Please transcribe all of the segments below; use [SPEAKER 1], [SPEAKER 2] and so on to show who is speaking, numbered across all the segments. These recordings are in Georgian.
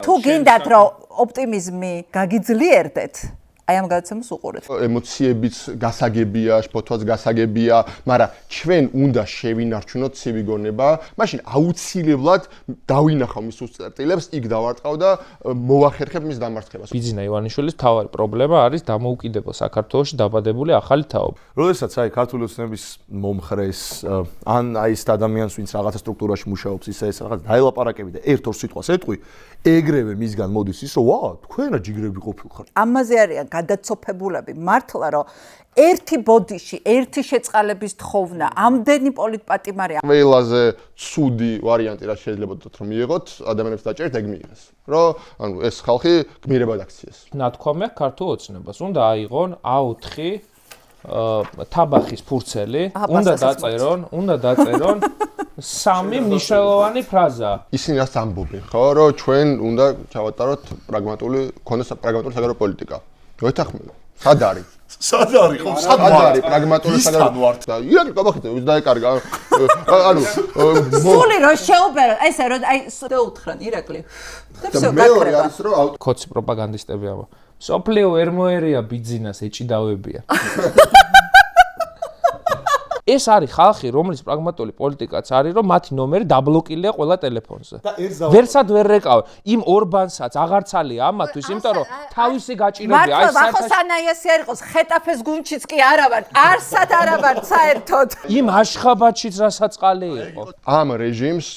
[SPEAKER 1] თუ გინდათ რომ ოპტიმიზმი გაგიძლიერდეთ აი ამ გადაცემას უყურეთ.
[SPEAKER 2] ემოციებიც გასაგებია, ფოთვაც გასაგებია, მაგრამ ჩვენ უნდა შევინარჩუნოთ ცივი გონება, მაშინ აუცილებლად დავინახავ მის უსწრდილებს, იქ დავარტყავ და მოვახერხებ მის დამარცხებას.
[SPEAKER 3] ბიძინა ივანიშვილის მთავარი პრობლემა არის დამოუკიდებელ საქართველოში დაბადებული ახალი თაობა.
[SPEAKER 4] როდესაც აი ქართული ოცნების მომხრეს ან აი ეს ადამიანს ვინც რაღაცა სტრუქტურაში მუშაობს ისე ეს რაღაც დაელაპარაკები და ერთ-ორ სიტყვას ეტყვი, ეგრევე მისგან მოდის ის რომ ვა, თქვენა ჯიგრები ყოფილხარ.
[SPEAKER 1] ამაზე არიან გადაცოფებულები მართლა რომ ერთი ბოდიში ერთი შეწყალების თხოვნა ამდენი პოლიტპატიმარია
[SPEAKER 2] ყველაზე ცუდი ვარიანტი რაც შეიძლება რომ მიიღოთ ადამიანებს დაჭერთ ეგ მიიღეს რომ ანუ ეს ხალხი გმირებად აქციეს
[SPEAKER 3] ნათქვამი აქვს ქართულ ოცნებას უნდა აიღონ A4 თაბახის ფურცელი უნდა დაწერონ სამი მნიშვნელოვანი ფრაზა
[SPEAKER 2] ისინი რაც ამბობენ ხო რომ ჩვენ უნდა ჩავატაროთ პრაგმატული საგარეო პოლიტიკა მოეთანხმება სად არის
[SPEAKER 4] სად არის ხო სად
[SPEAKER 2] არის პრაგმატული საგარეო და ირაკლი კაბახიძე ის დაეკარგა ანუ
[SPEAKER 1] სული რომ შეუბერო ესე რომ აი დაუთხრან ირაკლი და всё
[SPEAKER 2] მეორე არის რომ
[SPEAKER 3] ქოცი პროპაგანდისტები ამა სოფლიო ვერ მოერია ბიძინას ეჭიდავებია ეს არის ხალხი, რომლის პრაგმატული პოლიტიკაც არის, რომ მათი ნომერი დაბლოკილია ყველა ტელეფონზე. ვერსად ვერ რეკავენ. იმ ორბანსაც აღარცალია ამათვის, იმიტომ რომ თავისი გაჭიროები
[SPEAKER 1] აი ვახოსანაიესი არ იყოს, ხეტაფეს გუნჩიც კი არა ვარ, არსად არა ვარ საერთოდ.
[SPEAKER 3] იმ აშხაბადშიც რასაწყალი იყო.
[SPEAKER 2] ამ რეჟიმს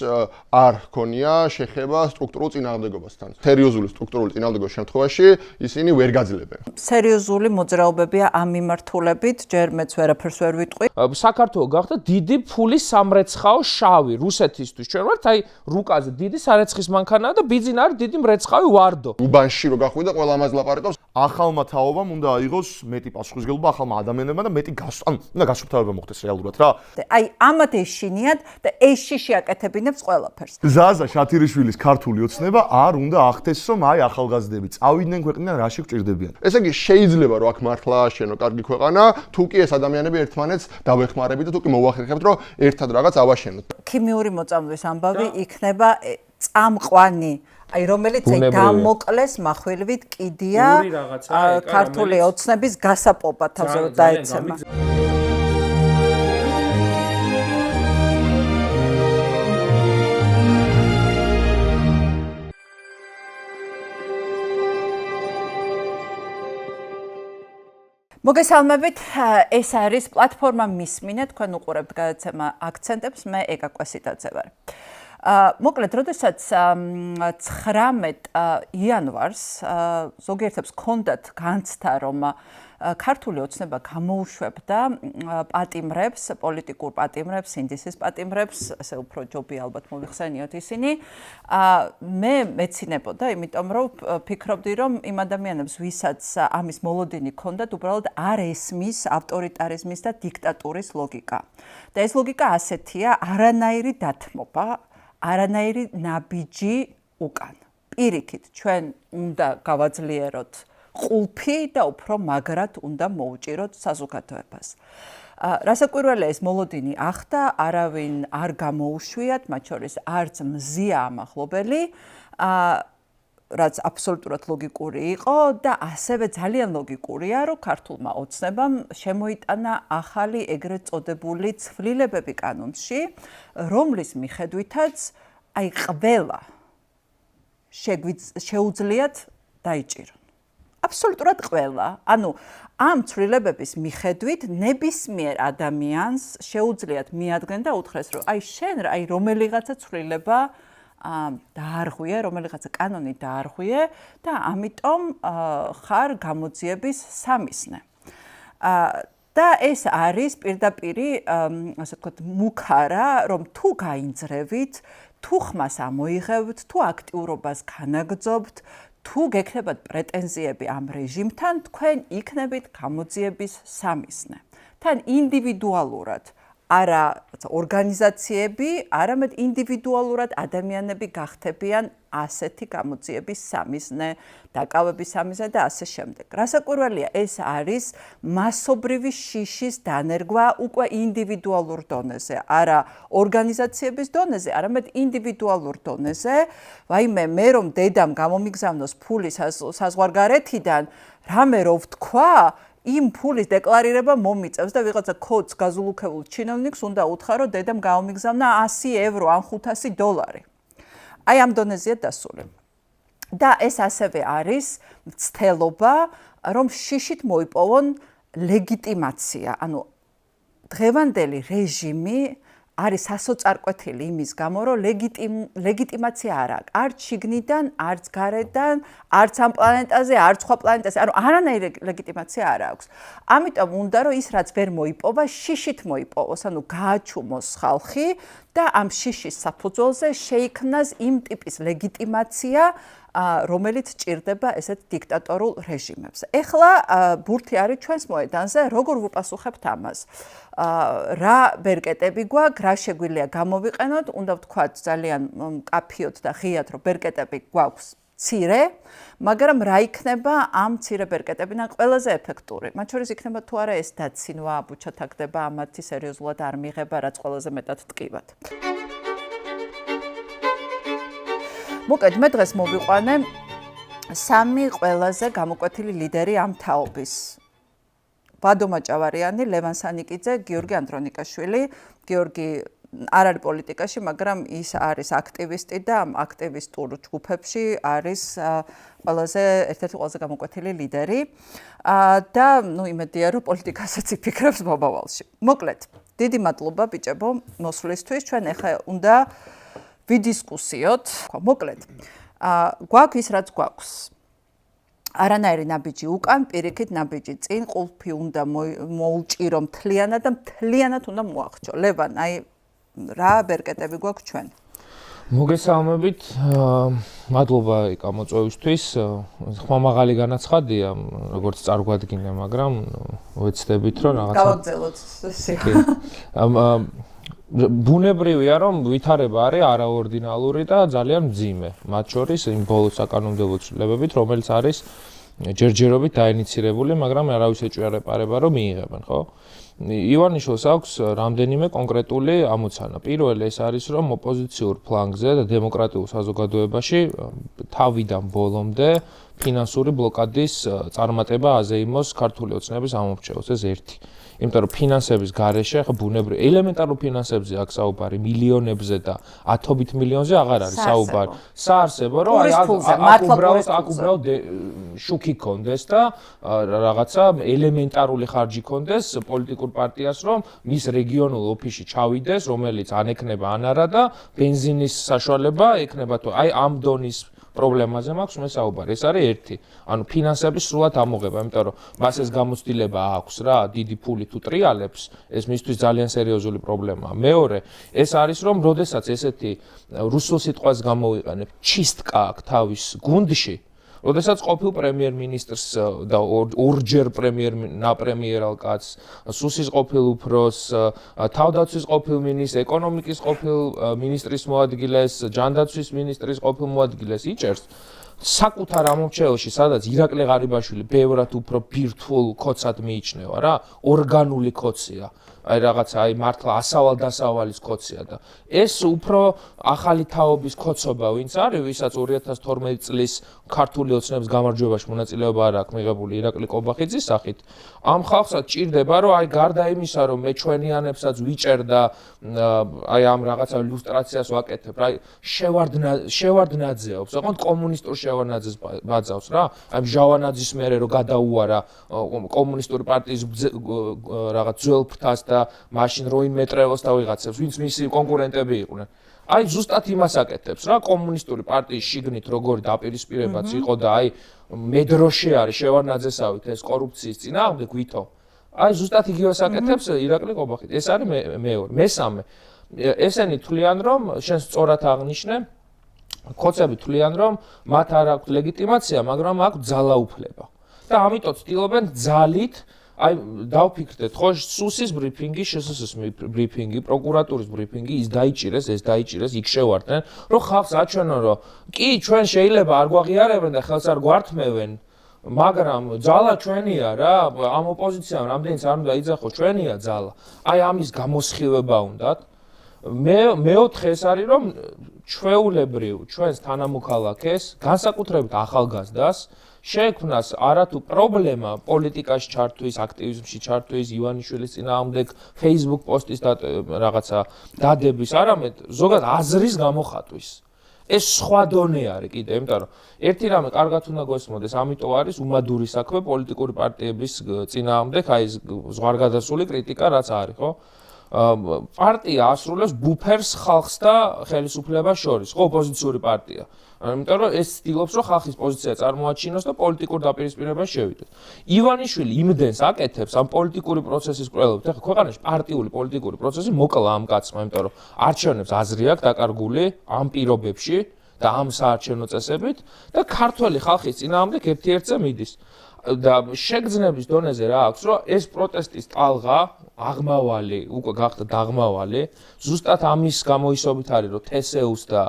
[SPEAKER 2] არ ჰქონია შეხება სტრუქტურულ წინააღმდეგობასთან. სერიოზული სტრუქტურული წინააღმდეგობის შემთხვევაში ისინი ვერ გაძლებენ.
[SPEAKER 1] სერიოზული მოძრაობებია ამ მიმართულებით, ჯერ მეც ვერაფერს ვერ ვიტყვი.
[SPEAKER 3] საქართველო გახდა დიდი ფულის სამრეცხაო შავი რუსეთისთვის ჩვენ ვართ აი რუკაზე დიდი სარეცხის მანქანაა და ბიძინა არის დიდი მრეცხავი ვარდო
[SPEAKER 2] უბანში რო გახვიდა ყველა ამას ლაპარაკობს
[SPEAKER 4] ახალმა თაობამ უნდა აიღოს მეტი პასუხისმგებლობა ახალმა ადამიანებმა და მეტი უნდა გასუფთავება მოხდეს რეალურად რა
[SPEAKER 1] აი ამათ ეშინიათ და ეში შეაკეთებინებს ყველაფერს
[SPEAKER 4] ზაზა შათირიშვილის ქართული ოცნება არ უნდა ახდეს რომ აი ახალგაზრდები წავიდნენ ქვეყნიდან რაში გჭირდებიან
[SPEAKER 2] ესე იგი შეიძლება რომ აქ მართლა შენო კარგი ქვეყანა თუ კი ეს ადამიანები ერთმანეთს დავეხმარებით და თუ კი მოვახერხებთ რომ ერთად რაღაც ავაშენოთ
[SPEAKER 1] ქიმიური მოწამვლის ამბავი იქნება წამყვანი აი რომელიც აი დამოკლეს מחვილივით კიდია ქართული ოცნების გასაპობა თავზე რომ დაეცემა მოგესალმებით, ეს არის პლატფორმა მისმინე, თქვენ უყურებთ გადაცემა აქცენტებს, მე ეკა კვესიტაძე ვარ. მოკლედ, როდესაც 19 იანვარს ზოგიერთებს ჰქონდათ განცდა, რომ ქართული ოცნება გამოუშვებდა პატიმრებს, პოლიტიკურ პატიმრებს, ინდისის პატიმრებს, ასე უფრო ჯობია ალბათ მოიხსენიოთ ისინი. მე მეცინებოდა, იმიტომ რომ ფიქრობდი, რომ იმ ადამიანებს, ვისაც ამის მოლოდინი ჰქონდათ, უბრალოდ არ ესმის ავტორიტარიზმის და დიქტატურის ლოგიკა. და ეს ლოგიკა ასეთია, არანაირი დათმობა, არანაირი ნაბიჯი უკან. პირიქით, ჩვენ უნდა გავაძლიეროთ ყულფი და უფრო მაგრად უნდა მოუჭიროთ საზოგადოებას. რასაკვირველია ეს მოლოდინი ახდა, არავინ არ გამოუშვიათ, მათ შორის არც მზია ამახლობელი, რაც აბსოლუტურად ლოგიკური იყო და ასევე ძალიან ლოგიკურია, რომ ქართულმა ოცნებამ შემოიტანა ახალი ეგრეთ წოდებული ცვლილებები კანონში, რომლის მიხედვითაც აი ყველა შეუძლიათ დაიჭირონ. აბსოლუტურად ყველა. ანუ ამ ცვლილებების მიხედვით ნებისმიერ ადამიანს შეუძლიათ მიადგენ და უთხრეს, რომ აი შენ აი რომელიღაცა ცვლილება დაარღვიე, რომელიღაცა კანონი დაარღვიე და ამიტომ ხარ გამოძიების სამიზნე. და ეს არის პირდაპირი, ასე ვთქვათ, მუქარა, რომ თუ გაინძრევით, თუ ხმას ამოიღებთ, თუ აქტიურობას განაგრძობთ, თუ გექნებათ პრეტენზიები ამ რეჟიმთან, თქვენ იქნებით გამოძიების სამიზნე. თან ინდივიდუალურად არა ორგანიზაციები, არამედ ინდივიდუალურად ადამიანები გახდებიან ასეთი გამოძიების სამიზნე, დაკავების სამიზნე და ასე შემდეგ. რასაკვირველია, ეს არის მასობრივი შიშის დანერგვა უკვე ინდივიდუალურ დონეზე, არა ორგანიზაციების დონეზე, არამედ ინდივიდუალურ დონეზე. ვაიმე, მე რომ დედამ გამომიგზავნოს ფული საზღვარგარეთიდან, რამე რო ვთქვა, იმ ფულის დეკლარირება მომიწევს და ვიღაცა კოდს გაზულუქებულ ჩინოვნიკს უნდა უთხრა, რომ დედამ გამომიგზავნა 100 ევრო ან $500. აი ამ დონეზეა დასული. და ეს ასევე არის მცდელობა, რომ შიშით მოიპოვონ ლეგიტიმაცია. ანუ დღევანდელი რეჟიმი არის სასოწარკვეთილი იმის გამო, რომ ლეგიტიმაცია არ აქვს. არც შიგნიდან, არც გარედან, არც ამ პლანეტაზე, არც სხვა პლანეტაზე. ანუ არანაირი ლეგიტიმაცია არ აქვს. ამიტომ უნდა რომ ის რაც ვერ მოიპოვა, შიშით მოიპოვოს, ანუ გააჩუმოს ხალხი და ამ შიშის საფუძველზე შეიქმნას იმ ტიპის ლეგიტიმაცია, რომელიც ჭირდება ესეთ დიქტატორულ რეჟიმებს. ეხლა ბურთი არის ჩვენს მოედანზე, როგორ ვუპასუხებთ ამას? რა ბერკეტები გვაქვს, რა შეგვიძლია გამოვიყენოთ, უნდა ვთქვათ ძალიან მკაფიოდ და ღიად, რომ ბერკეტები გვაქვს მცირე, მაგრამ რა იქნება ამ მცირე ბერკეტებიდან ყველაზე ეფექტური? მათ შორის იქნება თუ არა ეს დაცინვა, ბუჩათაგდება, ამათი სერიოზულად არ მიიღება, რაც ყველაზე მეტად ტკივათ. მოკლედ, მე დღეს მოვიყვანე სამი ყველაზე გამოკვეთილი ლიდერი ამ თაობის. ვადო მაჭავარიანი, ლევან სანიკიძე, გიორგი ანდრონიკაშვილი. გიორგი არ არის პოლიტიკაში, მაგრამ ის არის აქტივისტი და ამ აქტივისტურ ჯგუფებში არის ერთ-ერთი ყველაზე გამოკვეთილი ლიდერი. და იმედია, რომ პოლიტიკასაც იფიქრებს მომავალში. მოკლედ, დიდი მადლობა ბიჭებო მოსვლისთვის. ჩვენ ახლა უნდა ვიდისკუსიოთ. მოკლედ, გვაქვს ის რაც გვაქვს. არანაირი ნაბიჯი უკან, პირიქით ნაბიჯი წინ, ყულფი უნდა მოუჭირო მთლიანად და მთლიანად უნდა მოახჭო. ლევან, აი რა ბერკეტები გვაქვს ჩვენ?
[SPEAKER 3] მოგესალმებით, მადლობა გამოწვევისთვის. ხმამაღალი განაცხადია, როგორც წარგვადგინე, მაგრამ ვეცდებით, რომ რაღაცა
[SPEAKER 1] გავაგზავნოთ ესე.
[SPEAKER 3] ბუნებრივია, რომ ვითარება არის არაორდინალური და ძალიან მძიმე. მათ შორის იმ ბოლო საკანონმდებლო ცვლილებებით, რომელიც არის ჯერჯერობით დაინიცირებული, მაგრამ არავის ეჭვია ეპარება, რომ მიიღებენ, ხო? ივანიშვილს აქვს რამდენიმე კონკრეტული ამოცანა. პირველი ეს არის, რომ ოპოზიციურ ფლანგზე და დემოკრატიულ საზოგადოებაში თავიდან ბოლომდე ფინანსური ბლოკადის წარმატება აზეიმოს ქართული ოცნების ამომრჩეველს. ეს ერთი. იმიტომ რომ ფინანსების გარეშე ხა ბუნებრივი ელემენტარულ ფინანსებზე აქ საუბარი მილიონებზე და ათობით მილიონზე აღარ არის საუბარი. საარსებო რომ აქ უბრალოდ შუქი კონდეს და რაღაცა ელემენტარული ხარჯი კონდეს პოლიტიკურ პარტიას რომ მის რეგიონულ ოფისში ჩავიდეს, რომელიც ან ეკნება ან არა და ბენზინის საშუალება ეკნება თუ აი ამ დონის პრობლემაზე მაქვს მე საუბარი. ეს არის ერთი. ანუ ფინანსების სრულად ამოღება, იმიტომ რომ მას ეს გამოცდილება აქვს რა, დიდი ფული თუ ტრიალებს, ეს მისთვის ძალიან სერიოზული პრობლემაა. მეორე, ეს არის რომ როდესაც ესეთი რუსულ სიტყვას გამოვიყენებ, ჩისტკა აქვს თავის გუნდში, როდესაც ყოფილ პრემიერ-მინისტრს და ორჯერ პრემიერალ კაცს, სუსის ყოფილ უფროს, თავდაცვის ყოფილ მინისტრს, ეკონომიკის ყოფილ მინისტრის მოადგილეს, ჯანდაცვის მინისტრის ყოფილ მოადგილეს იჭერს საკუთარ ამომრჩეველში, სადაც ირაკლი ღარიბაშვილი ბევრად უფრო ბირთვულ ქოცად მიიჩნევა რა, ორგანული ქოცია. აი რაღაცა აი მართლა ასავალ-დასავალის ქოცია და ეს უფრო ახალი თაობის ქოცობა ვინც არის, ვისაც 2012 წლის ქართული ოცნების გამარჯვებაში მონაწილეობა არ აქვს მიღებული ირაკლი კობახიძის სახით. ამ ხალხსაც ჭირდება, რომ აი გარდა იმისა, რომ მე ჩვენიანებსაც ვიჭერ და აი ამ რაღაცა ილუსტრაციას ვაკეთებ, აი შევარდნაძეობს, ოღონდ კომუნისტურ შევარდნაძეს ბაძავს რა. აი ჟავანაძის მერე რომ გადაუარა კომუნისტური პარტიის რაღაც ძველ ფრთას და მაშინ როინ მეტრევოს და ვიღაცებს, ვინც მისი კონკურენტები იყვნენ. აი ზუსტად იმას აკეთებს რა, კომუნისტური პარტიის შიგნით როგორი დაპირისპირებაც იყო და აი მედროში არის შევარდნაძესავით ეს კორუფციის წინააღმდეგ ვითო. აი ზუსტად იგივეს აკეთებს ირაკლი კობახიძე. ეს არის მეორე. მესამე, ესენი თვლიან რომ შენ სწორად აღნიშნე, ქოცები თვლიან რომ მათ არ აქვთ ლეგიტიმაცია, მაგრამ აქვთ ძალაუფლება. და ამიტომ ცდილობენ ძალით აი დავფიქრდეთ, ხო, სუსის ბრიფინგი, შსს ბრიფინგი, პროკურატურის ბრიფინგი, ის დაიჭირეს, იქ შევარდნენ, რომ ხალხს აჩვენონ, რომ კი, ჩვენ შეიძლება არ გვაღიარებენ და ხელს არ გვართმევენ, მაგრამ ძალა ჩვენია რა, ამ ოპოზიციამ რამდენიც არ უნდა იძახოს, ჩვენია ძალა. აი ამის გამოსხივება უნდათ. მეოთხე ეს არის, რომ ჩვეულებრივ ჩვენს თანამოქალაქეს, განსაკუთრებით ახალგაზრდას შეექმნას არათუ პრობლემა პოლიტიკაში ჩართვის, აქტივიზმში ჩართვის, ივანიშვილის წინააღმდეგ Facebook პოსტის რაღაცა დადების, არამედ ზოგადად აზრის გამოხატვის. ეს სხვა დონე არის კიდე, იმიტომ რომ ერთი რამე კარგად უნდა გვესმოდეს, ამიტომ არის უმადური საქმე პოლიტიკური პარტიების წინააღმდეგ, აი ეს ზღვარგადასული კრიტიკა რაც არის, ხო? პარტია ასრულებს ბუფერს ხალხს და ხელისუფლებას შორის, ხო, ოპოზიციური პარტია. იმიტომ რომ ეს ცდილობს, რომ ხალხის პოზიცია წარმოაჩინოს და პოლიტიკურ დაპირისპირებას შევიდეთ. ივანიშვილი იმდენს აკეთებს ამ პოლიტიკური პროცესის კვლევით, ახლა ქვეყანაში პარტიული პოლიტიკური პროცესი მოკლა ამ კაცმა, იმიტომ რომ არჩევნებს აზრი აქვს დაკარგული ამ პირობებში და ამ საარჩევნო წესებით და ქართველი ხალხის წინააღმდეგ ერთ-ერთზე მიდის. და შეგრძნების დონეზე რა აქვს, რომ ეს პროტესტის ტალღა აღმავალი, უკვე გახდა დაღმავალი, ზუსტად ამის გამოისობით არის, რომ TSU-ს და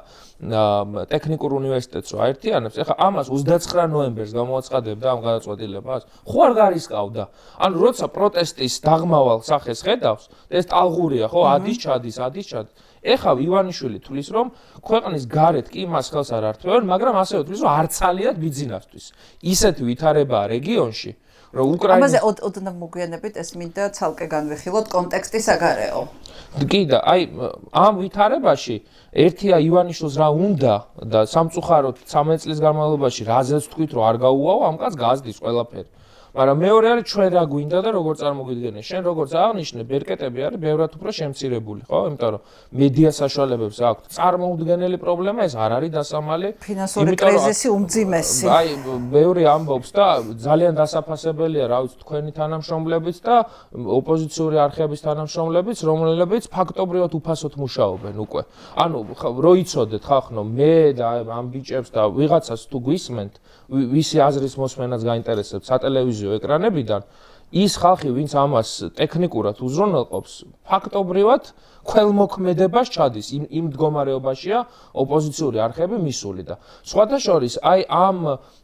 [SPEAKER 3] ტექნიკურ უნივერსიტეტს რო აერთიანებს, ეხლა ამას 29 ნოემბერს გამოაცხადებდა ამ გადაწყვეტილებას. ხო არ გარისკავდა. ანუ როცა პროტესტის დაღმავალ სახეს ხედავს, ეს ტალღურია, ხო, ადის ჩადის. ეხლა ივანიშვილი თვლის, რომ ქვეყნის გარეთ კი მას ხელს არ ართმევენ, მაგრამ ასევე თვლის, რომ არცალიად ბიძინასთვის. ისეთი ვითარებაა რეგიონში, რომ უკრაინის
[SPEAKER 1] ამაზე ოდნავ მოგვიანებით ეს მინდა ცალკე განვიხილოთ კონტექსტი საგარეო.
[SPEAKER 3] კი და აი ამ ვითარებაში ერთია ივანიშვილს რა უნდა და სამწუხაროდ 13 წლის განმავლობაში რაზეც თქვით, რომ არ გაუვაო, ამ კაცს გაზდის ყველაფერი. მაგრამ მეორე არის ჩვენ რა გვინდა და როგორ წარმოგვიდგენია. შენ როგორც აღნიშნე, ბერკეტები არის ბევრად უფრო შემცირებული, ხო? იმიტომ რომ მედია საშუალებებს აქვს წარმოუდგენელი პრობლემა, ეს არ არის დასამალი.
[SPEAKER 1] ფინანსური კრიზისი უმძიმესი.
[SPEAKER 3] აი, ბევრი ამბობს და ძალიან დასაფასებელია, რა ვიცი, თქვენი თანამშრომლებიც და ოპოზიციური არხების თანამშრომლებიც, რომლებიც ფაქტობრივად უფასოდ მუშაობენ უკვე. ანუ რო იცოდეთ ხალხო, მე და ამ ბიჭებს და ვიღაცას თუ გვისმენთ, ვისი აზრის მოსმენაც გაინტერესებს სატელევიზიო ეკრანებიდან, ის ხალხი, ვინც ამას ტექნიკურად უზრუნველყოფს, ფაქტობრივად ქველმოქმედებას ჩადის, იმ მდგომარეობაშია ოპოზიციური არხები მისული და სხვათა შორის, აი ამ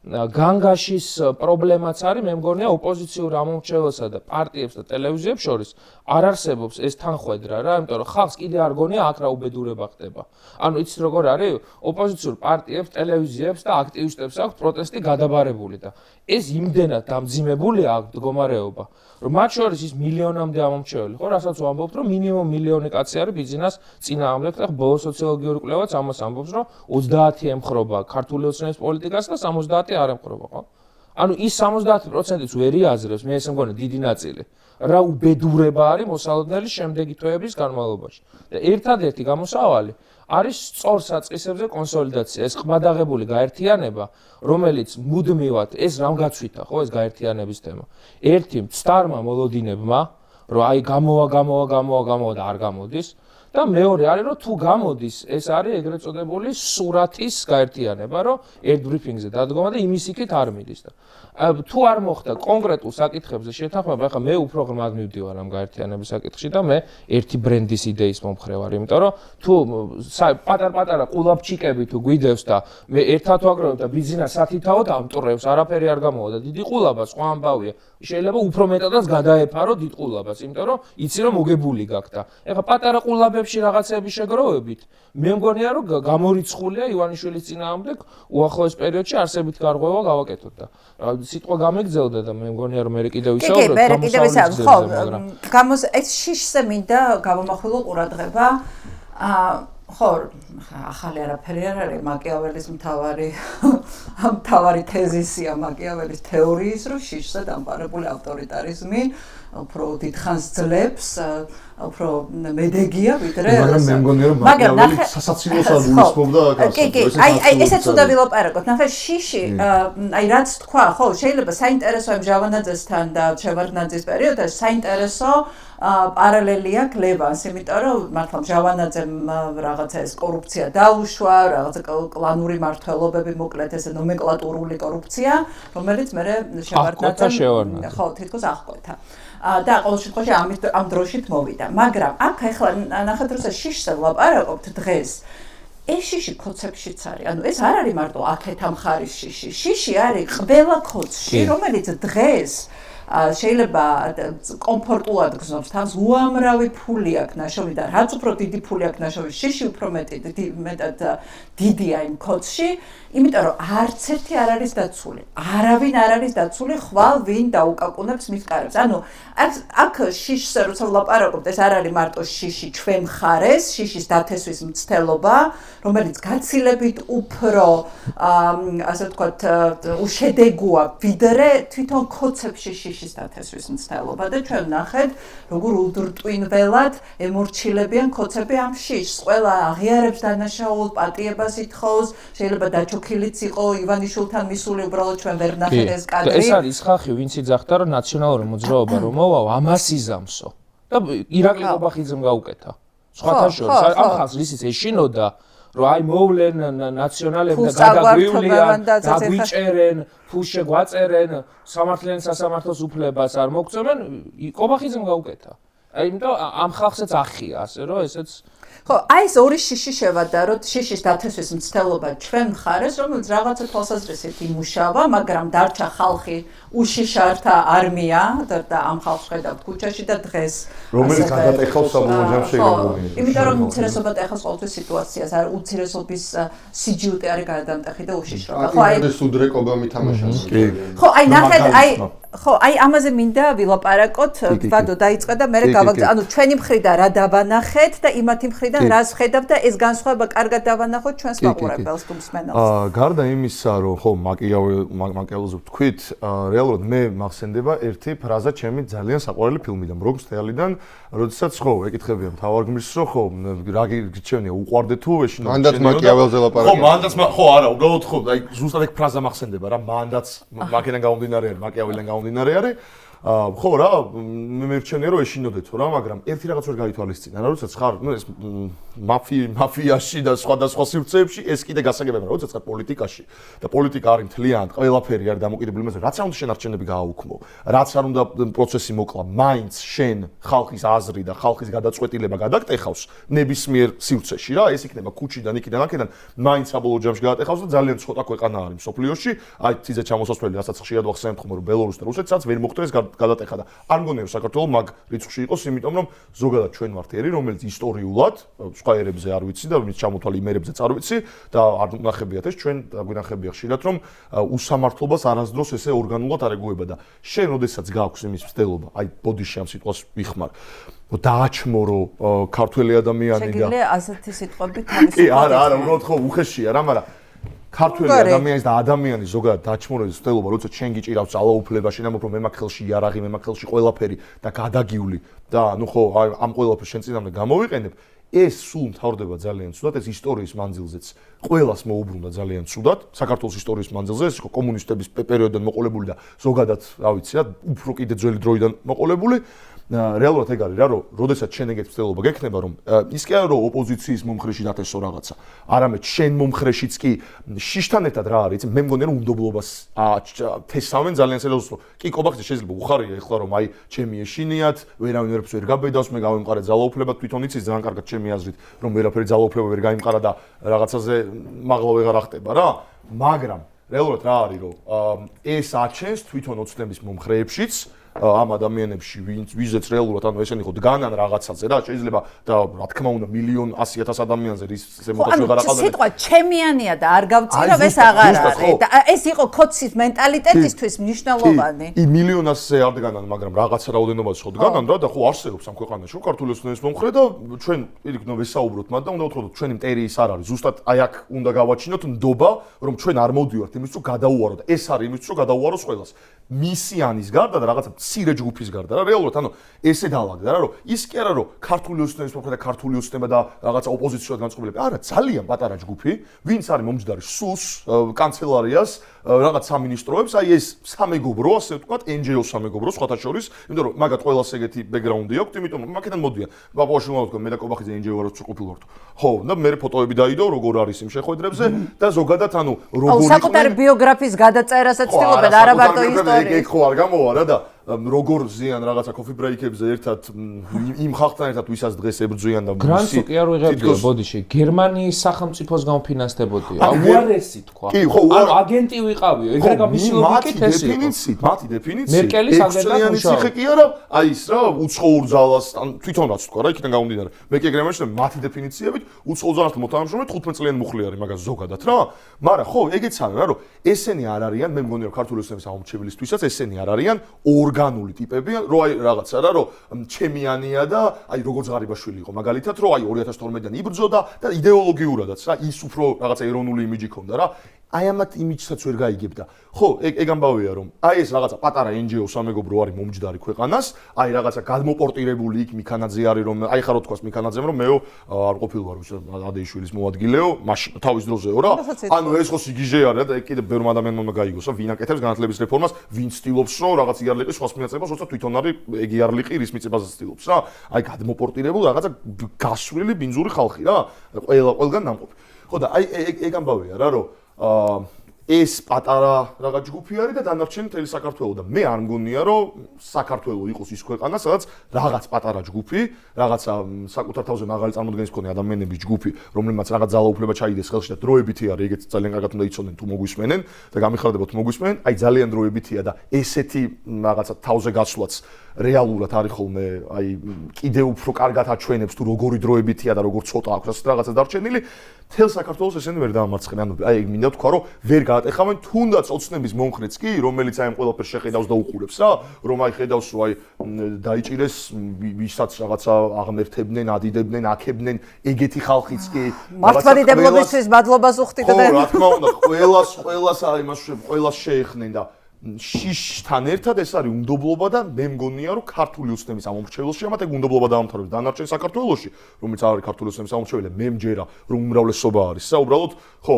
[SPEAKER 3] განგაშის პრობლემაც არის, მე მგონია ოპოზიციურ ამომრჩეველსა და პარტიებს და ტელევიზიებს შორის არ არსებობს ეს თანხვედრა რა, იმიტომ რომ ხალხს კიდე არ გონია აქ რა უბედურება ხდება. ანუ იცით როგორ არის, ოპოზიციურ პარტიებს, ტელევიზიებს და აქტივისტებს აქვს პროტესტი გადაბარებული და ეს იმდენად დამძიმებულია აქ მდგომარეობა, რომ მათ შორის ის მილიონამდე ამომრჩეველი, ხო, რასაც ვამბობთ, რომ მინიმუმ მილიონი კაცი არის ბიზნეს წინააღმდეგ და ბოლო სოციოლოგიური კვლევაც ამას ამბობს, რომ 30 ემხრობა ქართული ოცნების პოლიტიკას და 70 არ ემხრობა, ხო? ანუ ის 70%-იც ვერ იაზრებს, მე ესე მგონი დიდი ნაწილი. რა უბედურება არის მოსალოდნელი შემდეგი თვეების განმავლობაში. და ერთადერთი გამოსავალი არის სწორ საწყისებზე კონსოლიდაცია, ეს ყბადაღებული გაერთიანება, რომელიც მუდმივად ეს რამ გაცვითა, ხო, ეს გაერთიანების თემა. ერთი მცდარმა მოლოდინებმა, რომ აი გამოვა და არ გამოდის. და მეორე არის, რომ თუ გამოდის, ეს არის ეგრეთ წოდებული სურათის გაერთიანება, რომ ერთ ბრიფინგზე დადგომა და იმის იქით არ მიდის და თუ არ მოხდა კონკრეტულ საკითხებზე შეთანხმება, ახლა მე უფრო ღრმად მივდივარ ამ გაერთიანების საკითხში და მე ერთი ბრენდის იდეის მომხრე ვარ, იმიტომ რომ თუ პატარ-პატარა ყულაფჩიკები თუ გვიდევს და მე ერთად ვაგროვებ და ბიზნეს სათითაოდ ამტვრევს, არაფერი არ გამოვა და დიდი ყულაბა სხვა ამბავია. შეიძლება უფრო მეტადაც გადაეფარო დიდ ყულაბას, იმიტომ რომ იცი რომ მოგებული გაქვს და ეხლა პატარა ყულაბებში რაღაცები შეგროვებით, მე მგონია რომ გამორიცხულია ივანიშვილის წინააღმდეგ უახლოეს პერიოდში არსებით გარღვევა გავაკეთოთ და სიტყვა გამეგზელდა და მე მგონია რომ მე კიდევ ვისაუბრებ
[SPEAKER 1] ეს შიშზე მინდა გამომახვილო ყურადღება ხო ახალი არაფერი არ არის მაკიაველის მთავარი თეზისია მაკიაველის თეორიის რომ შიშზე დამყარებული ავტორიტარიზმი უფრო დიდხანს ძლებს, უფრო მედეგია ვიდრე
[SPEAKER 4] მაგრამ მე მგონია რომ მაკიაველი სასაცილოსად გულისხმობდა აქ.
[SPEAKER 1] კი, აი ესეც უნდა ვილაპარაკოთ. ნახე შიში, აი რაც თქვა, ხო, შეიძლება საინტერესო იმ ჟავანაძესთან და შევარდნაძის პერიოდში საინტერესო პარალელია გლევანს, იმიტომ რომ მართლა ჟავანაძემ რაღაცა ეს კორუფცია დაუშვა, რაღაცა კლანური მართლობები მოკლედ ესე ნომენკლატურული კორუფცია, რომელიც მე შევარდნაძემ ხო თითქოს აღკვეთა. და ყოველ შემთხვევაში ამ დროშით მოვიდა. მაგრამ აქ ახლა ნახეთ როცა შიშზე ვლაპარაკობთ დღეს ეს შიში კოცებშიც არის. ანუ ეს არ არის მარტო აქეთ ამ ხარის შიში. შიში არის ყველა კოცში, რომელიც დღეს შეიძლება კომფორტულად გზნობს თავს, უამრავი ფული აქვს ნაშოვი და რაც უფრო დიდი ფული აქვს ნაშოვი, შიში უფრო მეტად დიდია იმ კოცში, იმიტომ რომ არც ერთი არ არის დაცული. არავინ არ არის დაცული, ხვალ ვინ დაუკაკუნებს მის კარებს. ანუ აქ შიშზე როცა ვლაპარაკობთ, ეს არ არის მარტო შიში ჩვენ მხარეს, შიშის დათესვის მცდელობა, რომელიც გაცილებით უფრო ასე ვთქვათ, უშედეგოა, ვიდრე თვითონ კოცებში შიშის დათესვის მცდელობა და ჩვენ ვნახეთ, როგორ უდრტვინველად ემორჩილებიან კოცები ამ შიშს. ყველა აღიარებს დანაშაულს, პატიებას ითხოვს, შეიძლება დაჩოქილიც იყო ივანიშვილთან მისული, უბრალოდ ჩვენ ვერ ვნახეთ ეს კადრი.
[SPEAKER 3] ეს არის ხალხი, ვინც იძახდა, რომ ნაციონალური მოძრაობა რომ მოვა, ამას იზამსო. და ირაკლი ყობახიძემ გაუკეთა. სხვათა შორის, ამ ხალხს ისიც ეშინოდა, რომ აი მოვლენ ნაციონალები და გადაგვივლიან, დაგვიჭერენ, ფულს შეგვაწერენ, სამართლიან სასამართლოს უფლებას არ მოგწევენ, ყობახიძემ გაუკეთა. იმიტომ ამ ხალხსაც ახია, ასე რომ ესეც
[SPEAKER 1] ხო, აი ეს ორი შიში შევადაროთ, შიშის დათესვის მცდელობა ჩვენ მხარეს, რომელიც რაღაცა თვალსაზრისით იმუშავა, მაგრამ დარჩა ხალხი უშიშართა არმია და ამ ხალხს ხედავთ ქუჩაში და დღეს
[SPEAKER 4] რომელიც გადატეხავს საბოლოო ჯამში ეგრევე.
[SPEAKER 1] იმიტომ რომ უცირესობა ტეხავს ყოველთვის სიტუაციას, არ უცირესობის სიჯუტე არის გადამტეხი და უშიშრობა.
[SPEAKER 2] ხო, აი ეს უდრეკობა მითამაშავს.
[SPEAKER 4] კი.
[SPEAKER 1] ხო, აი ნახეთ, ხო, აი ამაზე მინდა ვილაპარაკოთ, ვადო დაიწყე და მე გავაგზავნე, ანუ ჩვენი მხრიდან რა დავანახეთ და იმათი მხრიდან რას ხედავთ და ეს განსხვავება კარგად დავანახოთ ჩვენს მაყურებელს თუ მსმენელს.
[SPEAKER 4] გარდა იმისა, რომ ხო მაკიაველზე ვთქვით, რეალურად მე მახსენდება ერთი ფრაზა ჩემი ძალიან საყვარელი ფილმიდან, Bronx Tale-დან, როდესაც ხო ეკითხებიან მთავარგმირს, რომ ხო რა გირჩევნია, უყვარდე თუ ეშინო.
[SPEAKER 2] მანდაც მაკიაველზე ლაპარაკია.
[SPEAKER 4] ხო, მანდაც ხო არა, უბრალოდ ხო, აი ზუსტად ეგ ფრაზა მახსენდება რა, მანდაც მაკედან გამომდინარე არის, მაკიაველიდან გამომდინარე არის. ხო რა, მე მერჩენია რომ ეშინოდეთო რა, მაგრამ ერთი რაღაც ვერ გაითვალისწინა, როდესაც ხარ, ნუ ეს მაფიაში და სხვადასხვა სივრცეებში ეს კიდე გასაგებია, როდესაც ხარ პოლიტიკაში და პოლიტიკა არის მთლიანად, ყველაფერი არის დამოკიდებული იმაზე, რაც არ უნდა შენარჩენები გააუქმო, რაც არ უნდა პროცესი მოკლა, მაინც შენ ხალხის აზრი და ხალხის გადაწყვეტილება გადაგტეხავს ნებისმიერ სივრცეში რა, ეს იქნება ქუჩიდან, იქიდან, აქედან, მაინც საბოლოო ჯამში გადატეხავს და ძალიან ცოტა ქვეყანა არის მსოფლიოში, აი თიზე ჩამოსასვლელი, რასაც ხშირად ვახსენებთ ხომ, რომ ბელორუსი და რუსეთსაც ვერ მოხდეს გადატეხა და არ მგონია რომ საქართველოს მაგ რიცხვში იყოს, იმიტომ რომ ზოგადად ჩვენ ვართ ერი, რომელიც ისტორიულად სხვა ერებზე არ ვიცი და ვინც ჩამოთვალ იმერებზე არ ვიცი და არ ნახებიათ ეს ჩვენ გვინახებია ხშირად რომ უსამართლობას არასდროს ესე ორგანულად არ ეგუება და შენ როდესაც გააქვს იმის მცდელობა, აი ბოდიში ამ სიტყვას ვიხმარ დააჩმორო ქართველი ადამიანი და
[SPEAKER 1] შეგიძლია ასეთი სიტყვები თავისუფლად
[SPEAKER 4] კი არა უბრალოდ ხო უხეშია რა მაგრამ ქართველი ადამიანის და ადამიანის ზოგადად დაჩმორების მცდელობა, როცა შენ გიჭირავს ძალაუფლება, შენ ამბობ რომ მე მაქვს ხელში იარაღი, მე მაქვს ხელში ყველაფერი და გადაგივლი და ნუ ხო ამ ყველაფერს შენ წინამდე გამოვიყენებ, ეს სულ მთავრდება ძალიან ცუდად, ეს ისტორიის მანძილზეც ყველას მოუბრუნდა ძალიან ცუდად, საქართველოს ისტორიის მანძილზე, ეს იყო კომუნისტების პერიოდიდან მოყოლებული და ზოგადად, რა ვიცი რა, უფრო კიდე ძველი დროიდან მოყოლებული. რეალურად ეგ არის რა, რომ როდესაც შენ ეგეთ მცდელობა გექნება, რომ ის კი არა რომ ოპოზიციის მომხრეში დათესო რაღაცა, არამედ შენ მომხრეშიც კი შიშთან ერთად რა არის, მე მგონია რომ უნდობლობას თესავენ ძალიან სერიოზულად. კი, ყობახიძე შეიძლება უხარია ეხლა რომ აი ჩემი ეშინიათ, ვერავინ ვერაფერს ვერ გაბედავს, მე გავიმყარე ძალაუფლება, თვითონ იცის ძალიან კარგად ჩემი აზრით, რომ ვერაფერი ძალაუფლება ვერ გაიმყარა და რაღაცაზე მაღლა ვეღარ ახტება რა, მაგრამ რეალურად რა არის რომ ეს აჩენს თვითონ ოცნების მომხრეებშიც ამ ადამიანებში ვიზეც რეალურად ანუ ესენი ხო დგანან რაღაცაზე რა შეიძლება და რა თქმა უნდა 1,100,000 ადამიანზე რის ზემოდაც ვეღარ აყალდენ.
[SPEAKER 1] სიტყვა ჩემიანია და არ გავწირავ ეს აღარ არის და ეს იყო კოცის მენტალიტეტისთვის მნიშვნელოვანი.
[SPEAKER 4] 1,100,000-ზე არ დგანან, მაგრამ რაღაცა რაოდენობაში ხო დგანან რა და ხო არსებობს ამ ქვეყანაში რომ ქართული ოცნების მომხრე და ჩვენ პირიქით ვესაუბროთ მათ და უნდა ვთქვათ ჩვენი მტერიის არ არის. ზუსტად აი აქ უნდა გავაჩინოთ ნდობა რომ ჩვენ არ მოვდივართ იმის რომ გადაუვაროთ. ეს არის იმის რომ გადაუვაროს ყველას. მისიანის გარდა და რაღაცა მცირე ჯგუფის გარდა რა რეალურად ანუ ესე დაალაგდა რა რომ ის კი არა რომ ქართული ოცნების მომხრე და ქართული ოცნება და რაღაცა ოპოზიციურად განწყობილები არა ძალიან პატარა ჯგუფი ვინც არის მომჯდარი სუს კანცელარიას რაღაც სამინისტროებს აი ეს სამეგობრო ასე ვთქვათ NGO სამეგობრო სხვათა შორის იმიტომ რომ მაგათ ყველას ეგეთი ბექგრაუნდი აქვს იმიტომ რომ მაგიდან მოდიან ბაბუაში ვთქვათ მე და კობახიძე NGO ვარ ყოფილვართ ხო და მე ფოტოები დაიდო როგორ არის იმ შეხვედრებზე და ზოგადად ანუ როგორ იყო
[SPEAKER 1] საკუთარი ბიოგრაფიის გადაწერასაც ცდილობენ არა მარტო ისტორია
[SPEAKER 4] ეგ ხო არ გამოვა რა და როგორ ზიან რაღაცა coffee break-ებზე ერთად იმ ხალხთან ერთად ვისაც დღეს ებრძვიან და
[SPEAKER 3] გრანტს კი არ ვიღებდიო ბოდიში გერმანიის სახელმწიფოს გამოფინანსდებოდიო უარესი თქვა ანუ აგენტი ვიყავიო ეგრე გამისი ლოგიკით ეს იყო
[SPEAKER 4] მათი დეფინიცია
[SPEAKER 3] მერკელის აგენტად
[SPEAKER 4] მუშაობ კი არა აი ის რა უცხოურ ძალას თვითონაც თქვა რა იქიდან გამომდინარე მე კი ეგრე მეშნე მათი დეფინიციებით უცხოურ ძალასთან მოთამაშრომე 15 წლიანი მუხლი არის მაგას ზოგადად რა მაგრამ ხო ეგეც არის რა რომ ესენი არ არიან მე მგონი რომ ქართული ოცნების აღმოჩებელისთვისაც ესენი არ არიან ორგანული ტიპები რო აი რაღაცა რა რომ ჩემიანია და აი როგორც ღარიბაშვილი იყო მაგალითად რო აი 2012-დან იბრძოდა და იდეოლოგიურადაც რა ის უფრო რაღაცა ეროვნული იმიჯი ჰქონდა რა აი ამათ იმიჯსაც ვერ გაიგებდა ხო ეგ ამბავია რომ აი ეს რაღაცა პატარა NGO სამეგობრო არის მომჯდარი ქვეყანას აი რაღაცა გადმოპორტირებული იქ მიქანაძე არის რომ აი ხარო თქვას მიქანაძემ რომ მეო არ ყოფილვარ ადეიშვილის მოადგილეო მაშინ თავის დროზეო რა ანუ ეს ხო სიგიჟე არის და კიდე ბევრ ადამიანმა უნდა გაიგოს რა ვინ აკეთებს განათლების რეფორმას ვინ ცდილობს რომ რაღაც იარლიყის სხვას მიაწებას როცა თვითონ არის ეგ იარლიყი რის მიწებაზე ცდილობს რა აი გადმოპორტირებული რაღაცა გასვლილი ბინძური ხალხი რა ყველგან ნამყოფი ხო და აი ეგ ამბავია რა რომ ეს პატარა რაღაც ჯგუფი არის და დანარჩენი მთელი საქართველო და მე არ მგონია რომ საქართველო იყოს ის ქვეყანა სადაც რაღაც პატარა ჯგუფი რაღაცა საკუთარ თავზე მაღალი წარმოდგენის მქონე ადამიანების ჯგუფი რომელმაც რაღაც ძალაუფლება ჩაიდეს ხელში და დროებითი არის ეგეც ძალიან კარგად უნდა იცოდნენ თუ მოგვისმენენ და გამიხარდებათ მოგვისმენენ აი ძალიან დროებითია და ესეთი რაღაცა თავზე გასვლაც რეალურად არის ხოლმე აი კიდე უფრო კარგად აჩვენებს თუ როგორი დროებითია და როგორ ცოტა აქვს ასე რაღაცა დარჩენილი თელ საქართველოს ესენი ვერ დაამარცხენ ანუ აი მინდა თქვა რომ ვერ გაატეხავენ თუნდაც ოცნების მომხრეც კი რომელიც აი ამ ყველაფერს შეხედავს და უყურებს რა რომ აი ხედავს რომ აი დაიჭირეს ვისაც რაღაცა აღმერთებდნენ ადიდებდნენ აქებდნენ ეგეთი ხალხიც კი
[SPEAKER 1] მართლმადიდებლობისთვის მადლობას უხდით და
[SPEAKER 4] რა თქმა უნდა ყველას აი მას ყველას შეეხნენ და შიშთან ერთად ეს არის უნდობლობა და მე მგონია რომ ქართული ოცნების ამომრჩეველში ამათ ეგ უნდობლობა დაამთავრებს დანარჩენ საქართველოში რომელიც არის ქართული ოცნების ამომრჩეველი მე მჯერა რომ უმრავლესობა არის სა უბრალოდ ხო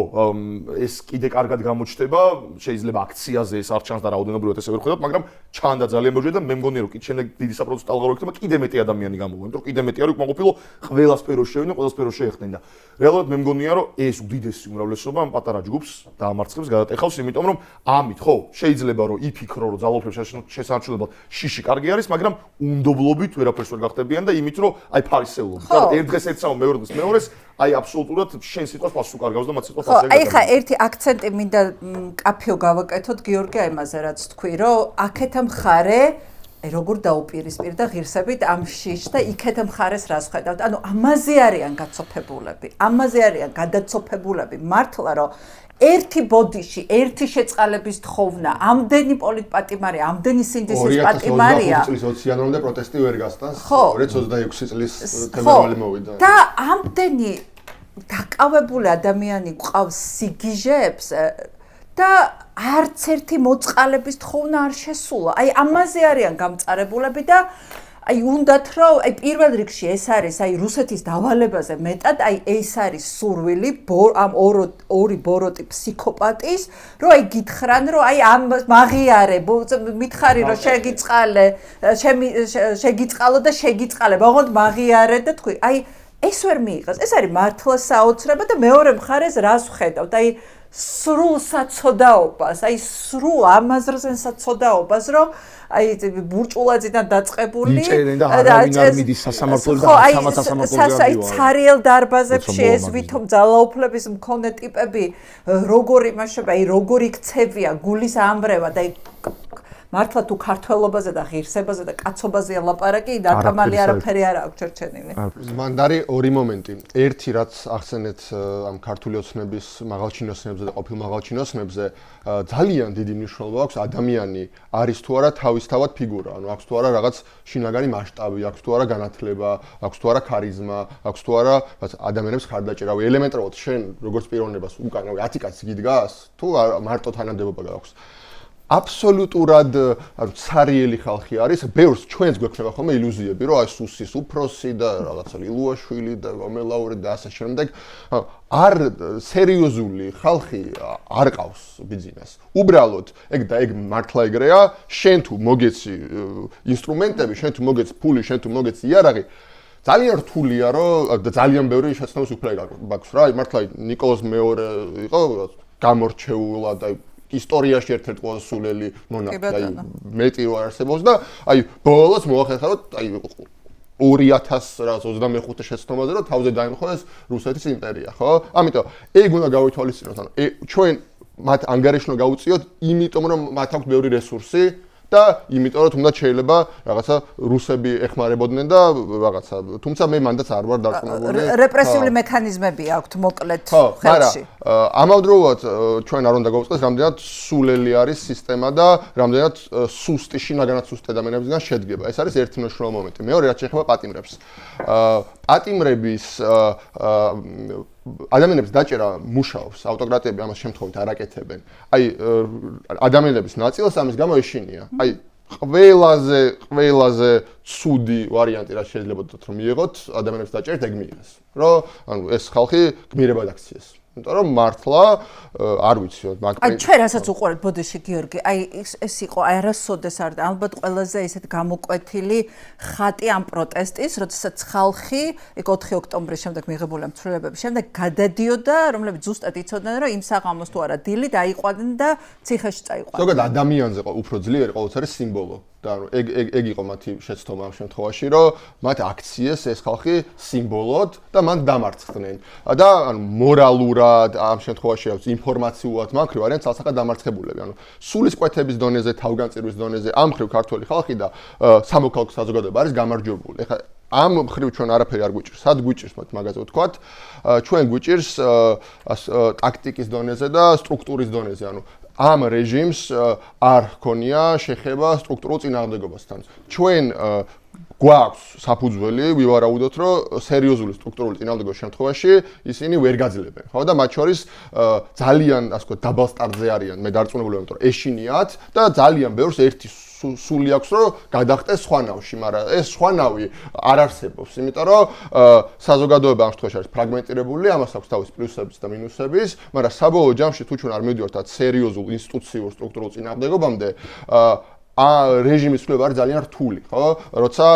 [SPEAKER 4] ეს კიდე კარგად გამოჩნდება შეიძლება აქციაზე ეს არ ჩანს და რაოდენობრივად ესე ვერ ხედავთ მაგრამ ჩანდა ძალიან ბევრი და მე მგონია რომ კიდე დიდი საპროტესტო ტალღა იქნება კიდე მეტი ადამიანი გამოვა იმიტომ რომ კიდე მეტი არის უკმაყოფილო ყველა სფეროში შევიდნენ ყველა სფეროში შეეხდნენ და რეალურად მე მგონია რომ ეს უდიდესი უმრავლესობა ამ პატარა ჯგუფს დაამარცხებს გადატეხავს იმიტომ რომ ამით ხო შეიძლება რომ იფიქრო რომ ძალაუფლების შესაძლებლად შიში კარგი არის მაგრამ უნდობლობით ვერაფერს ვერ გახდებიან და იმით რომ აი ფარისეულობით და ერთ დღეს ერთსაო მეორე დღეს მეორეს აი აბსოლუტურად შენ სიტყვას პასუხ კარგავს და მათ სიტყვას ასე
[SPEAKER 1] აი ხა ერთი აქცენტი მინდა კაფეო გავაკეთოთ გიორგი აიმაზე რაც თქვი რომ აქეთ მხარე როგორ დაუპირისპირდა ღირსებით ამ შიშს და იქეთ მხარეს რას ხედავთ ანუ ამაზე არიან გაცოფებულები ამაზე არიან გადაცოფებულები მართლა რომ ერთი ბოდიში, ერთი შეწყალების თხოვნა, ამდენი პოლიტპატიმარია, ამდენი სინდისის პატიმარია.
[SPEAKER 2] 2025 წლის 20 იანვრამდე პროტესტი ვერ გასტა. 2026 წლის თებერვალი მოვიდა.
[SPEAKER 1] და ამდენი დაკავებული ადამიანი ყავს სიგიჟეებს და არც ერთი მოწყალების თხოვნა არ შესულა. აი ამაზე არიან გამწარებულები და აი უნდათ რომ აი პირველ რიგში ეს არის აი რუსეთის დავალებაზე მეტად აი ეს არის სურვილი ამ ორი ბოროტი ფსიქოპატის რომ აი გითხრან რომ აი ამ მაღიარე მითხარი რომ შეგიწყალო და შეგიწყალე ოღონდ მაღიარე და თქვი აი ეს ვერ მიიღეს ეს არის მართლა საოცრება და მეორე მხარეს რას ვხედავთ აი სრულ საცოდაობას აი სრულ ამაზრზე საცოდაობას რომ აი ბურჭულაძიდან დაწყებული
[SPEAKER 4] იწერენ და არავინ არ მიდის სასამართლოში და სამართალში
[SPEAKER 1] აი ცარიელ დარბაზებში ეს ვითომ ძალაუფლების მქონე ტიპები როგორ იმაშება აი როგორ იქცევია გულის ამბრევა და აი მართლა თუ ქართველობაზე და ღირსებაზე და კაცობაზე ლაპარაკი დაკამალი არაფერი არ აქვს ჩერჩენილი.
[SPEAKER 2] მანდარი ორი მომენტი. ერთი რაც ახსენეთ ამ ქართული ოცნების მაღალჩინოსნებზე და ყოფილ მაღალჩინოსნებზე ძალიან დიდი მნიშვნელობა აქვს ადამიანი არის თუ არა თავისთავად ფიგურა. ანუ აქვს თუ არა რაღაც შინაგანი მასშტაბი, აქვს თუ არა განათლება, აქვს თუ არა ქარიზმა, აქვს თუ არა ადამიანებს ხარდაჭერავი. ელემენტარულად შენ როგორც პიროვნებას უკან 10 კაცი გიდგას თუ მარტო თანამდებობა გაქვს. აბსოლუტურად ცარიელი ხალხი არის. ბევრს ჩვენს გვექნება ხოლმე ილუზიები, რომ აი სუსის უფროსი და რაღაცა ლილუაშვილი და მელაური და ასე შემდეგ. არ სერიოზული ხალხი არ ყავს ბიზნესს. უბრალოდ ეგ და ეგ მართლა ეგრეა, შენ თუ მოგეცი ინსტრუმენტები, შენ თუ მოგეცი ფული, შენ თუ მოგეცი იარაღი, ძალიან რთულია რომ ძალიან ბევრი შეცდომის უფლება გაქვს რა. მართლა ნიკოლოზ მეორე იყო გამორჩეულად აი ისტორიაში ერთ-ერთი ყველაზე სულელი მონარქი, აი მეტი რო არსებობს და აი ბოლოს მოახერხა რომ აი 2025 შეცდომაზე რომ თავზე დაემხოს რუსეთის იმპერია, ხო? ამიტომ ეგ უნდა გავითვალისწინოთ, ანუ ჩვენ მათ ანგარიშნო გაუწიოთ, იმიტომ რომ მათ აქვს ბევრი რესურსი და იმიტომ რომ თუნდაც შეიძლება რაღაცა რუსები ეხმარებოდნენ და რაღაცა, თუმცა მე მანდაც არ ვარ დარწმუნებული.
[SPEAKER 1] რეპრესიული მექანიზმები აქვთ მოკლედ ხელში.
[SPEAKER 2] მაგრამ ამავდროულად ჩვენ არ უნდა გავუწყდეს, რამდენად სულელი არის სისტემა და რამდენად სუსტი, შინაგანად სუსტი ადამიანებისგან შედგება. ეს არის ერთი მნიშვნელოვანი მომენტი. მეორე რაც შეეხება პატიმრებს. პატიმრების ადამიანების დაჭერა მუშაობს, ავტოკრატიები ამას შემთხვევით არ აკეთებენ. აი ადამიანების ნაწილს ამის გამო ეშინია. აი ყველაზე ცუდი ვარიანტი რაც შეიძლება რომ მიიღოთ ადამიანების დაჭერით ეგ მიიღეს. რომ ანუ ეს ხალხი გმირებად აქციეს. იმიტომ რომ მართლა არ ვიცი, მაგ
[SPEAKER 1] აი ჩვენ რასაც უყურებთ ბოდიში გიორგი, აი ეს იყო არასოდეს არ და ალბათ ყველაზე ისეთ გამოკვეთილი ხატი ამ პროტესტის, როდესაც ხალხი 4 ოქტომბრის შემდეგ მიღებული ამ ცვლილებების შემდეგ გადადიოდა, რომლებიც ზუსტად იცოდნენ, რომ იმ საღამოს თუ არა დილი დაიყვანენ და ციხეში წაიყვანენ.
[SPEAKER 2] ზოგადად ადამიანზე უფრო ძლიერი ყოველთვის არის სიმბოლო. და ეგ იყო მათი შეცდომა ამ შემთხვევაში, რომ მათ აქციეს ეს ხალხი სიმბოლოდ და მან დამარცხდნენ. და ანუ მორალურად ამ შემთხვევაში აქვს ინფორმაციულად მაქრივ არიან ცალსახად დამარცხებულები. ანუ სულისკვეთების დონეზე, თავგანწირვის დონეზე ამ ხრივ ქართველი ხალხი და სამოქალაქო საზოგადოება არის გამარჯვებული. ეხლა ამ ხრივ ჩვენ არაფერი არ გვიჭირს. სად გვიჭირს მაგაზე ვთქვათ? ჩვენ გვიჭირს ტაქტიკის დონეზე და სტრუქტურის დონეზე. ანუ ამ რეჟიმს არ ჰქონია შეხება სტრუქტურულ წინააღმდეგობასთან. ჩვენ გვაქვს საფუძველი ვივარაუდოთ, რომ სერიოზული სტრუქტურული წინააღმდეგობის შემთხვევაში ისინი ვერ გაძლებენ. ხო და მათ შორის ძალიან ასე ვთქვათ დაბალ სტარტზე არიან, მე დარწმუნებული ვარ, რომ ეშინიათ და ძალიან ბევრს ერთი სული აქვს, რომ გადახტეს სხვა ნავში, მაგრამ ეს სხვა ნავი არ არსებობს, იმიტომ რომ საზოგადოება ამ შემთხვევაში არის ფრაგმენტირებული, ამას აქვს თავის პლუსებიც და მინუსებიც, მაგრამ საბოლოო ჯამში თუ ჩვენ არ მივდივართ ამ სერიოზულ ინსტიტუციურ სტრუქტურულ წინააღმდეგობამდე, რეჟიმის ცვლილება არის ძალიან რთული, ხო? როცა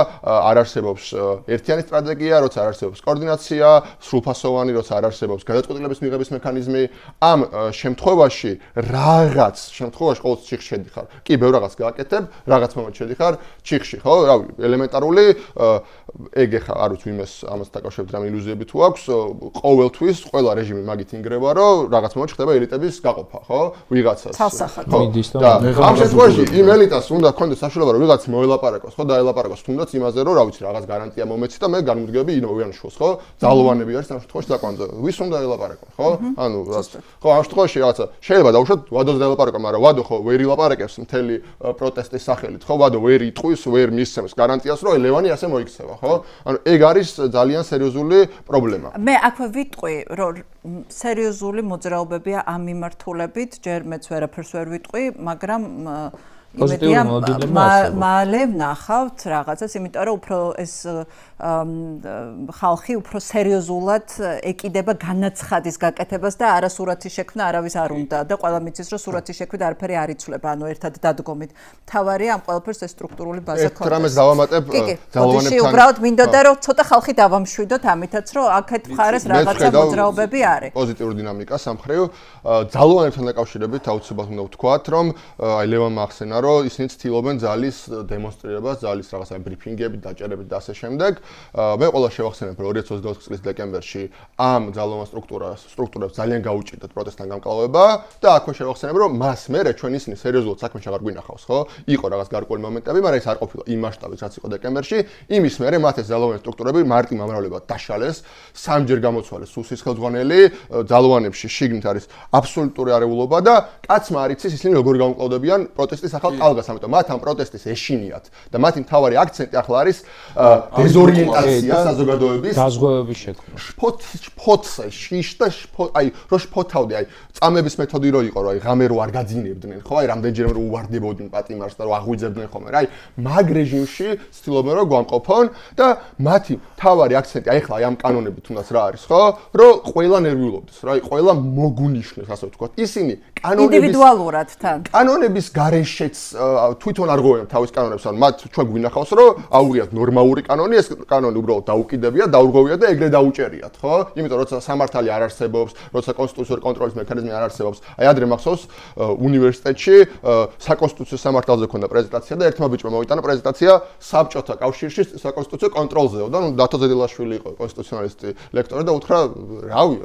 [SPEAKER 2] არ არსებობს ერთიანი სტრატეგია, როცა არ არსებობს კოორდინაცია, სრულფასოვანი, როცა არ არსებობს გადაწყვეტილების მიღების მექანიზმი, ამ შემთხვევაში რაღაც შემთხვევაში ყოველთვის ჩიხში შედიხარ. კი, ბევრ რაღაც გააკეთებ, რაღაც მომენტში შედიხარ ჩიხში, ხო? რავი, ელემენტარული ეგ ეხა არ ვიცი იმას ამას დაკავშირებით რამ ილუზიები თუ აქვს, ყოველთვის ყველა რეჟიმი მაგით ინგრევა, რომ რაღაც მომენტში ხდება ელიტების გაყოფა, ხო? ვიღაცას.
[SPEAKER 1] ცალსახად.
[SPEAKER 2] ამ შემთხვევაში იმ ელიტას უნდა გქონდეს საშუალება რომ ვიღაც მოელაპარაკოს, ხო, დაელაპარაკოს თუნდაც იმაზე რომ რა ვიცი რაღაც გარანტია მომეცი და მე განმდგები ინოვიანშულს, ხო? ძალოვანები არის ამ შემთხვევაში დაკვანძა. ვის უნდა ელაპარაკოს, ხო? ანუ ხო, ამ შემთხვევაში რაღაცა შეიძლება დავუშვათ ვადოს დაელაპარაკო, მაგრამ ვადო ხო ვერ ილაპარაკებს მთელი პროტესტის სახელით, ხო? ვადო ვერ იტყვის, ვერ მისცემს გარანტიას რომ ელევანი ასე მოიქცევა, ხო? ანუ ეგ არის ძალიან სერიოზული პრობლემა.
[SPEAKER 1] მე აქვე ვიტყვი, რომ სერიოზული მოძრაობებია ამ მიმართულებით, ჯერ მეც ვერაფერს ვერ ვიტყვი, მაგრამ
[SPEAKER 3] პოზიტიური მოდულებია არსებობს.
[SPEAKER 1] მალე ვნახავთ რაღაცას, იმიტომ რომ უფრო ეს ხალხი უფრო სერიოზულად ეკიდება განაცხადის გაკეთებას და არა სურათის შექმნა არავის არ უნდა და ყველა მიცის რომ სურათის შექმნით არაფერი არ იცვლება, ანუ ერთად დადგომით. თავარია ამ ყველაფერს ეს სტრუქტურული ბაზა ქონდეს.
[SPEAKER 2] ერთ რამეს დავამატებ
[SPEAKER 1] ძალოვანებთან. უბრალოდ მინდოდა რომ ცოტა ხალხი დავამშვიდოთ ამითაც რომ აქეთ მხარეს რაღაცა მოძრაობები არის.
[SPEAKER 2] პოზიტიური დინამიკა სამხრივ ძალოვანებთან დაკავშირებით აუცილებლად უნდა ვთქვათ, რომ აი ლევანმა ახსენა რომ ისინი ცდილობენ ძალის დემონსტრირებას, ძალის რაღაცა ბრიფინგებით, დაჭერებით და ასე შემდეგ. მე ყველა შევახსენებ, რომ 2024 წლის დეკემბერში ამ ძალოვან სტრუქტურებს ძალიან გაუჭირდათ პროტესტთან გამკლავება და აქვე შევახსენებ, რომ მას მერე ჩვენ ისინი სერიოზულად საქმეში აღარ გვინახავს, ხო? იყო რაღაც გარკვეული მომენტები, მაგრამ ეს არ ყოფილა იმ მასშტაბით, რაც იყო დეკემბერში. იმის მერე მათ ეს ძალოვანი სტრუქტურები მარტი მომრავლებად დაშალეს, სამჯერ გამოცვალეს სუსის ხელმძღვანელი, ძალოვანებში შიგნით არის აბსოლუტური არეულობა და კაცმა არ იცის ისინი როგორ გამკლავდებიან პროტესტის ახალ ტალღას, ამიტომ მათ ამ პროტესტის ეშინიათ და მათი მთავარი აქცენტი ახლა არის დეზორიენტაცია საზოგადოების,
[SPEAKER 3] დაზღვევების შექმნა.
[SPEAKER 2] შფოთსა, შიშ და აი რო შფოთავდი, აი წამების მეთოდი რო იყო, რომ აი ღამე რო არ გაძინებდნენ, ხო, აი რამდენჯერმე რო უვარდებოდნენ პატიმარს და რო აღვიძებდნენ ხოლმე, რა, აი მაგ რეჟიმში ცდილობენ რომ გვამყოფონ და მათი მთავარი აქცენტი აი ახლა აი ამ კანონებით თუნდაც რა არის, ხო, რომ ყველა ნერვიულობდეს, რა, აი ყველა მოგუნიშნეს, ასე ვთქვათ. ისინი
[SPEAKER 1] ინდივიდუალურად თან.
[SPEAKER 2] კანონების გარეშეც თვითონ არ ღვევენ თავის კანონებს, ანუ მათ ჩვენ გვინახავს, რომ აუღიათ ნორმალური კანონი, ეს კანონი უბრალოდ დაუკიდებია, დაურღვევია და ეგრე დაუჭერიათ, ხო? იმიტომ როცა სამართალი არ არსებობს, როცა კონსტიტუციური კონტროლის მექანიზმი არ არსებობს. აი ადრე მახსოვს უნივერსიტეტში საკონსტიტუციო სამართალზე ქონდა პრეზენტაცია და ერთმა ბიჭმა მოიტანა პრეზენტაცია საბჭოთა კავშირში საკონსტიტუციო კონტროლზეო და ნუ დათო ზედილაშვილი იყო კონსტიტუციონალისტი ლექტორი და უთხრა, რავი,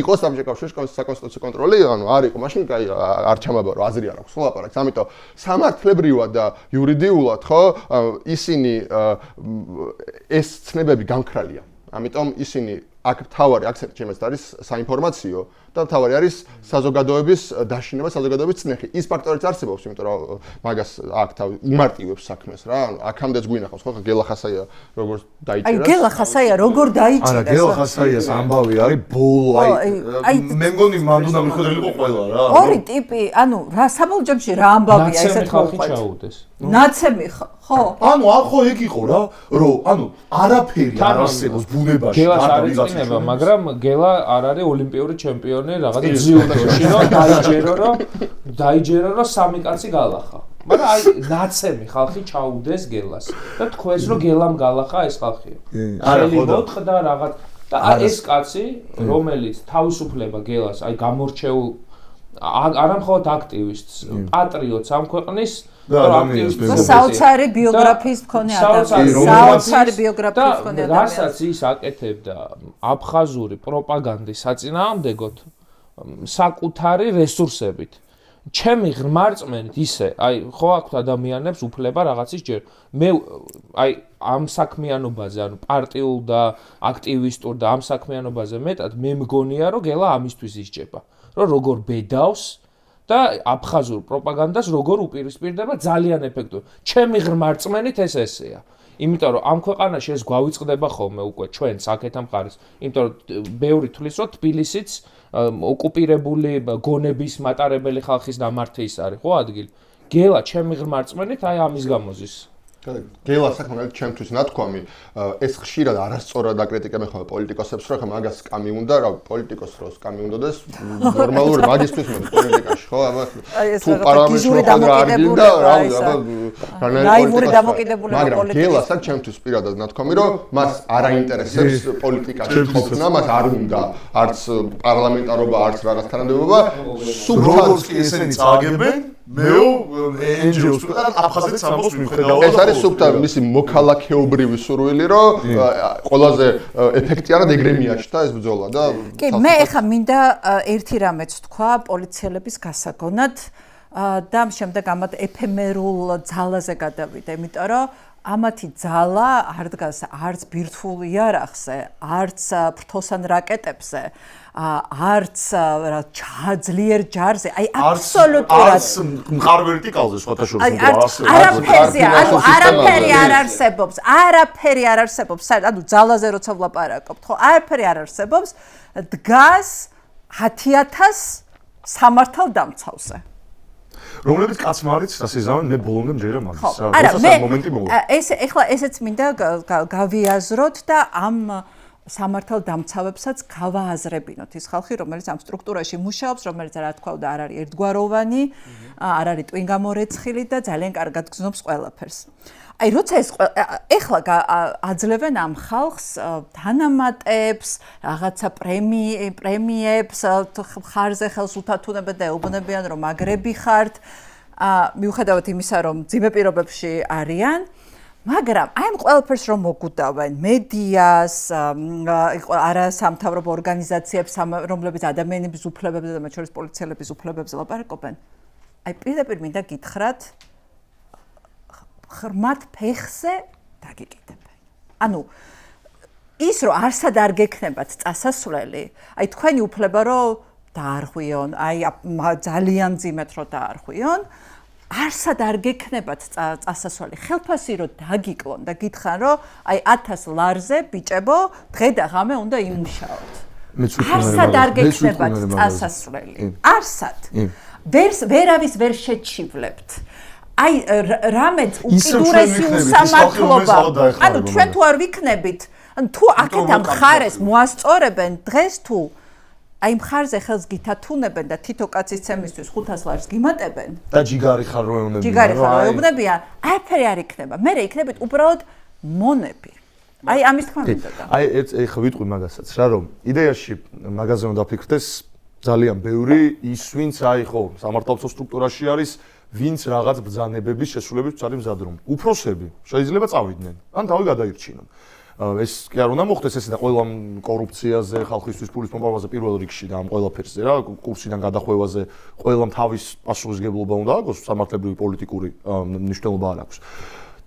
[SPEAKER 2] იყო საბჭოთა კავშირში საკონსტიტუციო კონტროლი, ანუ არ იყო, მაშინ კაი არ ჩამაბარო, აზრი არ აქვს ლაპარაკს. ამიტომ სამართლებრივად და იურიდიულად, ხო, ისინი ეს ცნებები განქრალია. ამიტომ ისინი აქ მთავარი აქცენტი ჩემს არის საინფორმაციო და მთავარი არის საზოგადოების დაშინება, საზოგადოების წნეხი. ის ფაქტორიც არსებობს, იმიტომ რომ მაგას აქ თავი უმარტივებს საქმეს რა. ანუ აქამდეც გვინახავს, ხო, გელა ხასაია როგორ დაიჭერა.
[SPEAKER 1] აი გელა ხასაია როგორ დაიჭერა.
[SPEAKER 4] არა, გელა ხასაიას ამბავი არის ბოლო, აი მე მგონი მანდ უნდა მიხვდრილიყო ყველა რა.
[SPEAKER 1] ორი ტიპი, ანუ რა საბოლოო ჯამში რა ამბავია ესეთ
[SPEAKER 3] მოყვეთ.
[SPEAKER 1] ნაცემი ხო?
[SPEAKER 4] ანუ ახო ეგ იყო რა, რომ ანუ არაფერი არ არსებობს ბუნებაში.
[SPEAKER 3] გელას არ იწინება, მაგრამ გელა არ არის ოლიმპიური ჩემპიონი რაღაცა ძიუდოში, რომ დაიჯერო რომ სამი კაცი გალახა. მაგრამ აი ნაცემი ხალხი ჩაუდეს გელას და თქვენს რომ გელამ გალახა ეს ხალხია.
[SPEAKER 4] არა ხოდა
[SPEAKER 3] და რაღაც და ეს კაცი რომელიც თავისუფლება გელას აი გამორჩეულ არა მხოლოდ აქტივისტს, პატრიოტს ამ ქვეყნის
[SPEAKER 1] საოცარი ბიოგრაფიის მქონე ადამიანი, საოცარი ბიოგრაფიის მქონე ადამიანი.
[SPEAKER 3] რასაც ის აკეთებდა აფხაზური პროპაგანდის საწინააღმდეგოდ საკუთარი რესურსებით. ჩემი ღრმა რწმენით ისე, აი ხო აქვთ ადამიანებს უფლება რაღაცის ჯერ. მე აი ამ საქმიანობაზე, ანუ პარტიულ და აქტივისტურ და ამ საქმიანობაზე მეტად მე მგონია, რომ გელა ამისთვის ისჯება. რომ როგორ ბედავს და აფხაზურ პროპაგანდას როგორ უპირისპირდება ძალიან ეფექტური. ჩემი ღრმა რწმენით ეს ესეა. იმიტომ რომ ამ ქვეყანაში ეს გვავიწყდება ხოლმე უკვე ჩვენ საკეთა მხარეს. იმიტომ რომ ბევრი თვლის რომ თბილისიც ოკუპირებული გონების მატარებელი ხალხის დამართ ის არის, ხო ადგილი. გელა ჩემი ღრმა რწმენით აი ამის გამოზის.
[SPEAKER 2] გელა საქმე ჩემთვის ნათქვამი ეს ხშირად არასწორად აკრიტიკებენ ხოლმე პოლიტიკოსებს, რომ მაგას კამი უნდა, რა პოლიტიკოს როს კამი უნდადეს ნორმალური მაგისტრის მე პოლიტიკაში, ხო? აბა თუ პარლამენტში მოხდა არ გინდა, აბა
[SPEAKER 1] ნაივური დამოკიდებულება პოლიტიკაში.
[SPEAKER 2] მაგრამ გელას აქ ჩემთვის პირადად ნათქვამი, რომ მას არ აინტერესებს პოლიტიკაში ყოფნა, მას არ უნდა არც პარლამენტარობა, არც რაღაც თანამდებობა,
[SPEAKER 4] როგორც კი ესენი წაგებენ მეო NGO-ს და აფხაზეთს ამბობს მიხედავდა.
[SPEAKER 2] ეს არის სუბტა მისი მოქალაქეობრივი სურვილი, რომ ყველაზე ეფექტიანად ეგრე მიაჩნდა ეს ბრძოლა და
[SPEAKER 1] კი, მე ახლა მინდა ერთი რამეც თქვა პოლიციელების გასაგონად და ამ შემდეგ ამათ ეფემერულ ძალაზე გადავიდა, იმიტომ რომ ამათი ძალა არ დგას არც ბირთვულ იარაღზე, არც ფრთოსან რაკეტებზე, არც ძლიერ ჯარზე, აი აბსოლუტურად
[SPEAKER 4] მყარვერტიკალზე სხვათა შორის
[SPEAKER 1] არაფერზე, ანუ არაფერი არ არსებობს, არაფერი არ არსებობს, ანუ ძალაზე როცა ვლაპარაკობთ, ხო, არაფერი არ არსებობს, დგას 10,000 სამართალდამცავზე.
[SPEAKER 4] რომლებიც კაცმა არის სასიზავენ მე ბოლომდე მჯერა მაგის რა.
[SPEAKER 1] არა, მე
[SPEAKER 4] მომენტი მოვა.
[SPEAKER 1] ეხლა ესეც მინდა გავიაზროთ და ამ სამართალდამცავებსაც გავააზრებინოთ ის ხალხი, რომელიც ამ სტრუქტურაში მუშაობს, რომელიც რა თქვა და არ არის ერთგვაროვანი, არ არის ტვინგამორეცხილი და ძალიან კარგად გზნობს ყველაფერს. აი როცა ეს ეხლა აძლევენ ამ ხალხს თანამატებს, რაღაცა პრემიებს, ხარზე ხელს უთათუნებენ და ეუბნებიან რომ მაგრები ხართ, მიუხედავად იმისა რომ ძიმე პირობებში არიან, მაგრამ აი ამ ყველაფერს რომ მოგუდავენ მედიას, არასამთავრობო ორგანიზაციებს, რომლებიც ადამიანების უფლებებზე და მათ შორის პოლიციელების უფლებებზე ლაპარაკობენ, აი პირდაპირ მინდა გითხრათ ღრმად ფეხზე დაგიკიდებენ. ანუ ის რომ არსად არ გექნებათ წასასვლელი, აი თქვენი უფლება რომ დაარღვიონ, აი ძალიან ძიმეთ რომ დაარღვიონ, არსად არ გექნებათ წასასვლელი. ხელფასი რომ დაგიკლონ და გითხრან რომ აი 1000 ლარზე ბიჭებო, დღე და ღამე უნდა იმუშაოთ. არსად არ გექნებათ წასასვლელი. არსად. ვერავის ვერ შეჩივლებთ. აი რამე უკიდურესი უსამართლობა. ანუ ჩვენ თუ არ ვიქნებით, ანუ თუ აქეთ ამ ხარეს მოასწორებენ დღეს თუ აი მხარზე ხელს გითათუნებენ და თითო კაცის ცემისთვის 500 ლარს გიმატებენ
[SPEAKER 4] და ჯიგარი ხარ რო ეუბნებიან.
[SPEAKER 1] ჯიგარი ხარ რო ეუბნებიან, არაფერი არ იქნება. მე იქნებით უბრალოდ მონები. აი ამის თქმა მინდა.
[SPEAKER 4] აი ეხა ვიტყვი მაგასაც რა რომ იდეაში მაგაზე უნდა ფიქრდეს ძალიან ბევრი ის ვინც აი ხო სამართალდამცავ სტრუქტურაში არის ვინც რაღაც ბრძანებების შესრულებით არის მზად რომ უფროსები შეიძლება წავიდნენ ან თავი გადაირჩინონ. ეს კი არ უნდა მოხდეს ესე და ყველა კორუფციაზე, ხალხისთვის ფულის მომპოვებაზე პირველ რიგში და ამ ყველაფერზე რა, კურსიდან გადახვევაზე ყველა თავის პასუხისმგებლობა უნდა აქვს, სამართლებრივი პოლიტიკური მნიშვნელობა არ აქვს.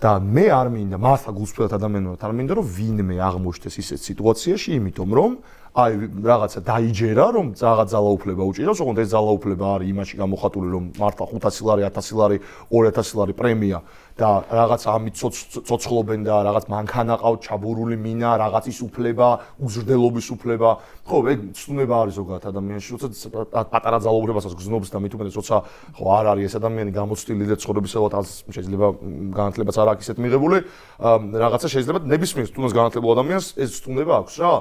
[SPEAKER 4] და მე არ მინდა, მართლა გულწრფელად ადამიანურად არ მინდა რომ ვინმე აღმოჩნდეს ისეთ სიტუაციაში, იმიტომ რომ აი რაღაცა დაიჯერა რომ რაღაც ძალაუფლება უჭირავს, ოღონდ ეს ძალაუფლება არის იმაში გამოხატული რომ მართლა 500 ლარი, 1000 ლარი, 2000 ლარი პრემია და რაღაც ამით ცოცხლობენ და რაღაც მანქანა ყავთ, ჩაბურული მინა, რაღაც ის უფლება, უზრდელობის უფლება. ხო, ეგ ცნობა არის ზოგადად ადამიანში, როცა პატარა ძალაუფლებასაც გზნობს და მით უმეტეს როცა ხო არ არის ეს ადამიანი გამოცდილი და ცხოვრებისეულად შეიძლება განათლებაც არ აქვს ისეთ მიღებული, რაღაცა შეიძლება ნებისმიერ თუნდაც განათლებულ ადამიანს ეს ცნობა აქვს რა.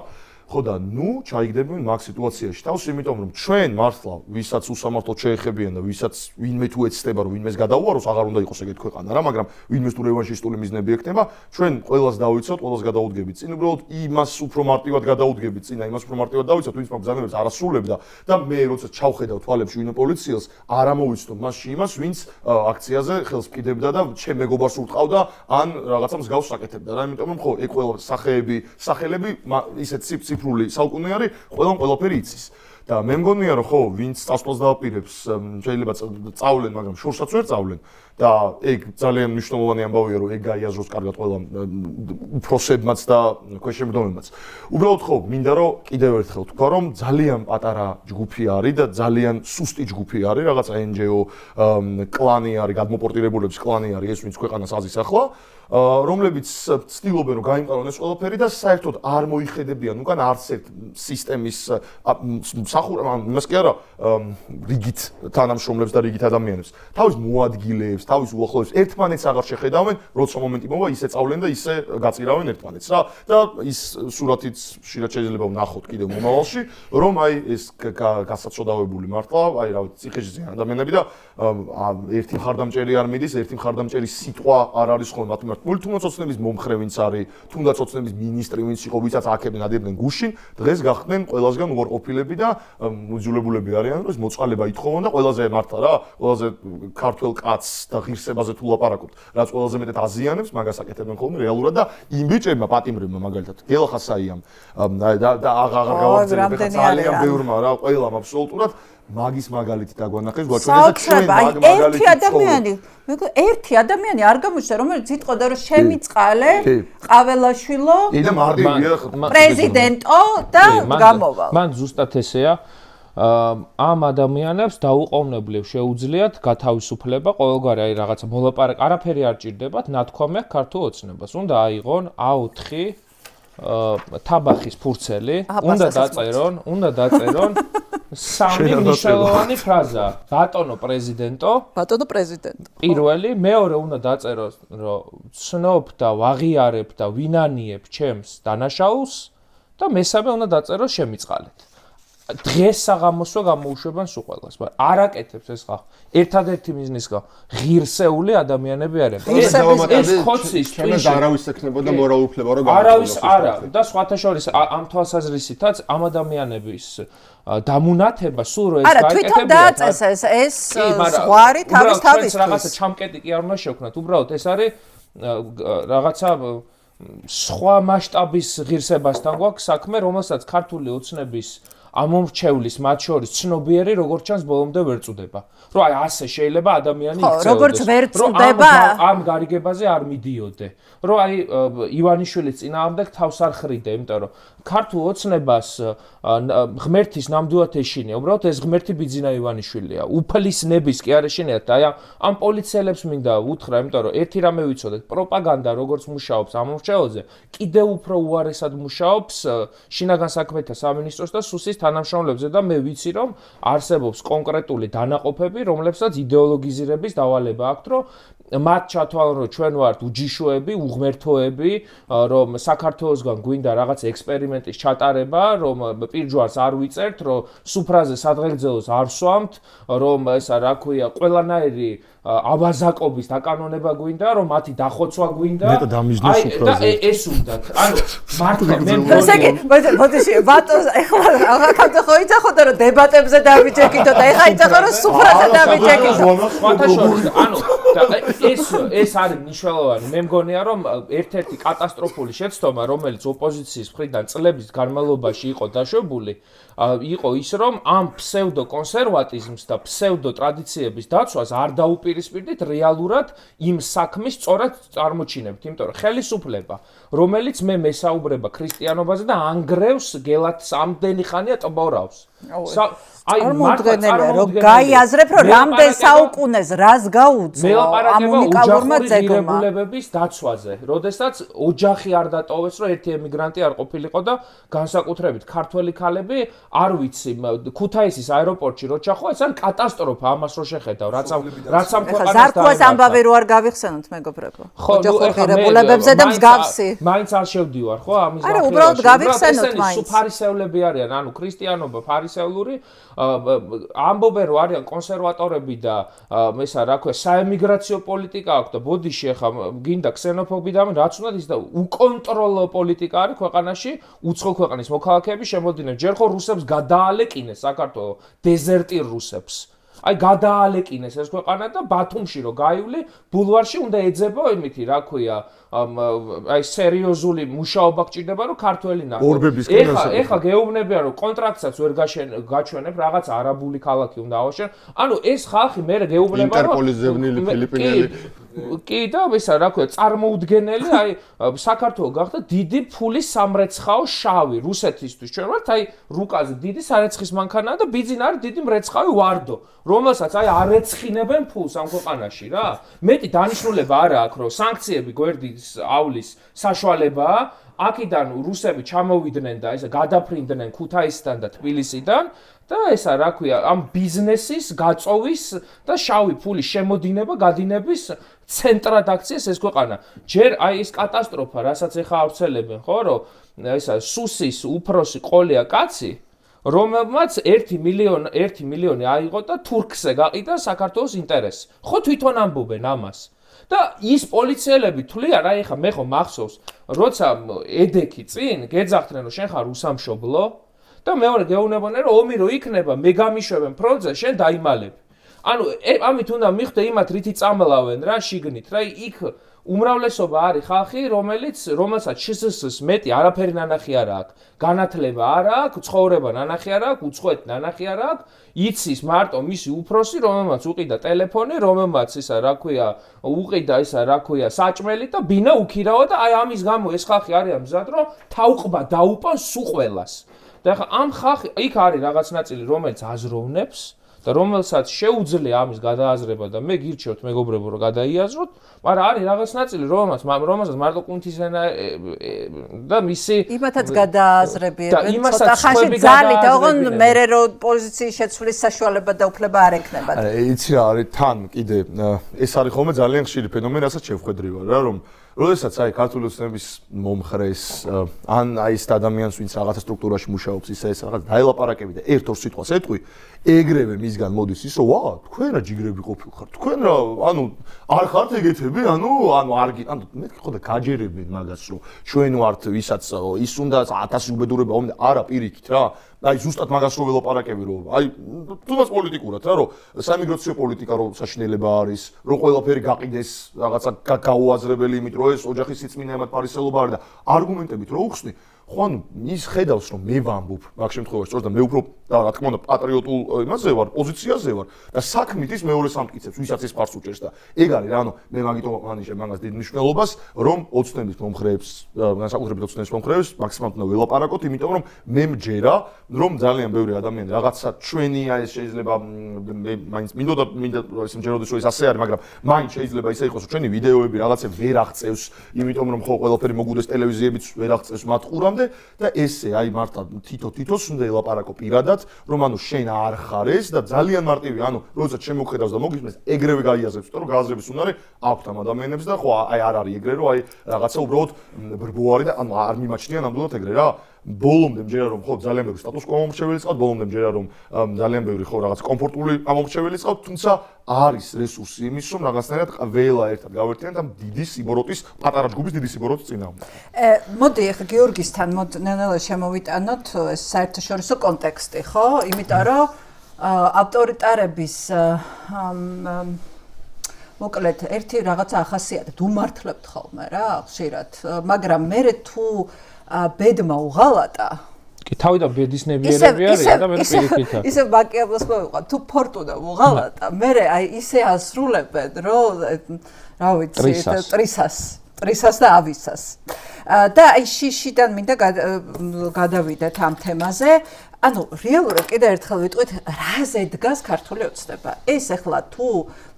[SPEAKER 4] ხო და ნუ ჩაიგდებიან მაგ სიტუაციაში თავს იმიტომ რომ ჩვენ მართლა ვისაც უსამართლოდ შეეხებიან და ვისაც ვინმე თუ ეცდება რომ ვინმეს გადაუაროს აღარ უნდა იყოს ეგეთ ქვეყანა რა მაგრამ ვინმეს თუ რევანშისტული მიზნები ექნება ჩვენ ყველას დავიცოთ ყველას გადაუდგებით წინ უბრალოდ იმას უფრო მარტივად გადაუდგებით წინა იმას უფრო მარტივად დავიცოთ ვინც მაგ ბრძანებებს არ ასრულებდა და მე როცა ჩავხედავ თვალებში ვინმე პოლიციელს არ ამოვიცნო მასში იმას ვინც აქციაზე ხელს ფკიდებდა და ჩემ მეგობარს უტყავდა ან რაღაცა მსგავს საკეთებდა რა იმიტომ რომ ხო ეგ ყველა სახელები ისეთ ციფრული საუკუნე არის ყველაფერი იცის და მე მგონია რომ ხო ვინც წასვლას დააპირებს შეიძლება წავლენ მაგრამ შორსაც ვერ წავლენ და ეგ ძალიან მნიშვნელოვანი ამბავია რომ ეგ გაიაზროს კარგად ყველა უფროსებმაც და ქვეშემდგომებმაც უბრალოდ ხო მინდა რომ კიდევ ერთხელ თქვა რომ ძალიან პატარა ჯგუფი არის და ძალიან სუსტი ჯგუფი არის რაღაცა NGO კლანი არის გადმოპორტირებულების კლანი არის ეს ვინც ქვეყანას აზის ახლა რომლებიც ცდილობენ რომ გაიმყარონ ეს ყველაფერი და საერთოდ არ მოიხედებიან უკან არც ერთ სისტემის იმას კი არა რიგით თანამშრომლებს და რიგით ადამიანებს თავის მოადგილეებს თავის უახლოეს ერთმანეთს აღარ შეხედავენ როცა მომენტი მოვა ისე წავლენ და ისე გაწირავენ ერთმანეთს რა და ის სურათიც ხშირად შეიძლება ვნახოთ კიდევ მომავალში რომ აი ეს გასაცოდავებული მართლა აი რა ვიცი ციხეში ადამიანები და ერთი მხარდამჭერი არ მიდის ერთი მხარდამჭერი სიტყვა არ არის ხოლმე მათ თუნდაც ოცნების მომხრე ვინც არის, თუნდაც ოცნების მინისტრი ვინც იყო, ვისაც აქებდნენ ადიებდნენ გუშინ, დღეს გახდნენ ყველასგან უარყოფილები და უძულებულები არიან, რომ ეს მოწყალება ითხოვონ და ყველაზე მართლა რა, ყველაზე ქართველ კაცს და ღირსებაზე თუ ლაპარაკობთ, რაც ყველაზე მეტად აზიანებს, მაგას აკეთებენ ხოლმე რეალურად და იმ ბიჭებმა პატიმრებმა მაგალითად, გელახასაიამ და აღარ გავაგრძელებ ხა ძალიან ბევრმა რა, ყველამ აბსოლუტურად მაგის მაგალითი დაგვანახეს გვაჩვენეს და ჩვენ მაგ მაგალითი
[SPEAKER 1] ერთი ადამიანი არ გამოჩნდა რომელიც იტყოდა რომ შემიწყალე ყაველაშვილო პრეზიდენტო და გამოვალ
[SPEAKER 3] მან ზუსტად ესეა ამ ადამიანებს დაუყოვნებლივ შეუძლიათ გათავისუფლება ყოველგვარი აი რაღაცა მოლაპარაკ არაფერი არ ჭირდებათ ნათქვამი აქვს ქართულ ოცნებას უნდა აიღონ A4 თაბახის ფურცელი უნდა დაწერონ სამი მნიშვნელოვანი ფრაზა ბატონო პრეზიდენტო პირველი მეორე უნდა დაწეროს რომ ცნობ და ვაღიარებ და ვინანიებ ჩემს დანაშაულს და მესამე უნდა დაწეროს შემიწყალეთ დღეს საღამოსვე გამოუშვებენ სულ ყველას მაგრამ არ აკეთებს ეს ხალხი ერთადერთი მიზნის ხალხი ღირსეული ადამიანები არიან ეს ხოცის
[SPEAKER 2] ჩვენს არავის ექნებოდა მორალური უფლება რომ
[SPEAKER 3] არავის არა და სხვათა შორის ამ თვალსაზრისითაც ამ ადამიანების დამუნათება სულ რო ეს
[SPEAKER 1] გააკეთებიათ არა თვითონ დააწესეს ეს ზღვარი თავის
[SPEAKER 3] რაღაცა ჩამკეტი კი არ უნდა შევქნათ უბრალოდ ეს არის რაღაცა სხვა მასშტაბის ღირსებასთან გვაქვს საქმე რომელსაც ქართული ოცნების ამომრჩევლის მათ შორის ცნობიერი როგორც ჩანს ბოლომდე ვერ წუდება. რომ აი ასე შეიძლება ადამიანი იქცეოდეს.
[SPEAKER 1] როგორც ვერ წუდება
[SPEAKER 3] ამ გარიგებაზე არ მიდიოდე. რომ აი ივანიშვილის წინააღმდეგ თავს არ ხრიდე, იმიტომ რომ ქართულ ოცნებას ღმერთის ნამდვილად ეშინია. უბრალოდ ეს ღმერთი ბიძინა ივანიშვილია. უფლის ნების კი არ ეშინიათ. აი ამ პოლიციელებს მინდა უთხრა, იმიტომ რომ ერთი რამე ვიცოდეთ, პროპაგანდა როგორც მუშაობს ამომრჩეველზე, კიდევ უფრო უარესად მუშაობს შინაგან საქმეთა სამინისტროს და სუსის თანამშრომლებზე და მე ვიცი რომ არსებობს კონკრეტული დანაყოფები, რომლებსაც იდეოლოგიზირების დავალება აქვთ, რომ მათ ჩათვალონ რომ ჩვენ ვართ უჯიშოები, უღმერთოები, რომ საქართველოსგან გვინდა რაღაც ექსპერიმენტის ჩატარება, რომ პირჯვარს არ ვიწერთ, რომ სუფრაზე სადღეგრძელოს არ ვსვამთ, რომ ესა რა ქვია, ყველანაირი ავაზაკობის დაკანონება გვინდა, რომ მათი დახოცვა გვინდა.
[SPEAKER 4] მეტად დამიზნეს სუფრაზე.
[SPEAKER 3] და ეს უნდათ. ანუ მართლა მე
[SPEAKER 1] ესე იგი, ბოდიში, ბატონს ეხლა ახლა ხო იცახოთ რომ დებატებზე დავიჯექითო და ეხლა იცახო რომ სუფრაზე დავიჯექითო.
[SPEAKER 3] სხვათაშორის, ანუ ეს არის მნიშვნელოვანი. მე მგონია რომ ერთ-ერთი კატასტროფული შეცდომა, რომელიც ოპოზიციის მხრიდან წლების განმავლობაში იყო დაშვებული, იყო ის, რომ ამ ფსევდო კონსერვატიზმს და ფსევდო ტრადიციების დაცვას არ დაუპირისპირდით რეალურად იმ საქმის სწორად წარმოჩინებთ, იმიტომ რომ ხელისუფლება, რომელიც მე მესაუბრება ქრისტიანობაზე და ანგრევს გელათს ამდენი ხანია ტბორავს. აი
[SPEAKER 1] წარმოუდგენელია რომ გაიაზრებ რომ რამდენ საუკუნეს რას გაუწო ამ უნიკალურმა ძეგლმა
[SPEAKER 3] ძეგლებების დაცვაზე, როდესაც ოჯახი არ დატოვეს, რომ ერთი ემიგრანტი არ ყოფილიყო და განსაკუთრებით ქართველი ქალები, არ ვიცი, ქუთაისის აეროპორტში რო ჩახო, ეს არის კატასტროფა ამას რო შეხედავ, რაც ამ ქვეყანას
[SPEAKER 1] ზარქუას ამბავი რო არ გავიხსენოთ მეგობრებო. ოჯახურ ღირებულებებზე და მსგავსი.
[SPEAKER 3] მაინც არ შევდივარ, ხო, ამის
[SPEAKER 1] არა, უბრალოდ გავიხსენოთ მაინც.
[SPEAKER 3] ფარისევლები არიან, ანუ ქრისტიანობა ფარისევლური ამბობენ რომ არიან კონსერვატორები და ესა რა ქვია საემიგრაციო პოლიტიკა აქვს და ბოდიში ახლა გინდა ქსენოფობი და რაც უნდა ის და უკონტროლო პოლიტიკა არის ქვეყანაში უცხო ქვეყნის მოქალაქეები შემოდინენ ჯერ ხო რუსებს გადაალეკინეს საქართველოს დეზერტირ რუსებს აი გადაალეკინეს ეს ქვეყანა და ბათუმში რო გაივლი ბულვარში უნდა ეძებო იმითი რა ქვია აი სერიოზული მუშაობა გჭირდება რომ ქართველი ნახო ეხლა გეუბნებიან რომ კონტრაქტსაც ვერ გაჩვენებ რაღაც არაბული ქალაქი უნდა ავაშენ ანუ ეს ხალხი მე გეუბნება რომ
[SPEAKER 2] ინტერპოლიზებნილი ფილიპინელი
[SPEAKER 3] კი და ესა რა ქვია წარმოუდგენელი აი საქართველოს გახდა დიდი ფულის სამრეცხაო შავი რუსეთისთვის ჩვენ ვართ აი რუკაზე დიდი სარეცხის მანქანაა და ბიძინა არის დიდი მრეცხავი ვარდო რომელსაც აი არ ეცხინებენ ფულს ამ ქვეყანაში რა მეტი დანიშნულება არა აქვს რომ სანქციები გვერდის ავლის საშუალებაა აქედან რუსები ჩამოვიდნენ და ესა გადაფრინდნენ ქუთაისიდან და თბილისიდან და ესა რა ქვია ამ ბიზნესის გაწოვის და შავი ფულის შემოდინება გადინების ცენტრად აქციეს ეს ქვეყანა ჯერ აი ეს კატასტროფა რასაც ეხა ავრცელებენ ხო რომ ესა სუსის უფროსი ყოლია კაცი რომელმაც 1 მილიონი აიღო და თურქზე გაყიდა საქართველოს ინტერესი ხო თვითონ ამბობენ ამას და ის პოლიციელები თვლიან აი ხა მე ხო მახსოვს როცა ედექი წინ გეძახდნენ რომ შენ ხარ უსამშობლო და მეორე გეუბნებოდნენ რომ ომი რო იქნება მე გამიშვებენ ფრონტზე შენ დაიმალებ ანუ ამით უნდა მიხვდე იმათ რითი წამლავენ რა შიგნით რა იქ უმრავლესობა არის ხალხი რომელსაც შსს მეტი არაფერი ნანახი არ აქვს განათლება არ აქვს ცხოვრება ნანახი არ აქვს უცხოეთ ნანახი არ აქვს იცის მარტო მისი უფროსი რომელმაც უყიდა ტელეფონი რომელმაც ისა რა ქვია უყიდა ისა რა ქვია საჭმელი და ბინა უქირავა და აი ამის გამო ეს ხალხი არიან მზად რომ თაუყბა დაუპან სულ ყველას და ახლა ამ ხალხი იქ არის რაღაც ნაწილი რომელიც აზროვნებს და რომელსაც შეუძლია ამის გადააზრება და მე გირჩევთ მეგობრებო რომ გადაიაზროთ, მაგრამ არის რაღაც ნაწილი რომელსაც მარტო კუნთისენა და მისი
[SPEAKER 1] იმათაც გადააზრებიებენ ცოტა ხანში ძალით ოღონ მერე რო პოზიციის შეცვლის საშუალება და უფლება არ ექნებათ.
[SPEAKER 4] არა, იცი რა არის თან კიდე ეს არის ხოლმე ძალიან ხშირი ფენომენი, რასაც შევხვედრი ვარ რა რომ როდესაც აი ქართული ოცნების მომხრეს ან აი ეს ადამიანს ვინც რაღაცა სტრუქტურაში მუშაობს ისე ეს რაღაც დაელაპარაკები და ერთ-ორ სიტყვას ეტყვი ეგრევე მისგან მოდის ის რომ ვა თქვენ რა ჯიგრები ყოფილხართ თქვენ რა ანუ არ ხართ ეგეთები ანუ მე ხო და გაჯერებენ მაგას რომ ჩვენ ვართ ვისაც ის უნდა 1000 უბედურება ომდა არა პირიქით რა აი ზუსტად მაგას რო ველაპარაკები რომ აი თუნდაც პოლიტიკურად რა რომ საიმიგრაციო პოლიტიკა რო საშინელება არის რომ ყველაფერი გაყიდეს რაღაცა გაუაზრებელი იმით რომ ეს ოჯახის სიწმინეებად პარისელობა არის და არგუმენტებით რო უხსნი ხო ანუ ის ხედავს რომ მე ვამბობ მაგ შემთხვევაში სწორედ და მე უფრო რა თქმა უნდა პატრიოტულ იმაზე ვარ პოზიციაზე ვარ და საქმით ის მეორე სამტკიცებს ვისაც ეს ფარს უჭერს და ეგ არის რა ანუ მე მაგიტომ მანიშნე მაგას დიდ მნიშვნელობას რომ ოცნების მომხრეებს განსაკუთრებით ოცნების მომხრეებს მაქსიმალურად უნდა ველაპარაკოთ იმიტომ რომ მე მჯერა რომ ძალიან ბევრი ადამიანი რაღაცა ჩვენი აი შეიძლება მე მაინც მინდოდა ის მჯეროდეს რომ ეს ასე არის მაგრამ მაინც შეიძლება ისე იყოს რომ ჩვენი ვიდეოები რაღაცა ვერ აღწევს იმიტომ რომ ხო ყველაფერი მოგუდეს ტელევიზიებიც ვერ აღწევს მათ ყურამდე და ესე აი მართლა თითოს უნდა ელაპარაკო პირადად რომ ანუ შენ არ ხარ ეს და ძალიან მარტივი ანუ როდესაც შემოხედავს და მოგისმენს ეგრევე გაიაზრებს იმიტომ რომ გააზრების უნარი აქვს ამ ადამიანებს და ხო აი არ არის ეგრე რომ აი რაღაცა უბრალოდ ბრბოარი და ანუ არ მიმაჩნია ნამდვილად ეგრე რა ბოლომდე მჯერა რომ ხო ძალიან ბევრი სტატუს კო მომრჩეველი წყავთ ბოლომდე მჯერა რომ ძალიან ბევრი ხო რაღაც კომფორტული ამომრჩეველი წყავთ თუმცა არის რესურსი იმის რომ რაღაცნაირად ყველა ერთად გავერთიანოთ ამ დიდი სიბოროტის პატარა ჯგუფის დიდი სიბოროტის წინააღმდეგ
[SPEAKER 1] მოდი ახლა გიორგისთან ნელ-ნელა შემოვიტანოთ ეს საერთაშორისო კონტექსტი ხო იმიტომ რომ ავტორიტარების მოკლედ ერთი რაღაცა ახასიათებთ უმართლებთ ხოლმე რა ხშირად მაგრამ მე თუ ბედმა უღალატა
[SPEAKER 3] კი თავიდან ბედის ნებიერები არის და მე პირიქით
[SPEAKER 1] ისე მაკიაველს მოვიყვა თუ ფორტუნა უღალატა მე აი ისე ასრულებენ რომ რა ვიცი ტრისას და ავისას და აი შიშიდან მინდა გადავიდეთ ამ თემაზე ანუ რეალურად კიდევ ერთხელ ვიტყვით რაზე დგას ქართული ოცნება ეს ახლა თუ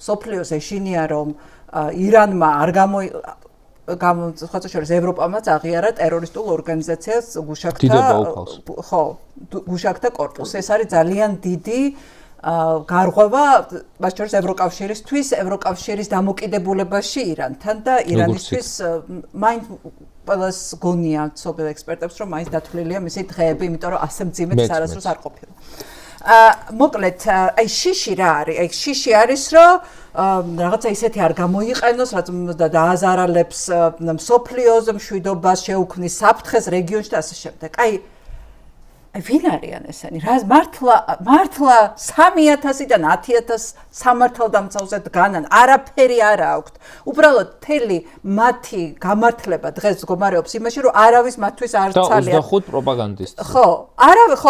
[SPEAKER 1] სოფლიოს ეშინია რომ ირანმა არ ხოცა ევროპამაც აღიარა ტერორისტულ ორგანიზაციას გუშაქთა კორპუსი ეს არის ძალიან დიდი გარღვევა მათ შორის ევროკავშირისთვის ევროკავშირის დამოკიდებულებაში ირანთან და ირანისთვის მაინც ყველას გონია ცნობილ ექსპერტებს რომ მაინც დათვლილია მისი დღეები იმიტომ რომ ასე მძიმედ არასდროს არ ყოფილა მოკლედ აი შიში რა არის აი შიში არის რომ რაღაცა ისეთი არ გამოიყენოს რაც დააზარალებს მსოფლიოს მშვიდობას შეუქმნის საფრთხეს რეგიონში და ასე შემდეგ აი ვინ არიან ესენი? რა მართლა 3000-დან 10000 სამართალდამცავზე დგანან, არაფერი არ აქვთ. უბრალოდ თელი მათი გამართლება დღეს მდგომარეობს იმაში, რომ არავის მათთვის არ ცალია.
[SPEAKER 3] 25 პროპაგანდისტი.
[SPEAKER 1] ხო,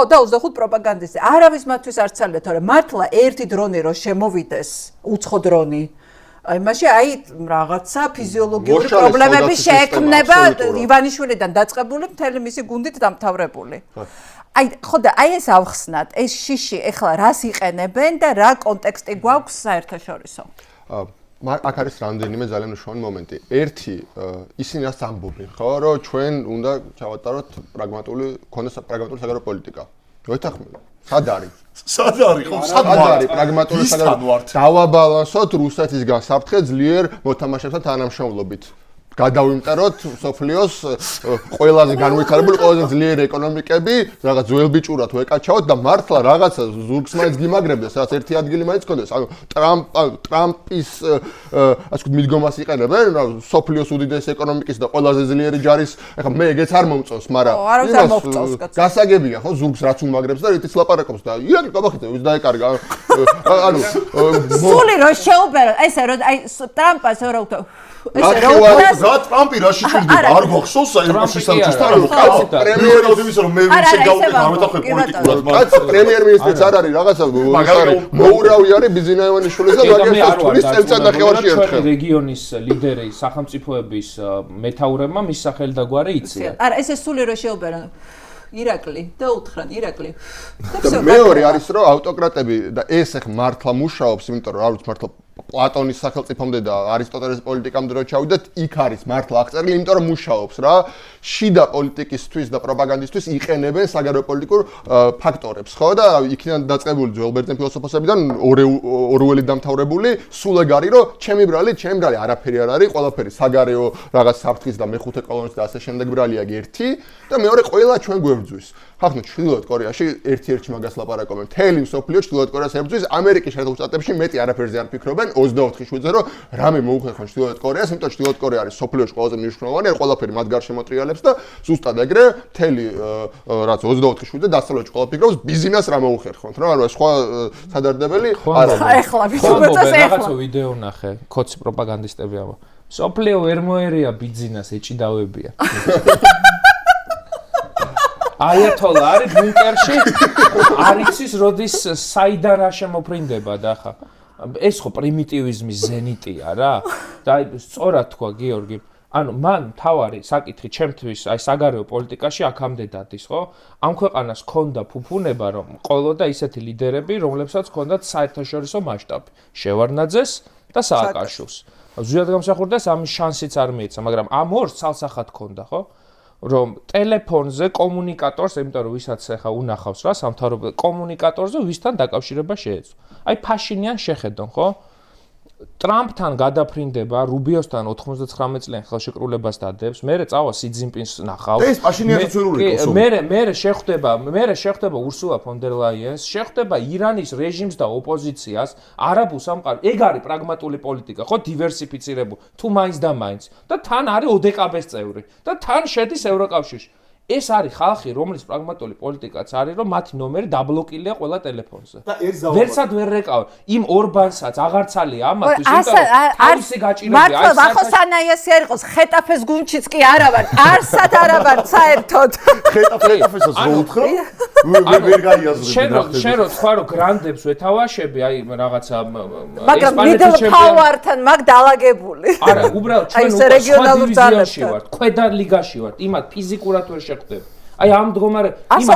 [SPEAKER 1] და 25 პროპაგანდისტი. არავის მათთვის არ ცალია, თორემ მართლა ერთი დრონი რო შემოვიდეს, უცხო დრონი იმაში აი რაღაცა ფიზიოლოგიური პრობლემები შეექმნება ივანიშვილიდან დაწყებული მთელი მისი გუნდით დამთავრებული. აი ხო და აი ეს ავხსნათ, ეს შიში ეხლა რას იყენებენ და რა კონტექსტი გვაქვს საერთაშორისო?
[SPEAKER 2] აქ არის რამდენიმე ძალიან მნიშვნელოვანი მომენტი. ერთი, ისინი რას ამბობენ, ხო, რომ ჩვენ უნდა ჩავატაროთ პრაგმატული საგარეო პოლიტიკა. მოეთანხმება? სად არის?
[SPEAKER 4] სად არის? ხო, სად
[SPEAKER 2] არის პრაგმატული საგარეო? დავაბალანსოთ რუსეთისგან საფრთხე ძლიერ მოთამაშეებთან თანამშრომლობით. გადავიმტეროთ სოფლიოს ყველაზე განვითარებული, ყველაზე ძლიერი ეკონომიკები, რაღაც ძველბიჭურად ვეკაჩავთ და მართლა რაღაცა ზურგს მაინც გიმაგრებდეს, რაც ერთი ადგილი მაინც გქონდეს. ანუ ტრამპის ასე ვთქვით, მიდგომას იყენებენ, სოფლიოს უდიდესი ეკონომიკის და ყველაზე ძლიერი ჯარის, ეხლა მე ეგეც არ მომწონს, მაგრამ გასაგებია, ხო, ზურგს რაც უმაგრებს და რითიც ლაპარაკობს და ირაკლი კაბახიძე ვის დაეკარგა. ანუ
[SPEAKER 1] სული რო შეუბეროთ, ესე რომ აი ტრამპას რა ვთქვა
[SPEAKER 4] ესე რა ტრამპი რა შეჭირდება არ გვახსოვს აი რუსეთის თანხმობა პრემიერ ოდიმის რომ მე ვინცე გავუკეთე ამეთახე პოლიტიკურად
[SPEAKER 2] კაც პრემიერ-მინისტრიც არ არის რაღაცა მოურავი არის ბიზინა ივანიშვილის და მაგას თulis წელიწად ნახევარში ერთხელ
[SPEAKER 3] რეგიონის ლიდერი სახელმწიფოების მეთაურებმა მის სახელდაგვარი იციან
[SPEAKER 1] არა ესე სული რო შეუბერა ირაკლი და უთხრან ირაკლი
[SPEAKER 2] და მეორე არის რომ ავტოკრატები და ეს ახ მართლა მუშაობს იმიტომ რომ არ ვიცი მართლა პლატონის სახელმწიფომდე და არისტოტელეს პოლიტიკამდე რო ჩავიდეთ, იქ არის მართლა აღწერილი, იმიტომ რომ მუშაობს რა. შიდა პოლიტიკისთვის და პროპაგანდისთვის იყენებენ საგარეო პოლიტიკურ ფაქტორებს, ხო? და იქიდან დაწყებული ძველ ბერძენ ფილოსოფოსებიდან ორუელი დამთავრებული, სულ ეგ არის, რომ ჩემი brali არაფერი არ არის, ყველაფერი საგარეო რაღაც საფრთხის და მეხუთე კოლონის და ასე შემდეგ brali აქ ერთი და მეორე ყველა ჩვენ გვებრძვის. ხახნო ჩრდილოეთ კორეაში ერთ-ერთი მაგას ლაპარაკობენ. მთელი მსოფლიო ჩრდილოეთ კორეას ებრძვის, ამერიკის შეერთებულ შტატებში მეტი არაფერზე არ ფიქრობენ 24/7-ზე, რომ რამე მოუხერხონ ჩრდილოეთ კორეას, იმიტომ რომ ჩრდილოეთ კორეა არის მსოფლიოში ყველაზე მნიშვნელოვანი, ყველაფერი მათ გარშემო მოტრიალებს და ზუსტად ეგრე მთელი რაც 24/7-ზე დასავლეთში ყველა ფიქრობს ბიზნესს რა მოუხერხონთ, რა არა სხვა სადარდებელი არ არის.
[SPEAKER 1] ეხლა ვიცოდეთ
[SPEAKER 3] რაღაცა ვიდეო ნახე, ქოცი პროპაგანდისტები ამა. მსოფლიო ვერ მოერია ბიზნესს ეჭიდავებია. აიათოლა არის ბუნკერში, არ იცის როდის საიდან რა შემოფრინდება და ხა ეს ხო პრიმიტივიზმის ზენიტია რა. და აი სწორად თქვა გიორგი. ანუ მან თავარი საკითხი ჩემთვის აი საგარეო პოლიტიკაში აქამდე დადის, ხო? ამ ქვეყანას ჰქონდა ფუფუნება, რომ ყოლოდა ისეთი ლიდერები, რომლებსაც ჰქონდათ საერთაშორისო მასშტაბი. შევარდნაძეს და სააკაშვილს. ზუსტად გამსახურდეს ამის შანსიც არ მიეცა, მაგრამ ამ ორს ცალსახად ჰქონდა, ხო? რომ ტელეფონზე კომუნიკატორს, იმიტომ რომ ვისაც ახლა უნახავს რა, სამთავრობო კომუნიკატორზე ვისთან დაკავშირება შეეძლო. აი ფაშინიან შეხედონ, ხო? ტრამპთან გადაფრინდება, რუბიოსთან 99 წლიან ხელშეკრულებას დადებს, მერე წავა სი ძინპინს ნახავს.
[SPEAKER 4] ეს პაშინიანიც ვერ ურეკავს.
[SPEAKER 3] მერე შეხვდება ურსულა ფონ დერ ლაიენს, შეხვდება ირანის რეჟიმს და ოპოზიციას, არაბულ სამყაროს. ეგ არის პრაგმატული პოლიტიკა, ხო, დივერსიფიცირებული, თუ მაინც და მაინც. და თან არის ოდეკაბეს წევრი და თან შედის ევროკავშირში. ეს არის ხალხი, რომლის პრაგმატული პოლიტიკაც არის, რომ მათი ნომერი დაბლოკილია ყველა ტელეფონზე. ვერცად ვერ რეკავენ. იმ ორბანსაც აღარცალია ამათვის, იმიტომ რომ თავისი გაჭირებია.
[SPEAKER 1] მართლა ვახოსანაიასი არ იყოს, ხეტაფეს გუნჩიც კი არა ვარ. არსად არა ვარ საერთოდ.
[SPEAKER 4] ხეტაფესაც რო უთხრა? ვერ გაიაზრები.
[SPEAKER 3] შენ რო თქვა რომ გრანდებს ვეთავაშები, აი რაღაცა
[SPEAKER 1] მაგრამ middle power-თან მაგ დალაგებული.
[SPEAKER 3] არა, უბრალოდ ჩვენ უკვე სხვა დივიზიონში ვართ, ქვედა ლიგაში ვართ, იმათ ფიზიკურად ვერ შეხვდები. აი ამ მდგომარე იმ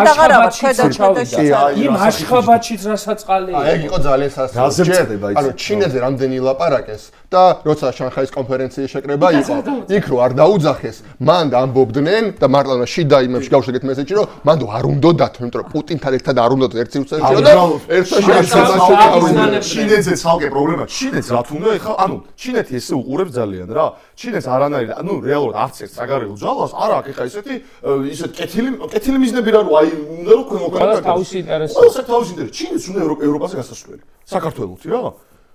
[SPEAKER 3] აშხაბაჩიც რასაწყალია.
[SPEAKER 2] ეგ იყო ძალიან სასწაული. ანუ ჩინეთზე რამდენი ლაპარაკეს და როცა შანხაის კონფერენციის შეკრება იყო, იქ რო არ დაუძახეს, მან ამბობდნენ და მართლა შიდა იმებში გავშეგეთ მესეჯი, რომ მანდ არ უნდა დათო, იმიტომ რომ პუტინთან ერთად არ უნდა ერთ სივრცეში და ერთად შეერთებაში.
[SPEAKER 4] ჩინეთზე ცალკე პრობლემა, ჩინეთს რა თუნდა ეხა, ანუ ჩინეთი ესე უყურებს ძალიან რა. ჩინეთს არანაირი, ანუ რეალურად არც ერთ საგარეო ძალას არ აქვს ეხა ესეთი ისეთ კეთილი მიზნები რა, აი უნდა რომ
[SPEAKER 3] ყველა თავისი ინტერესი.
[SPEAKER 4] ყველა თავისი ინტერესი. ჩინეთს უნდა ევროპაზე გასასვლელი. საქართველოს რა.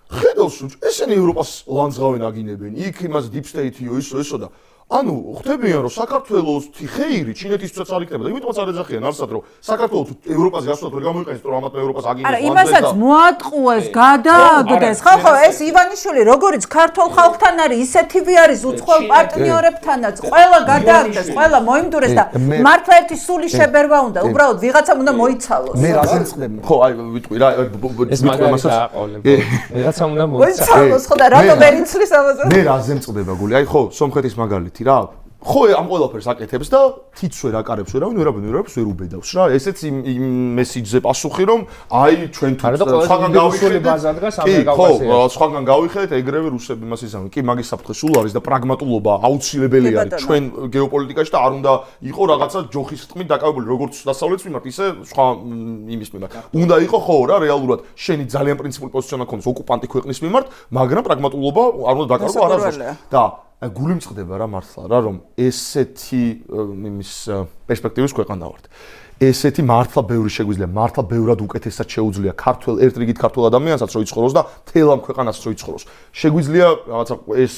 [SPEAKER 4] ხედავს ესენი ევროპას ლანძღავენ აგინებენ. იქ იმას deep state-იო ისო და ანუ ხვდებიან რომ საქართველოს ხეირი ჩინეთისაც არ იქნება და იმიტომაც არ ეძახიან არსად რომ საქართველოს ევროპაზე გასვლათ ვერ გამოიყენეს რომ ამათ ევროპას აგინებს.
[SPEAKER 1] არა, იმასაც მოატყუეს, გადააგდეს. ხო, ეს ივანიშვილი როგორიც ქართულ ხალხთან არის, ისეთივე არის უცხოელ პარტნიორებთანაც. ყველა გადააგდეს, ყველა მოიმდურეს და მართლა ერთი სული შებერვა უნდა, უბრალოდ ვიღაცამ უნდა მოიცალოს.
[SPEAKER 4] მე რაზე მწყდები? ხო, აი ვიტყვი რა,
[SPEAKER 3] ეს მაგალითად აყოლებ. ვიღაცამ უნდა
[SPEAKER 1] მოიცალოს, ხო და რატომ ვერ იცვლის ამაზე?
[SPEAKER 4] მე რაზე მწყდება გული? აი ხო, სომხეთის მაგალითი რა. ხო ამ ყველაფერს აკეთებს და თითს ვერ აკარებს ვერავინ ვერაფერს ვერ უბედავს რა. ესეც იმ მესიჯზე პასუხი რომ აი ჩვენ თუ სხვაგან გავიხედეთ. ხო, სხვაგან გავიხედეთ, ეგრევე რუსები მას ისამენ. კი, მაგის საფრთხე სულ არის და პრაგმატულობა აუცილებელი არის ჩვენ გეოპოლიტიკაში და არ უნდა იყოს რაღაცა ჯოხის რთმით დაკავებული როგორც დასავლეთის მიმართ, ისე სხვა იმის მიმართ. უნდა იყოს ხო რა, რეალურად შენი ძალიან პრინციპული პოზიციონა ქონდეს ოკუპანტი ქვეყნის მიმართ, მაგრამ პრაგმატულობა არ უნდა დაკარგო არასდროს. და გული მწყდება რა მართლა რა რომ ესეთი იმის პერსპექტივის ქვეყანა ვართ. ესეთი მართლა ბევრი შეგვიძლია, მართლა ბევრად უკეთესად შეუძლია ქართულ ერთ რიგით ქართულ ადამიანსაც რო იცხოვროს და მთელ ამ ქვეყანას რო იცხოვროს. შეგვიძლია რაღაცა ეს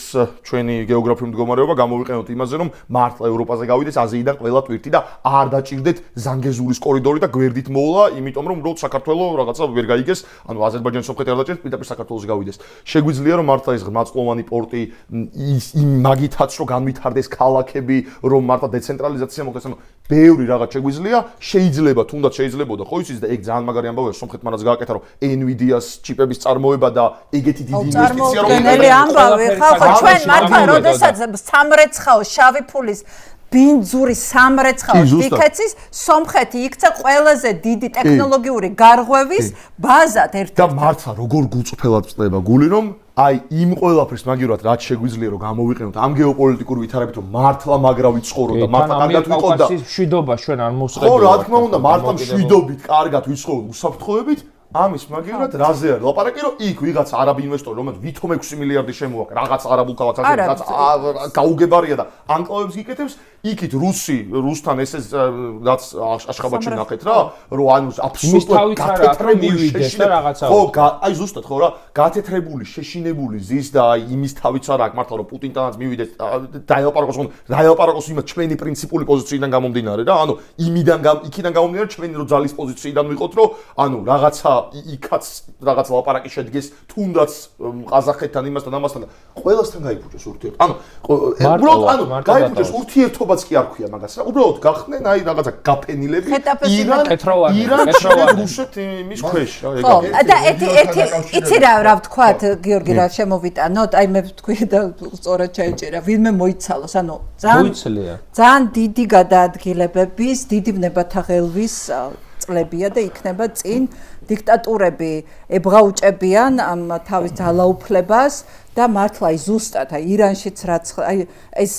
[SPEAKER 4] ჩვენი გეოგრაფიული მდგომარეობა გამოვიყენოთ იმაზე რომ მართლა ევროპაზე გავიდეს აზიიდან ყველა ტვირთი და არ დაჭირდეთ ზანგეზურის კორიდორი და გვერდით მოვლა, იმიტომ რომ უბრალოდ საქართველოს რაღაცა ვერ გაიგეს, ანუ აზერბაიჯანის სომხეთი არ დაჭირდეთ, პირდაპირ საქართველოს გავიდეს. შეგვიძლია რომ მართლა ეს ღრმაწლოვანი პორტი იმ მაგითაც რომ განვითარდეს ქალაქები, რომ მართლა დეცენტრალიზაცია მოხდეს, ანუ ბევრი რაღაც შეგვიძლია. შეიძლება თუნდაც შეიძლებოდა ხო იცით და ეგ ძალიან მაგარი ამბავია სომხეთმა რაც გააკეთა რომ NVIDIA-ს ჩიპების წარმოება და ეგეთი დიდი ინვესტიცია რომ
[SPEAKER 1] გენელი ამბავი ხალხო ჩვენ მართლა როდესაც სამრეცხაო შავი ფულის ბინძური სამრეცხაო დიქეცის სომხეთი იქცა ყველაზე დიდი ტექნოლოგიური გარღვევის ბაზად ერთ-ერთი
[SPEAKER 4] და მართლა როგორ გულწრფელად წდება გული რომ აი იმ ყველაფერს მაგივრად რაც შეგვიძლია რომ გამოვიყენოთ ამ გეოპოლიტიკური ვითარებით რომ მართლა მაგრა ვიცხოვრო და მართლა კარგად ვიყო და
[SPEAKER 3] მშვიდობა ჩვენ არ მოსყევია.
[SPEAKER 4] ხო რა თქმა უნდა მართლა მშვიდობით კარგად ვიცხოვრო უსაფრთხოებით ამის მაგივრად რაზე არის ლაპარაკი რომ იქ ვიღაც არაბი ინვესტორი რომელიც ვითომ 6 მილიარდი შემოაქვს რაღაც არაბულ ქალაქს რაც გაუგებარია და ანკლავებს გიკეთებს იქით რუსთან ესე რაც აშხაბაჩი ნახეთ რა რომ ანუ აბსოლუტურად გათეთრებული და რაღაცა ხო აი ზუსტად ხო რა გათეთრებული შეშინებული ზის და აი იმის თავიც არ აქვს მართლა რომ პუტინთანაც მივიდეს დაელაპარაკოს იმას ჩვენი პრინციპული პოზიციიდან გამომდინარე რა ანუ იქიდან გამომდინარე ჩვენი რო ძალის პოზიციიდან ვიყოთ რომ ანუ რაღაცა იქაც რაღაც ლაპარაკი შედგეს, თუნდაც ყაზახეთთან იმასთან ამასთან და ყველასთან გაიფუჭეს ურთიერთობა. უბრალოდ გაიფუჭეს ურთიერთობაც კი არ ქვია მაგას რა. უბრალოდ გახდნენ აი რაღაცა გაფენილები ირან, რუსეთი იმის ქვეშ რა ეგ.
[SPEAKER 1] და ერთი იცი რა ვთქვათ გიორგი რა შემოვიტანოთ, აი მე ვთქვი და სწორად ჩაიჭერა, ვინმე მოიცალოს, ანუ ძალიან დიდი გადაადგილებების, დიდი ვნებათაღელვის წლებია და იქნება წინ დიქტატურები ებღაუჭებიან ამ თავის ძალაუფლებას და მართლა ზუსტად აი ირანშიც რაც აი ეს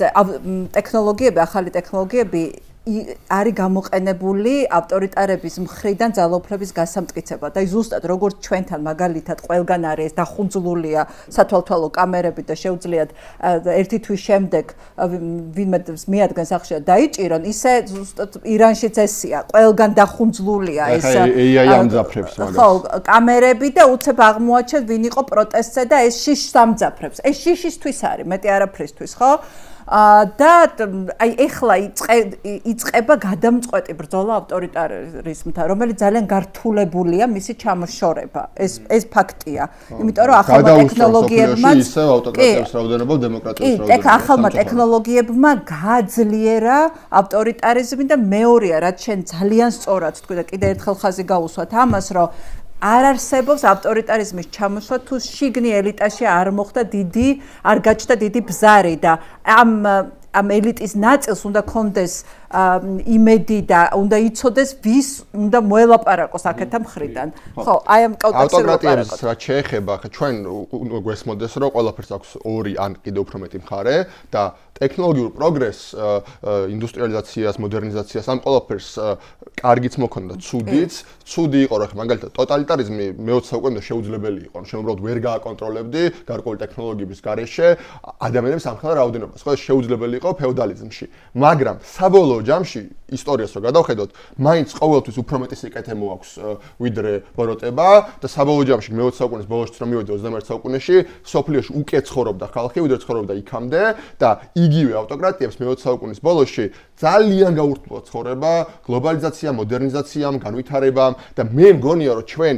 [SPEAKER 1] ტექნოლოგიები, ახალი ტექნოლოგიები არის გამოყენებული ავტორიტარების მხრიდან ძალაუფლების გასამტკიცებლად. აი ზუსტად როგორც ჩვენთან მაგალითად ყველგან არის დახუნძლულია სათვალთვალო კამერები და შეუძლიათ ერთი თვის შემდეგ ვინმე მიადგენ სახში დაიჭირონ, ისე ზუსტად ირანშიც ესია, ყველგან დახუნძლულია ეს
[SPEAKER 2] AI ამძაფრებს მაგას.
[SPEAKER 1] ხო, კამერები და უცებ აღმოაჩენთ ვინ იყო პროტესტზე და ეს შიშს ამძაფრებს. ეს შიშისთვის არის, მეტი არაფრისთვის, ხო? და აი ეხლა იწყება გადამწყვეტი ბრძოლა ავტორიტარიზმთან, რომელიც ძალიან გართულებულია მისი ჩამოშორება. ეს ფაქტია. იმიტომ რომ ახალმა ტექნოლოგიებმა
[SPEAKER 2] ისევ ავტოკრატიების რაოდენობა დემოკრატიის რაოდენობა.
[SPEAKER 1] ახალმა ტექნოლოგიებმა გააძლიერა ავტორიტარიზმი და მეორეა, რაც შენ ძალიან სწორად თქვი და კიდე ერთხელ ხაზი გაუსვათ ამას, რომ არ არსებობს ავტორიტარიზმის ჩამოსვლა თუ შიგნი ელიტაში არ მოხდა არ გაჩნდა დიდი ბზარი და ამ ელიტის ნაწილს უნდა კონდეს იმედი და უნდა იცოდეს ვის უნდა მოელაპარაკოს აქეთა მხრიდან. ხო, აი ამ კავკასიაში
[SPEAKER 2] ავტოკრატიებს რაც შეეხება, ხა ჩვენ გვესმოდეს რომ ყველაფერს აქვს ორი ან კიდევ უფრო მეტი მხარე და ტექნოლოგიურ პროგრესს, ინდუსტრიალიზაციას, მოდერნიზაციას ამ ყველაფერს კარგიც მოქონდა, ცუდიც. ცუდი იყო რა, მაგალითად ტოტალიტარიზმი მე-20 საუკუნეში შეუძლებელი იყო. შენ უბრალოდ ვერ გააკონტროლებდი გარკვეული ტექნოლოგიების გარეშე ადამიანების ამხელა რაოდენობას. ხო, ეს შეუძლებელი იყო ფეოდალიზმში. მაგრამ საბოლოო ჯამში ისტორიას რო გადავხედოთ, მაინც ყოველთვის უფრო მეტი სიკეთე მოაქვს ვიდრე ბოროტება და საბოლოო ჯამში მე-20 საუკუნის ბოლოსში რომ მივედი 21 საუკუნეში, სოფლიოში უკეთ ცხოვრობდა ხალხი, ვიდრე ცხოვრობდა იქამდე და იგივე ავტოკრატიებს მე-20 საუკუნის ბოლოსში ძალიან გაურთულო ცხოვრება, გლობალიზაცია, მოდერნიზაციამ, განვითარებამ და მე მგონია რომ ჩვენ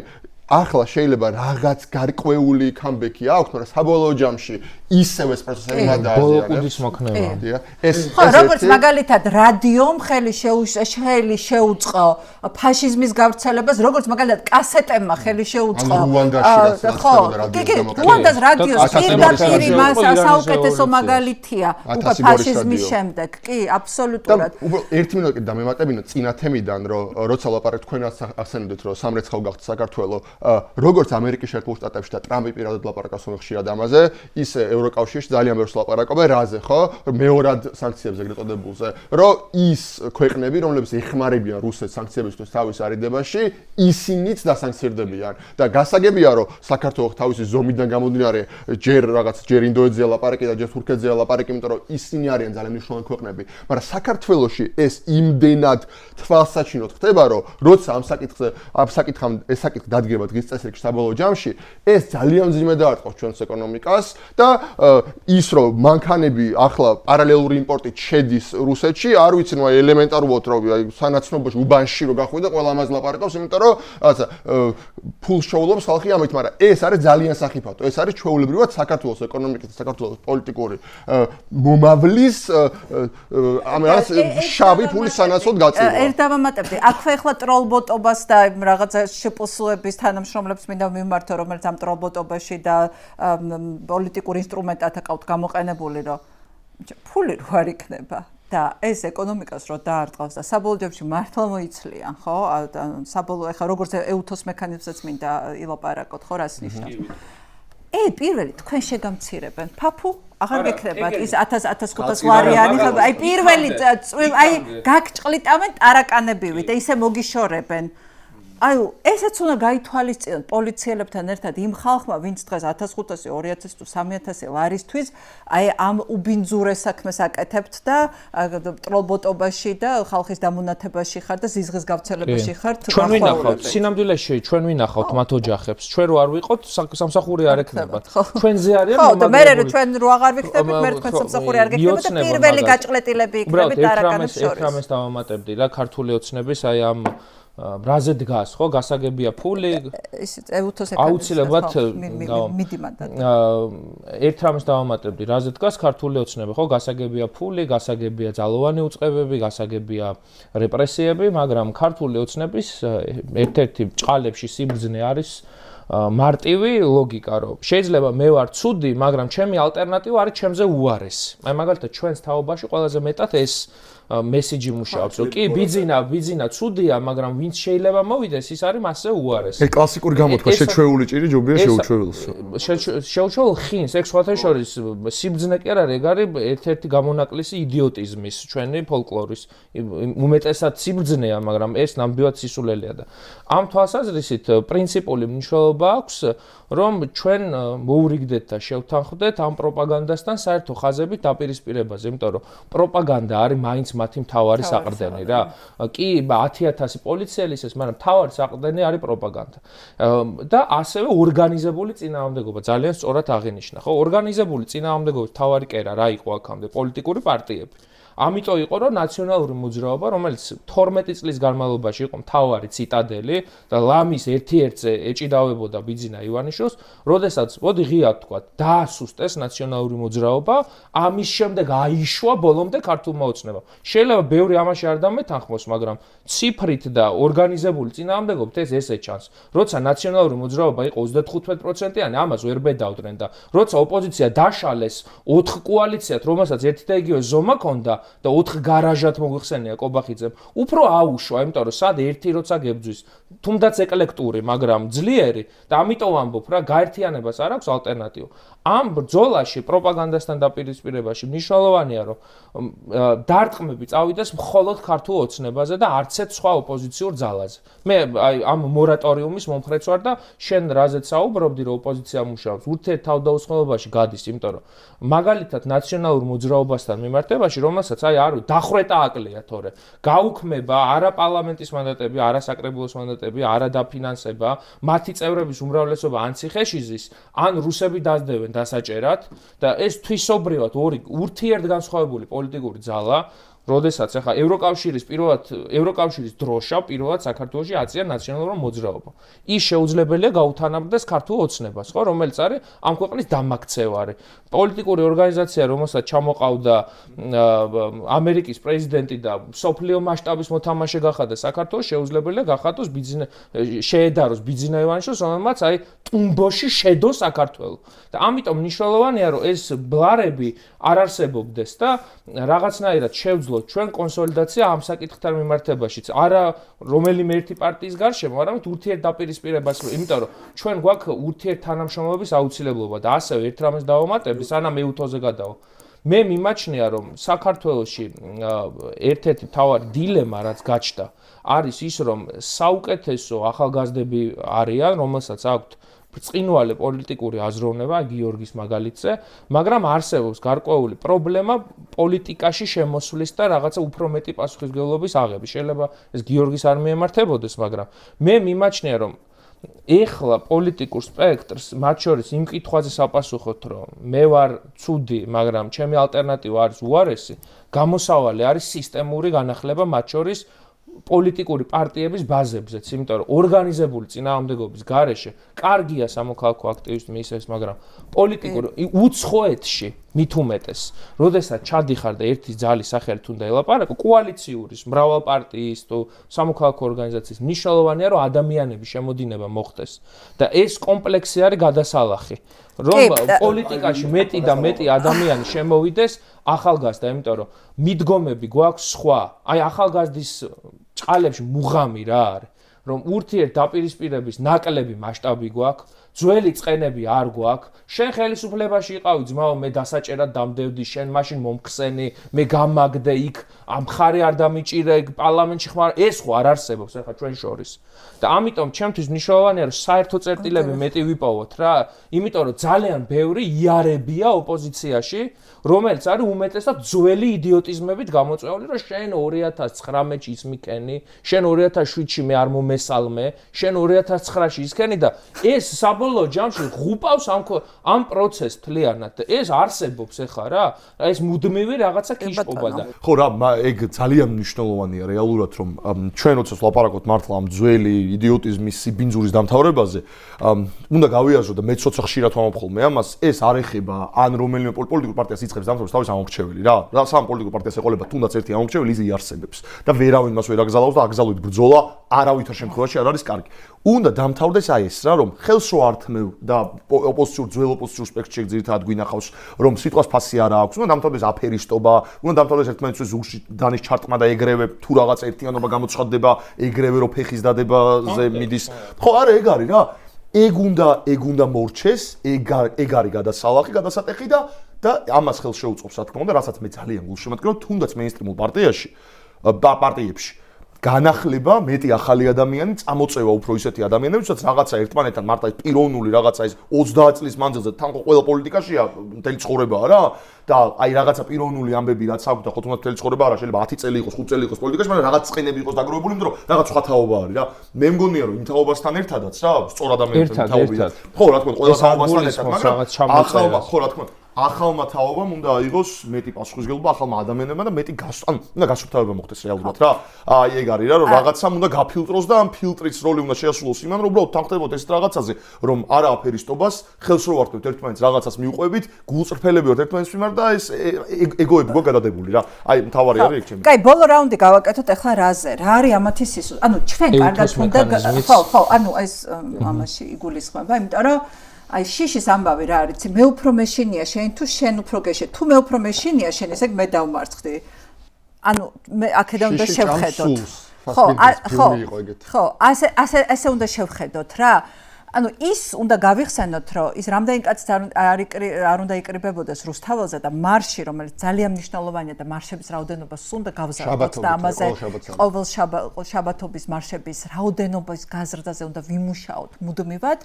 [SPEAKER 2] ახლა შეიძლება რაღაც გარკვეული კამბექი აქვს, მაგრამ საბოლოო ჯამში ისევ ეს პროცესები გადააზიანებს.
[SPEAKER 3] ბოლოკუდის მოქნება.
[SPEAKER 1] ხო, როგორც მაგალითად რადიომ ხელი შეუწყო ფაშიზმის გავრცელებას, როგორც მაგალითად კასეტებმა ხელი შეუწყო. ხო, რუანდას რადიოს პირდაპირ მას საუკეთესო მაგალითია უკვე ფაშიზმის შემდეგ. კი, აბსოლუტურად.
[SPEAKER 2] ერთი მინუტი დამემატებინო წინა თემიდან, რომ როცა ლაპარაკობთ თქვენაც ახსენებდით, რომ სამრეცხაო გახდა საქართველოს, როგორც ამერიკის შეერთებულ შტატებში და ტრამპი პირადად ლაპარაკობს ხშირად ამაზე, ისე ევროკავშირში ძალიან ბევრს ლაპარაკობენ რაზე, ხო? მეორად სანქციებზე ეგრეთ წოდებულზე, რომ ის ქვეყნები, რომლებიც ეხმარებიან რუსეთს სანქციებისთვის თავის არიდებაში, ისინიც დასანქცირდებიან. და გასაგებია, რომ საქართველოს თავისი ზომიდან გამომდინარე, ჯერ ინდოეთზეა ლაპარაკი და ჯერ თურქეთზეა ლაპარაკი, იმიტომ რომ ისინი არიან ძალიან მნიშვნელოვანი ქვეყნები. მაგრამ საქართველოში ეს იმდენად თვალსაჩინოდ ხდება, რომ როცა ამ საკითხი დადგება დღის წესრიგში საბოლოო ჯამში, ეს ძალიან მძიმე დაარტყობს ჩვენს ეკონომიკას და ის რომ მანქანები ახლა პარალელური იმპორტით შედის რუსეთში, არ ვიცი, ნუ ელემენტარულად რომ აი სანაცნობოში უბანში რო გახვიდა, ყველა ამას ლაპარაკობს, იმიტომ რომ რაღაცა ფულს შოულობს ხალხი ამით, მაგრამ ეს არის ძალიან სახიფათო. ეს არის ჩვეულებრივად საქართველოს ეკონომიკის და საქართველოს პოლიტიკური მომავლის ამ შავი ფულის სანაცვლოდ გაწევა.
[SPEAKER 1] ერთ დავამატებდი. აქვე ახლა ტროლბოტობას და რაღაცა შეპოსულების თანამშრომლებს მინდა მიმართო, რომელიც ამ ტროლბოტობაში და პოლიტიკურ ინსტრუმენტად აკავთ გამოყენებული, რომ ფული რო არ იქნება და ეს ეკონომიკას რო დაარტყავს და საბოლოო ჯამში მართლა მოიცლიან, ხო? საბოლოო ახლა როგორც ეუთოს მექანიზმსაც მინდა ილაპარაკოთ, ხო, რას ნიშნავს? პირველი თქვენ შეგამცირებენ. ფაფუ აღარ გექნებათ ის 1500 ლარიანი, აი პირველი აი გაგჭყლიტავენ ტარაკანებივით და ისე მოგიშორებენ. აი ესეც უნდა გაითვალისწინოთ პოლიციელებთან ერთად იმ ხალხმა, ვინც დღეს 1500, 2000 თუ 3000 ლარისთვის აი ამ უბინძურეს საქმეს აკეთებთ და ტროლბოტობაში და ხალხის დამონათებაში ხარ და ზიზღის გავრცელებაში ხართ.
[SPEAKER 3] ჩვენ ვინახავთ სინამდვილეში, ჩვენ ვინახავთ მათ ოჯახებს. ჩვენ რო არ ვიყოთ, სამსახური არ ექნებათ. ჩვენზე არიან
[SPEAKER 1] მომაგრებული. ხო, და მე რო ჩვენ რო აღარ ვიქნებით, მე თქვენ სამსახური არ გექნებათ და პირველი გაჭყლეტილები იქნებით ტარაკანებს შორის.
[SPEAKER 3] ეხამეს დავამატებდი რა ქართული ოცნების აი ამ რაზე დგას, ხო, გასაგებია ფული.
[SPEAKER 1] ის ეუთოს
[SPEAKER 3] აუცილებლად
[SPEAKER 1] მიდი მანდატი.
[SPEAKER 3] ერთ რამეს დავამატებდი, რაზე დგას ქართული ოცნება, ხო, გასაგებია ფული, გასაგებია ძალოვანი უწყებები, გასაგებია რეპრესიები, მაგრამ ქართული ოცნების ერთ-ერთი ჭყალებში სიბრძნე არის მარტივი ლოგიკა, რომ შეიძლება მე ვარ ცუდი, მაგრამ ჩემი ალტერნატივა არის ჩემზე უარესი. აი მაგალითად ჩვენს თაობაში ყველაზე მეტად ეს მესიჯი მუშაობს, რომ კი ბიძინა ცუდია, მაგრამ ვინც შეიძლება მოვიდეს, ის არის მასზე უარესი.
[SPEAKER 4] ეს კლასიკური გამოთქვა, შეჩვეული ჭირი ჯობია შეუჩვეულს.
[SPEAKER 3] შეუჩვეულ ხინს, ეგ სხვათა შორის სიბრძნე კი არა, ეგ არის ერთ-ერთი გამონაკლისი იდიოტიზმის, ჩვენი ფოლკლორის. უმეტესად სიბრძნეა, მაგრამ ეს ნამდვილად სისულელეა და ამ თვალსაზრისით პრინციპული მნიშვნელობა აქვს, რომ ჩვენ მოურიგდეთ და შევთანხმდეთ ამ პროპაგანდასთან საერთო ხაზებით დაპირისპირებაზე, იმიტომ რომ პროპაგანდა არის მაინც მათი მთავარი საყრდენი რა. კი 10,000 პოლიციელის ეს, მაგრამ მთავარი საყრდენი არის პროპაგანდა. და ასევე ორგანიზებული წინააღმდეგობა, ძალიან სწორად აღინიშნა, ხო? ორგანიზებული წინააღმდეგობის მთავარი კერა რა იყო აქამდე? პოლიტიკური პარტიები. ამიტომ იყო რომ ნაციონალური მოძრაობა, რომელიც 12 წლის განმავლობაში იყო მთავარი ციტადელი და ლამის ერთ-ერთზე ეჭიდავებოდა ბიძინა ივანიშვილს, როდესაც მოდი ღიად თქვა, დაასუსტეს ნაციონალური მოძრაობა, ამის შემდეგ აიშვა ბოლომდე ქართულმა ოცნებამ. შეიძლება ბევრი ამაში არ დამეთანხმოს, მაგრამ ციფრით და ორგანიზებული წინააღმდეგობით ესე ჩანს. როცა ნაციონალური მოძრაობა იყო 35%-იანი, ამას ვერ ბედავდნენ და როცა ოპოზიცია დაშალეს 4 კოალიციად, რომელსაც ერთი და იგივე ზომა ჰქონდა და 4 გარაჟად მოიხსენია კობახიძემ, უფრო აუშვა, იმიტომ რომ სად ერთი როცა გებძვის, თუნდაც ეკლექტური, მაგრამ ძლიერი და ამიტომ ამბობ რა, გაერთიანებას არ აქვს ალტერნატივა. ამ ბრძოლაში პროპაგანდასთან დაპირისპირებაში მნიშვნელოვანია, რომ დარტყმები წავიდეს მხოლოდ ქართულ ოცნებაზე და არცეთ სხვა ოპოზიციურ ძალაზე. მე აი ამ მორატორიუმის მომხრეც ვარ და შენ რაზეც საუბრობდი, რომ ოპოზიცია მუშაობს, ურთიერთ თავდაუცნობობაში გადის, იმიტომ რომ მაგალითად ნაციონალურ მოძრაობასთან მიმართებაში, რომელსაც აი არ დახრეტა აკლია თორე. გაუქმება არა პარლამენტის მანდატები, არა საკრებულოს მანდატები, არა დაფინანსება, მათი წევრების უმრავლესობა ან ციხეშიზის, ან რუსები დაძდევენ დასაჭერად და ეს თვისობრივად ორი ურთიერთგანსხვავებული პოლიტიკური ძალა, როდესაც ახლა ევროკავშირის დროშა პირველად საქართველოში აწია ნაციონალურ მოძრაობამ. ის შეუძლებელია გაუთანაბრდეს ქართულ ოცნებას, ხო, რომელიც არის ამ ქვეყნის დამაქცევარი. პოლიტიკური ორგანიზაცია, რომელსაც ჩამოყავდა ამერიკის პრეზიდენტი და სოფლიო მასშტაბის მოთამაშე გახადა საქართველოს, შეუძლებელია გახადოს შეედაროს ბიძინა ივანიშვილს, რომელმაც აი ტუმბოში შედო საქართველო. და ამიტომ მნიშვნელოვანია, რომ ეს ბლარები არ არსებობდეს და რაღაცნაირად შევძლოთ ჩვენ კონსოლიდაცია ამ საკითხთან მიმართებაშიც. არა რომელიმე ერთი პარტიის გარშემო, არამედ ურთიერთდაპირისპირებას, იმიტომ რომ ჩვენ გვაქვს ურთიერთთანამშრომლობის აუცილებლობა და ასევე ერთ რამეს დავამატებდი, სანამ ეუთოზე გადავალ. მე მიმაჩნია, რომ საქართველოში ერთ-ერთი მთავარი დილემა, რაც გაჩნდა, არის ის, რომ საუკეთესო ახალგაზრდები არიან, რომელსაც აქვთ ბრწყინვალე პოლიტიკური აზროვნება, გიორგის მაგალითზე, მაგრამ არსებობს გარკვეული პრობლემა პოლიტიკაში შემოსვლის და რაღაცა უფრო მეტი პასუხისმგებლობის აღების. შეიძლება ეს გიორგის არ მიემართებოდეს, მაგრამ მე მიმაჩნია, რომ ეხლა პოლიტიკურ სპექტრს მათ შორის იმ კითხვაზე საპასუხოთ, რომ მე ვარ ცუდი, მაგრამ ჩემი ალტერნატივა არის უარესი, გამოსავალი არის სისტემური განახლება მათ შორის პოლიტიკური პარტიების ბაზებზეც, იმიტომ რომ ორგანიზებული წინააღმდეგობის გარეშე კარგია სამოქალაქო აქტივისტი ისევ, მაგრამ პოლიტიკური უცხოეთში მით უმეტეს, როდესაც ჩადიხარ და ერთი ძალის სახელით უნდა ელაპარაკო, კოალიციური, მრავალპარტიის თუ სამოქალაქო ორგანიზაციის მნიშვნელოვანია, რომ ადამიანების შემოდინება მოხდეს და ეს კომპლექსი არის გადასალახი, რომ პოლიტიკაში მეტი და მეტი ადამიანი შემოვიდეს ახალგაზრდა, იმიტომ რომ მიდგომები გვაქვს სხვა. აი ახალგაზრდის ჭყალებში მუღამი რა არის, რომ ურთიერთდაპირისპირების ნაკლები მასშტაბი გვაქვს, ძველი წყენები არ გვაქვს. შენ ხელისუფლებაში იყავი ძმაო, მე დასაჭერად დამდევდი, შენ მაშინ მომხსენი, მე გამაგდე იქ, ამ ხარი არ დამიჭირე, პარლამენტში ხმარ, ეს ხო არ არსებობს ახლა ჩვენ შორის. და ამიტომ ჩემთვის მნიშვნელოვანია, რომ საერთო წერტილები მეტი ვიპოვოთ რა, იმიტომ რომ ძალიან ბევრი იარებია ოპოზიციაში, რომელიც არის უმეტესად ძველი იდიოტიზმებით გამოწვეული, რომ შენ 2019-ში ის მიკენი, შენ 2007-ში მე არ მომესალმე, შენ 2009-ში ისქენი და ეს საბოლოო ჯამში ღუპავს ამ პროცესს თლიანად და ეს არსებობს ეხლა რა ეს მუდმივი რაღაცა ქიშობა და
[SPEAKER 4] ხო რა ეგ ძალიან მნიშვნელოვანია რეალურად რომ ჩვენ როდესაც ვლაპარაკობთ მართლა ამ ძველი იდიოტიზმის სიბინძურის დამთავრებაზე უნდა გავიაზრო და მეც როცა ხშირად ვამბობ ხოლმე ამას ეს არ ეხება ან რომელიმე პოლიტიკურ პარტიას იწყებს დამთავრებას თავის ამორჩეველი რა სამ პოლიტიკურ პარტიას ეყოლება თუნდაც ერთი ამორჩეველი ის იარსებებს და ვერავინ მას ვერ აგზავნავს და აგზავნით ბრძოლა არავითარ შემთხვევაში არ არის კარგი უნდა დამთავრდეს აი ეს რა რომ ხელს რო ართმევ და ოპოზიციურ ძველ ოპოზიციურ სპექტრში ძირითადად გვინახავს რომ სიტყვას ფასი არ აქვს უნდა დამთავრდეს აფერისტობა უნდა დამთავრდეს ერთმანეთის ზურგში დანის ჩარტყმა და ეგრევე თუ რაღაც ერთიანობა გამოცხადდება ეგრევე რო ფეხის დადებაზე მიდის ხო არა ეგ არის რა ეგ უნდა მორჩეს ეგ არის გადასატეხი და ამას ხელს შეუწყობს რა თქმა უნდა რასაც მე ძალიან გულშემატკივრობ თუნდაც მეინსტრიმულ პარტიებში განახლება მეტი ახალი ადამიანი წამოწევა უფრო ისეთი ადამიანები, ვისაც რაღაცა ერთმანეთთან მარტო პიროვნული რაღაცა ის 30 წლის მანძილზე თან ყველა პოლიტიკაშია მთელი ცხოვრებაა რა და აი რაღაცა პიროვნული ამბები რაც აქვს და ხო თუნდაც მთელი ცხოვრება არა შეიძლება 10 წელი იყოს 5 წელი იყოს პოლიტიკაში, მაგრამ რაღაც წყინები იყოს დაგროვებული, იმიტომ რომ რაღაც სხვა თაობა არის რა. მე მგონია რომ იმ თაობასთან ერთადაც რა, სწორ ადამიანთან თაობია. ხო რა თქმა უნდა ყველა თაობასთან ერთად, მაგრამ ხო რა თქმა უნდა ახალმა თაობამ უნდა აიღოს მეტი პასუხისმგებლობა ახალმა ადამიანებმა და მეტი უნდა გასუფთავება მოხდეს რეალურად რა. აი ეგ არის რა რომ რაღაცამ უნდა გაფილტროს და ამ ფილტრის როლი უნდა შეასრულოს იმან რომ უბრალოდ თანხმდებოდ ეს რაღაცაზე რომ არა აფერისტობას ხელს რო ვარტყევთ ერთმანეთს რაღაცას მიუყვებით გულწრფელები ვართ ერთმანეთის მიმართ და ეს ეგოები გო გადადებული რა. აი მთავარი არის ეგ ჩემი.
[SPEAKER 1] კაი ბოლო რაუნდი გავაკეთოთ ახლა რაზე რა არის ამათი სისულელე ანუ ჩვენ კარგად უნდა ხო ანუ ეს ამაში იგულისხმება იმიტომ რომ აი შიშის ამბავი რა არის მე უფრო მეშინია შენ თუ შენ უფრო გეშე თუ მე უფრო მეშინია შენ ესე მე დავმარცხდი ანუ მე აქედან უნდა შევხედოთ ხო ასე უნდა შევხედოთ რა ანუ ის უნდა გავიხსენოთ რომ ის რამდენი კაცი არ უნდა იკრიბებოდეს რუსთაველზე და მარში რომელიც ძალიან მნიშვნელოვანია და მარშების რაოდენობას უნდა გავზარდოთ და ამაზე ყოველ შაბათობის მარშების რაოდენობის გაზრდაზე უნდა ვიმუშაოთ მუდმივად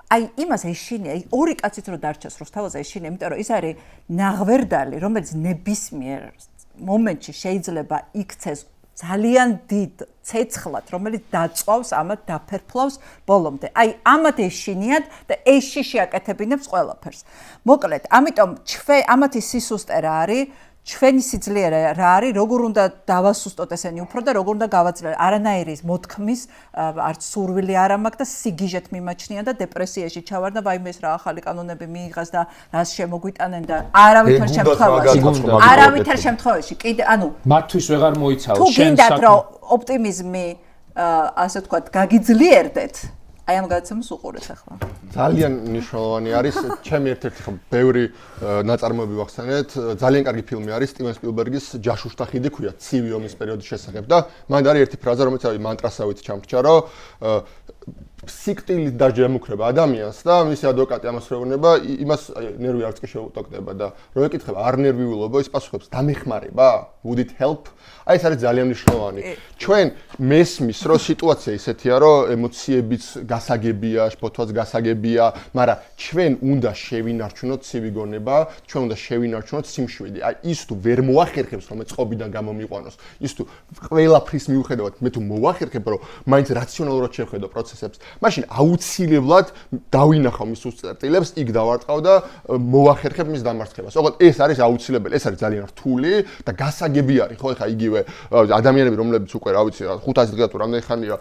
[SPEAKER 1] აი იმას ეშინია ორი კაცით რო დარჩეს რუსთაველზე ეშინია იმიტომ რომ ის არის ნაღვერდალი რომელიც ნებისმიერ მომენტში შეიძლება იქცეს ძალიან დიდ ცეცხლად, რომელიც დაწვავს ამათ დაფერფლავს ბოლომდე. აი, ამათ ეშინიათ და ეს შიში აკეთებინებს ყველაფერს. მოკლედ, ამიტომ ამათი სისუსტე რა არის? ჩვენი სიძლიერე რა არის? როგორ უნდა დავასუსტოთ ესენი უფრო და როგორ უნდა გავაძლიეროთ? არანაირი მოთქმის არც სურვილი არ მაქვს და სიგიჟეთ მიმაჩნია და დეპრესიაში ჩავარ და ვაიმე ეს რა ახალი კანონები მიიღეს და რას შემოგვიტანენ და არავითარ შემთხვევაში კიდე ანუ
[SPEAKER 3] მათთვის ვეღარ მოიცავ
[SPEAKER 1] შენ საქმე თუ გინდათ რომ ოპტიმიზმი ასე ვთქვათ გაგიძლიერდეთ აი ამ გადაცემას უყურეთ ახლა.
[SPEAKER 2] ძალიან მნიშვნელოვანი არის ჩემი ერთ-ერთი ხო ბევრი ნაწარმოები ვახსენეთ. ძალიან კარგი ფილმი არის სტივენ სპილბერგის ჯაშუშთა ხიდი ქვია ცივი ომის პერიოდის შესახებ და მან არის ერთი ფრაზა რომელიც არის მანტრასავით ჩამრჩა რომ სიკვდილით დაჯემუქრება ადამიანს და მისი ადვოკატი ამას რევნება იმას ნერვი არც კი შეუტოქდება და რომ ეკითხება არ ნერვიულობა ის პასუხობს დამეხმარება would it help აი ეს არის ძალიან მნიშვნელოვანი ჩვენ მესმის რომ სიტუაცია ისეთია რომ ემოციებიც გასაგებია შფოთვაც გასაგებია მაგრამ ჩვენ უნდა შევინარჩუნოთ ცივი გონება ჩვენ უნდა შევინარჩუნოთ სიმშვიდე აი ის თუ ვერ მოახერხებს რომ წყობიდან გამომიყვანოს ის თუ ყველაფრის მიუხედავად მე თუ მოახერხებ რომ მაინც რაციონალურად შევხედო პროცესებს მაშინ აუცილებლად დავინახავ მის უწერტილებს, იქ დავარტყავ და მოახერხებ მის დამარცხებას. ოღონდ ეს არის აუცილებელი, ეს არის ძალიან რთული და გასაგები არის, ხო, ეხა იგივე ადამიანები, რომლებიც უკვე, რა ვიცი, 500 დღეა თუ რამდენი ხანია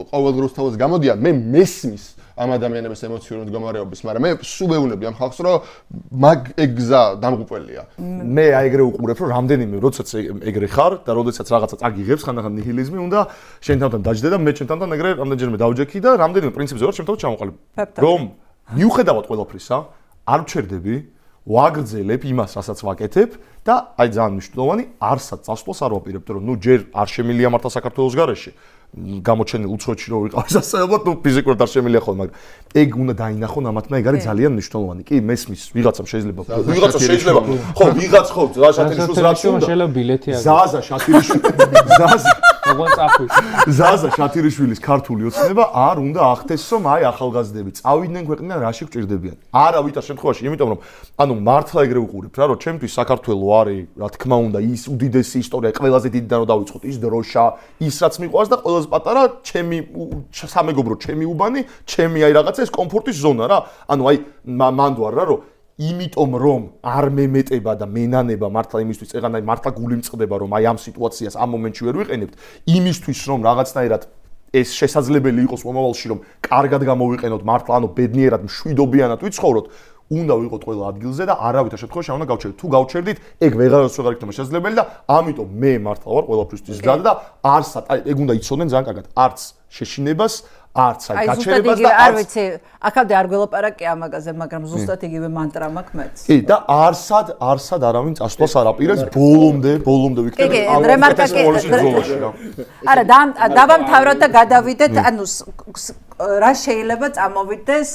[SPEAKER 2] ყოველ რუსთაველს გამოდიან, მე მესმის ამ ადამიანების ემოციური მდგომარეობის, მაგრამ მე სულ ვეუბნები ამ ხალხს, რომ მაგ ეგზა დამღუპველია.
[SPEAKER 4] მე აი ეგრე უყურებ, რომ რამდენიმე როდესაც ეგრე ხარ და როდესაც რაღაცა წაგიღებს, ხანდახან ნიჰილიზმი უნდა შენთან დაჯდე და მე შენთან ეგრე რამდენჯერმე დავჯექი და რამდენიმე პრინციპზე ვარ შენთან ჩამოყალიბ. რომ მიუხედავად ყველაფრისა, არ ვჩერდები, ვაგრძელებ იმას, რასაც ვაკეთებ და აი ძალიან მნიშვნელოვანი, არსად წასვლას არ ვაპირებ, რომ ნუ ჯერ არ შემილია მართლა საქართველოს გარეშე. გამოჩენილ უცხოეთში რო ვიყავს ასეულად ნუ ფიზიკურად არ შემიძლია ხოლმე მაგრამ ეგ უნდა დაინახონ ამათმა ეგ არის ძალიან მნიშვნელოვანი კი მესმის ვიღაცამ შეიძლება ხო ვიღაც ხო ზაზა შატილიშვილს რაც უნდა
[SPEAKER 3] შეიძლება ბილეთი აგო
[SPEAKER 4] ზაზა შატილიშვილი ზაზა
[SPEAKER 3] ოღონდ წაფი.
[SPEAKER 4] ზაზა შათირიშვილის ქართული ოცნება არ უნდა ახდეს, რომ აი ახალგაზრდები წავიდნენ ქვეყნიდან რაში გჭირდებიან. არა ვითარ შემთხვევაში, იმიტომ რომ ანუ მართლა ეგრე ვუყურებ რა, რომ ჩემთვის საქართველო არის, რა თქმა უნდა, ის უდიდესი ისტორია, ყველაზე დიდიდან რომ დავიწყოთ, ის დროშა, ის რაც მიყვარს და ყველაზე პატარა ჩემი სამეგობრო, ჩემი უბანი, ჩემი აი რაღაცა ეს კომფორტის ზონა რა. ანუ აი მანდوار რა, რომ იმიტომ რომ არ მემეტება და მენანება მართლა იმისთვის წეგან აი მართლა გული მწყდება რომ აი ამ სიტუაციას ამ მომენტში ვერ ვიყენებთ იმისთვის რომ რაღაცნაირად ეს შესაძლებელი იყოს მომავალში რომ კარგად გამოვიყენოთ მართლა ანუ ბედნიერად მშვიდობიანად ვიცხოვროთ უნდა ვიყოთ ყველა ადგილზე და არავითარ შემთხვევაში უნდა გავჩერდეთ თუ გავჩერდით ეგ ვეღარას ვეღარ იქნება შესაძლებელი და ამიტომ მე მართლა ვარ ყველაფრისთვის მზად და არსად აი ეგ უნდა იცოდნენ ძალიან კარგად არც შეშინებას არც აი გაჩერებას და
[SPEAKER 1] არ ვიცი, აქამდე არ გველაპარაკე ამაგაზე, მაგრამ ზუსტად იგივე მანტრა მაქვს მეც.
[SPEAKER 4] კი, და არსად არავინ წასვლას არ აპირებს, ბოლომდე ვიქნებით
[SPEAKER 1] ამ რემარკაში. არა, დავამთავროთ და გადავიდეთ, ანუ რა შეიძლება წამოვიდეს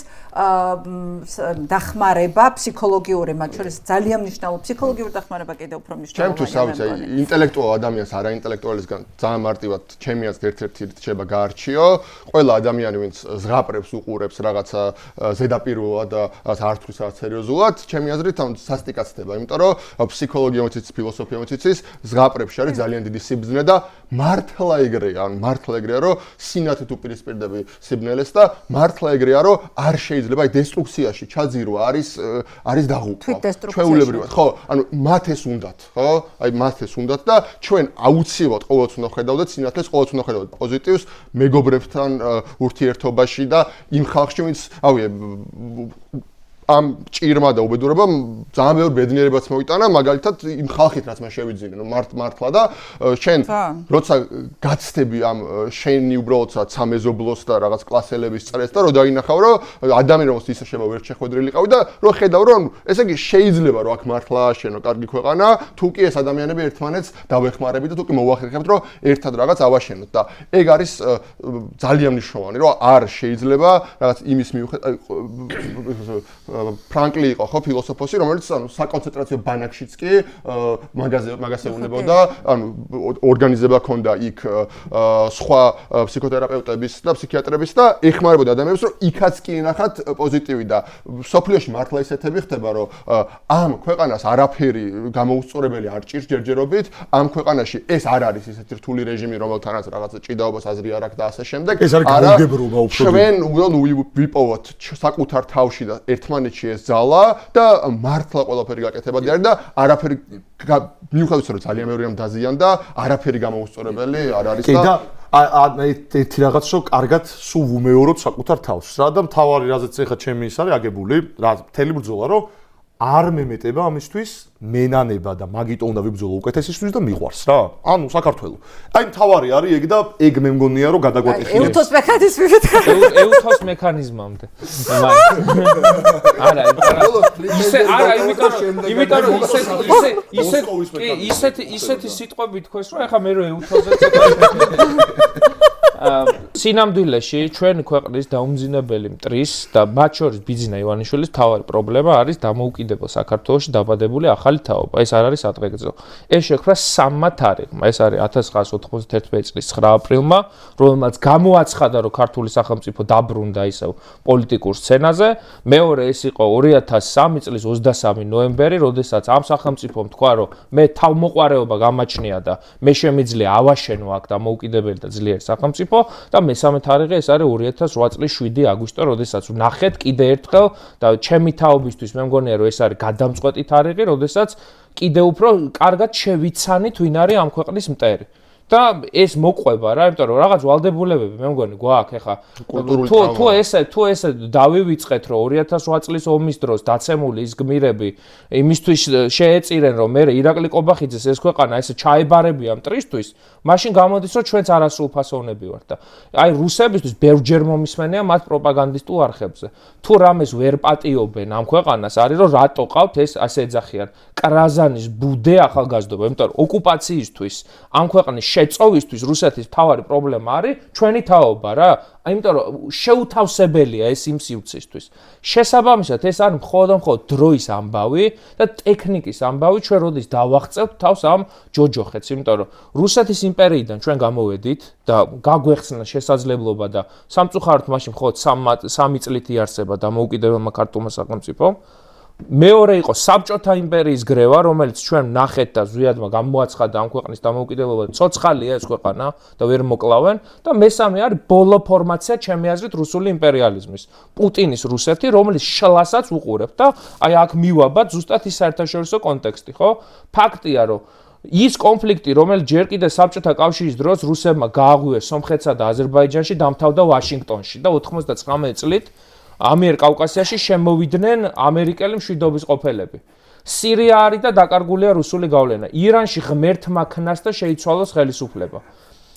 [SPEAKER 1] დახმარება ფსიქოლოგიური, მათ შორის ძალიან მნიშვნელოვანი ფსიქოლოგიური დახმარება კიდევ უფრო მნიშვნელოვანია.
[SPEAKER 2] ჩემთვის ავიც აი ინტელექტუალ ადამიანს არა ინტელექტუალისგან ძალიან მარტივად ჩემიაც ერთ-ერთი რჩება გაარჩიო. ყველა ადამიანი ვინც ზღაპრებს უყურებს რაღაცა ზედაპირულად და არც არ სერიოზულად, ჩემი აზრით ამ სასტიკად ხდება, იმიტომ რომ ფსიქოლოგია მოიცის, ფილოსოფია მოიცის, ზღაპრებში არის ძალიან დიდი სიბრძნე და მართლა ეგრეა, ანუ მართლა ეგრეა, რომ სინათით უპირისპირდები სიბნელეს და მართლა ეგრეა, რომ არ შეიძლება აი დესტრუქციაში ჩაძირვა არის დაღუპვა. ჩვეულებრივად, ხო, ანუ მათ ეს უნდათ, ხო? აი მათ ეს უნდათ და ჩვენ აუცილებლად ყოველთვის უნდა ხედავდეთ სინათლეს, ყოველთვის უნდა ხედავდეთ პოზიტივს მეგობრებთან ურთიერთობაში და იმ ხალხში ვინც ავი ამ ჭირმა და უბედურებამ ძალიან ბევრი ბედნიერებაც მოიტანა მაგალითად იმ ხალხით რაც მან შევიძინა მართლა და შენ როცა გაცდები ამ შენი უბრალოდ სამეზობლოს და რაღაც კლასელების წრეს და რო დაინახავ რომ ადამიანი რომელსაც ისე შევა ვერ შეხვედრილიყავი და რო ხედავ რომ ესე იგი შეიძლება რომ აქ მართლა შენო კარგი ქვეყანა თუ კი ეს ადამიანები ერთმანეთს დავეხმარებით და თუ კი მოვახერხებთ რომ ერთად რაღაც ავაშენოთ და ეგ არის ძალიან მნიშვნელოვანი რომ არ შეიძლება რაღაც იმის მიუხედავად ფრანკლი იყო ხო ფილოსოფოსი რომელიც ანუ საკონცენტრაციო ბანაკშიც კი მაგაზე უნებოდა ანუ ორგანიზება ჰქონდა იქ სხვა ფსიქოთერაპევტების და ფსიქიატრების და ეხმარებოდა ადამიანებს რომ იქაც კი ენახათ პოზიტივი და სოფლიოში მართლა ისეთები ხდება რომ ამ ქვეყანას არაფერი გამოუსწორებელი არ ჭირს ჯერჯერობით ამ ქვეყანაში ეს არ არის ისეთი რთული რეჟიმი რომელთანაც რაღაცა ჭიდაობას აზრი არ აქვს და ასე შემდეგ
[SPEAKER 4] არა
[SPEAKER 2] ჩვენ უნდა ვიპოვოთ საკუთარ თავში და ერთმანეთში ეს ძალა და მართლა ყველაფერი გაკეთებადი არის და არაფერი მიუხედავად რომ ძალიან მეორემ დაზიან და არაფერი გამოუსწორებელი არ არის და ერთი რაღაც რომ კარგად სულ ვუმეოროთ საკუთარ თავს რა და მთავარი რაზეც ეხა ჩემი ის არის აგებული რა მთელი ბრძოლა რომ არ მემეტება ამისთვის მენანება და მაგით უნდა ვიბრძოლო უკეთესისთვის და მიყვარს რა. ანუ საქართველო. აი მთავარი არის ეგ და ეგ მე მგონია რომ გადაგვატეხია.
[SPEAKER 1] ეუთოს მექანიზმით.
[SPEAKER 3] ეუთოს მექანიზმამდე. არა, ისე არა, იმიტომ რომ ისეთი სიტყვები თქვეს რომ ეხა მე რო ეუთოზე სინამდვილეში ჩვენი ქვეყნის დაუმძინებელი მტრის და მათ შორის ბიძინა ივანიშვილის მთავარი პრობლემა არის დამოუკიდებელ საქართველოში დაბადებული ახალი თაობა. ეს არ არის ადღეგრძო. ეს შექმნა სამმა თარიღმა. ეს არის 1991 წლის 9 აპრილმა, რომელმაც გამოაცხადა, რომ ქართული სახელმწიფო დაბრუნდა ისევ პოლიტიკურ სცენაზე. მეორე ეს იყო 2003 წლის 23 ნოემბერი, როდესაც ამ სახელმწიფომ თქვა, რომ მე თავმოყარეობა გამაჩნია და მე შემიძლია ავაშენო აქ დამოუკიდებელი და ძლიერი სახელმწიფო და მესამე თარიღი ეს არის 2008 წლის 7 აგვისტო, როდესაც ვნახეთ კიდე ერთხელ და ჩემი თაობისთვის მე მგონია რომ ეს არის გადამწყვეტი თარიღი, როდესაც კიდე უფრო კარგად შევიცანით ვინ არის ამ ქვეყნის მტერი. და ეს მოყვება რა, იმიტომ რომ რაღაც ვალდებულებები მე მგონი გვაქვს ეხა თუ ესე დავივიწყეთ რომ 2008 წლის ომის დროს დაცემული ის გმირები იმისთვის შეეწირენ რომ მე ირაკლი კობახიძეს ეს ქვეყანა ესე ჩაებარებია მტრისთვის, მაშინ გამოდის რომ ჩვენც არასრულფასოვნები ვართ და აი რუსებისთვის ბევრჯერ მომისმენია მათ პროპაგანდისტულ არხებზე. თუ რამეს ვერ პატიობენ ამ ქვეყანას არის რომ რატო ყავთ ეს ასე ეძახიან ტრაზანის ბუდე ახალგაზრდობა, იმიტომ რომ ოკუპაციისთვის, ამ ქვეყნის შეწოვისთვის რუსეთის მთავარი პრობლემა არის ჩვენი თაობა რა. იმიტომ რომ შეუთავსებელია ეს იმ სივრცისთვის. შესაბამისად, ეს არის მხოლოდ დროის ამბავი და ტექნიკის ამბავი, ჩვენ როდის დავაღწევთ თავს ამ ჯოჯოხეთს, იმიტომ რომ რუსეთის იმპერიიდან ჩვენ გამოვედით და გაგვეხსნა შესაძლებლობა და სამწუხაროდ მაშინ მხოლოდ 3 წლით იარსება დამოუკიდებელმა ქართულმა სახელმწიფომ. მეორე იყო საბჭოთა იმპერიის გრევა, რომელიც ჩვენ ნახეთ და ზვიადმა გამოაცხადა ამ ქვეყნის დამოუკიდებლობა, ცოცხალია ეს ქვეყანა და ვერ მოკლავენ და მესამე არის ბოლო ფორმაცია ჩემი აზრით რუსული იმპერიალიზმის. პუტინის რუსეთი, რომელიც შლასაც უყურებთ და აი აქ მივაბად ზუსტად ის საერთაშორისო კონტექსტი, ხო? ფაქტია, რომ ის კონფლიქტი, რომელიც ჯერ კიდევ საბჭოთა კავშირის დროს რუსებმა გააღვივეს სომხეთსა და აზერბაიჯანში, დამთავრდა ვაშინგტონში და 99 წლით ამიერკავკასიაში შემოვიდნენ ამერიკელი მშვიდობის ყოფილები. სირია არის და დაკარგულია რუსული გავლენა. ირანში ღმერთმა ქნას და შეიცვალოს ხელისუფლება.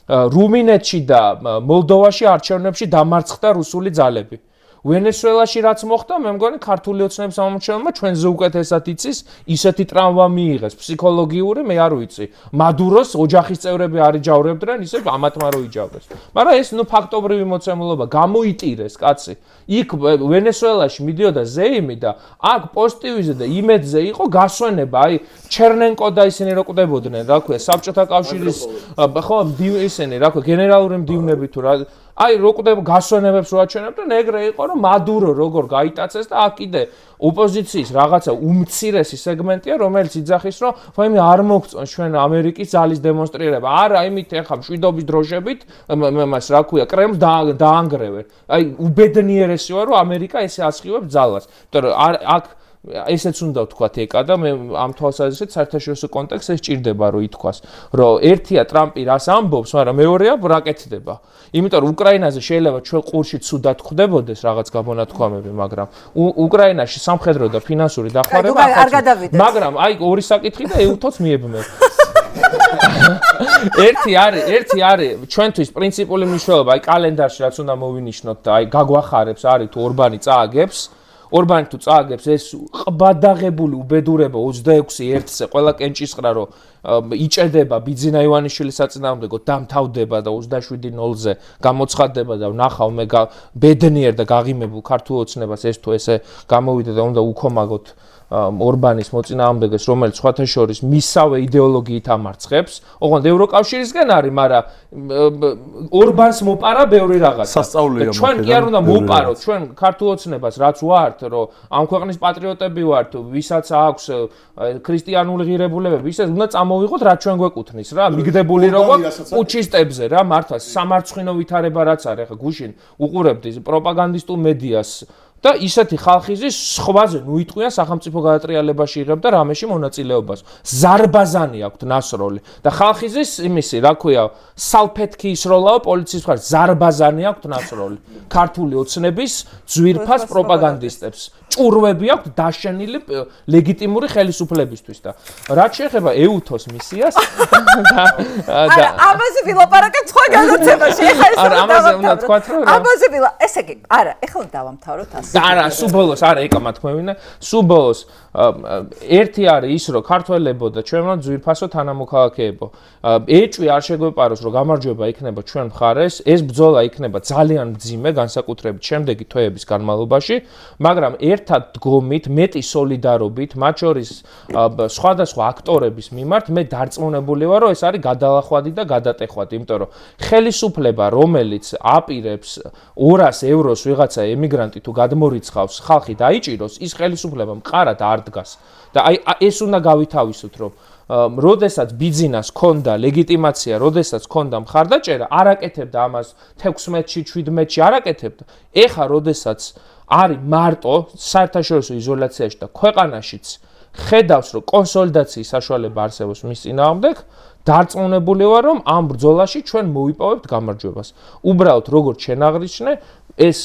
[SPEAKER 3] რუმინეთში და მოლდოვაში არჩევნებში დამარცხდა რუსული ძალები. ვენესუელაში რაც მოხდა, მე მგონი ქართული ოცნების სამომრჩეველმა ჩვენზე უკეთესად იცის, ისეთი ტრამვა მიიღეს, ფსიქოლოგიური, მე არ ვიცი. მადუროს ოჯახის წევრები არ იჯავრებდნენ, ისე ამათმა რო იჯავრეს. მაგრამ ეს ფაქტობრივი მოცემულობა გამოიტირეს, კაცი. იქ ვენესუელაში მიდიოდა ზეიმი და აქ პოზიტივიზე და იმედზე იყო გასვენება, აი ჩერნენკო და ისინი რო კვდებოდნენ, რა ქვია, საბჭოთა კავშირის ხო, ისინი, რა ქვია, გენერალური მდივნები თუ რა აი რო კვდება გასვენებებს რო აჩვენებდნენ, ეგრე იყო რომ მადურო როგორ გაიტაცეს და აქ კიდე ოპოზიციის რაღაცა უმცირესი სეგმენტია, რომელიც იძახის რომ ვაიმე არ მოგწონს ჩვენ ამერიკის ძალის დემონსტრირება. არა, იმით ეხა მშვიდობის დროშებით მას რა ქვია, კრემლს დაანგრევენ. აი უბედნიერესი ვარ რომ ამერიკა ესე ასხივებს ძალას. იმიტომ რომ აქ ესეც უნდა ვთქვათ ეკა და მე ამ თვალსაზრისით საერთაშორისო კონტექსტს ეს ჭირდება რომ ითქვას, რომ ერთია ტრამპი რას ამბობს, მაგრამ მეორეა რა კეთდება. იმიტომ რომ უკრაინაზე შეიძლება ჩვენ ყურში ცუდად ხვდებოდეს რაღაც გამონათქვამები, მაგრამ უკრაინაში სამხედრო და ფინანსური დახმარება მაგრამ აი ორი საკითხი და ეუთოც მიებმე. ერთი არის ჩვენთვის პრინციპული მნიშვნელობა, აი კალენდარში რაც უნდა მოვინიშნოთ და აი გაგვახარებს არის თუ ორბანი წააგებს ორბანი თუ წააგებს ეს ყბადაღებული უბედურება 26-1-ზე ყველა კენჭისყრა რომ იჭედება ბიძინა ივანიშვილის საწინააღმდეგო დამთავრდება და 27-0-ზე გამოცხადდება და ვნახავ მე ბედნიერ და გაღიმებულ ქართულ ოცნებას ეს თუ ესე გამოვიდა და უნდა უქომაგოთ ორბანის მოწინააღმდეგეს, რომელიც სხვათა შორის მისავე იდეოლოგიით ამარცხებს, ოღონდ ევროკავშირისგან არის, მაგრამ ორბანს მოპარა ბევრი რაღაცა.
[SPEAKER 4] სასწაულია
[SPEAKER 3] ჩვენ კი არ უნდა მოპაროთ, ჩვენ ქართულ ოცნებას რაც ვართ, რომ ამ ქვეყნის პატრიოტები ვართ, ვისაც აქვს ქრისტიანული ღირებულებები, ისე უნდა წამოვიღოთ, რაც ჩვენ გვეკუთვნის რა, მიგდებული როგორ პუჩისტებზე რა, მართლა სამარცხინო ვითარება რაც არის, ხა გუშინ უყურებდი პროპაგანდისტულ მედიას და ისეთი ხალხიზის სხვაზე ნუიტყვიან სახელმწიფო გადატრიალებაში იღებდა რამეში მონაწილეობას. ზარბაზანი აქვს ნასროლი და ხალხიზის იმისი, რა ქვია, სალფეთქის როლაო პოლიციის მხარეს ზარბაზანი აქვს ნასროლი. ქართული ოცნების ძვირფას პროპაგანდისტებს. ჭურვები აქვს დაშენილი ლეგიტიმური ხელისუფლებისთვის და რაც შეეხება ეუთოს მისიას და
[SPEAKER 1] ამაზე ვილაპარაკებ სხვა განაცემაში. ეხლა ეს
[SPEAKER 3] ამაზე უნდა თქვათ რომ
[SPEAKER 1] ამაზე ესე იგი, არა, ეხლა დავამთავროთ ასე.
[SPEAKER 3] არა, სუბოლოს არა ეკა თქვენინა. სუბოლოს ერთი არის ის, რომ ქართველებო და ჩვენო ძვირფასო თანამოქალაქეებო, ეჭვი არ შეგვეპაროს, რომ გამარჯვება იქნება ჩვენ მხარეს, ეს ბრძოლა იქნება ძალიან მძიმე, განსაკუთრებით შემდეგი თვეების განმავლობაში, მაგრამ ერთად დგომით, მეტი სოლიდარობით, მათ შორის სხვადასხვა აქტორების მიმართ მე დარწმუნებული ვარ, რომ ეს არის გადალახვადი და გადატეხვადი, იმიტომ რომ ხელისუფლება, რომელიც აპირებს 200 ევროს ვიღაცა ემიგრანტი თუ გადმორიცხავს, ხალხი დაიჭიროს, ის ხელისუფლება მყარად არ დგას. და აი ეს უნდა გავითავისოთ, რომ როდესაც ბიძინას ქონდა ლეგიტიმაცია, როდესაც ქონდა მხარდაჭერა, არ აკეთებდა ამას 16-ში, 17-ში არ აკეთებდა. ეხა როდესაც არის მარტო საერთაშორისო იზოლაციაში და ქვეყანაშიც ხედავს, რომ კონსოლიდაციის საშუალება არსებობს მის წინააღმდეგ, დარწმუნებული ვარ, რომ ამ ბრძოლაში ჩვენ მოვიპოვებთ გამარჯვებას. უბრალოდ როგორც შენ აღნიშნე, ეს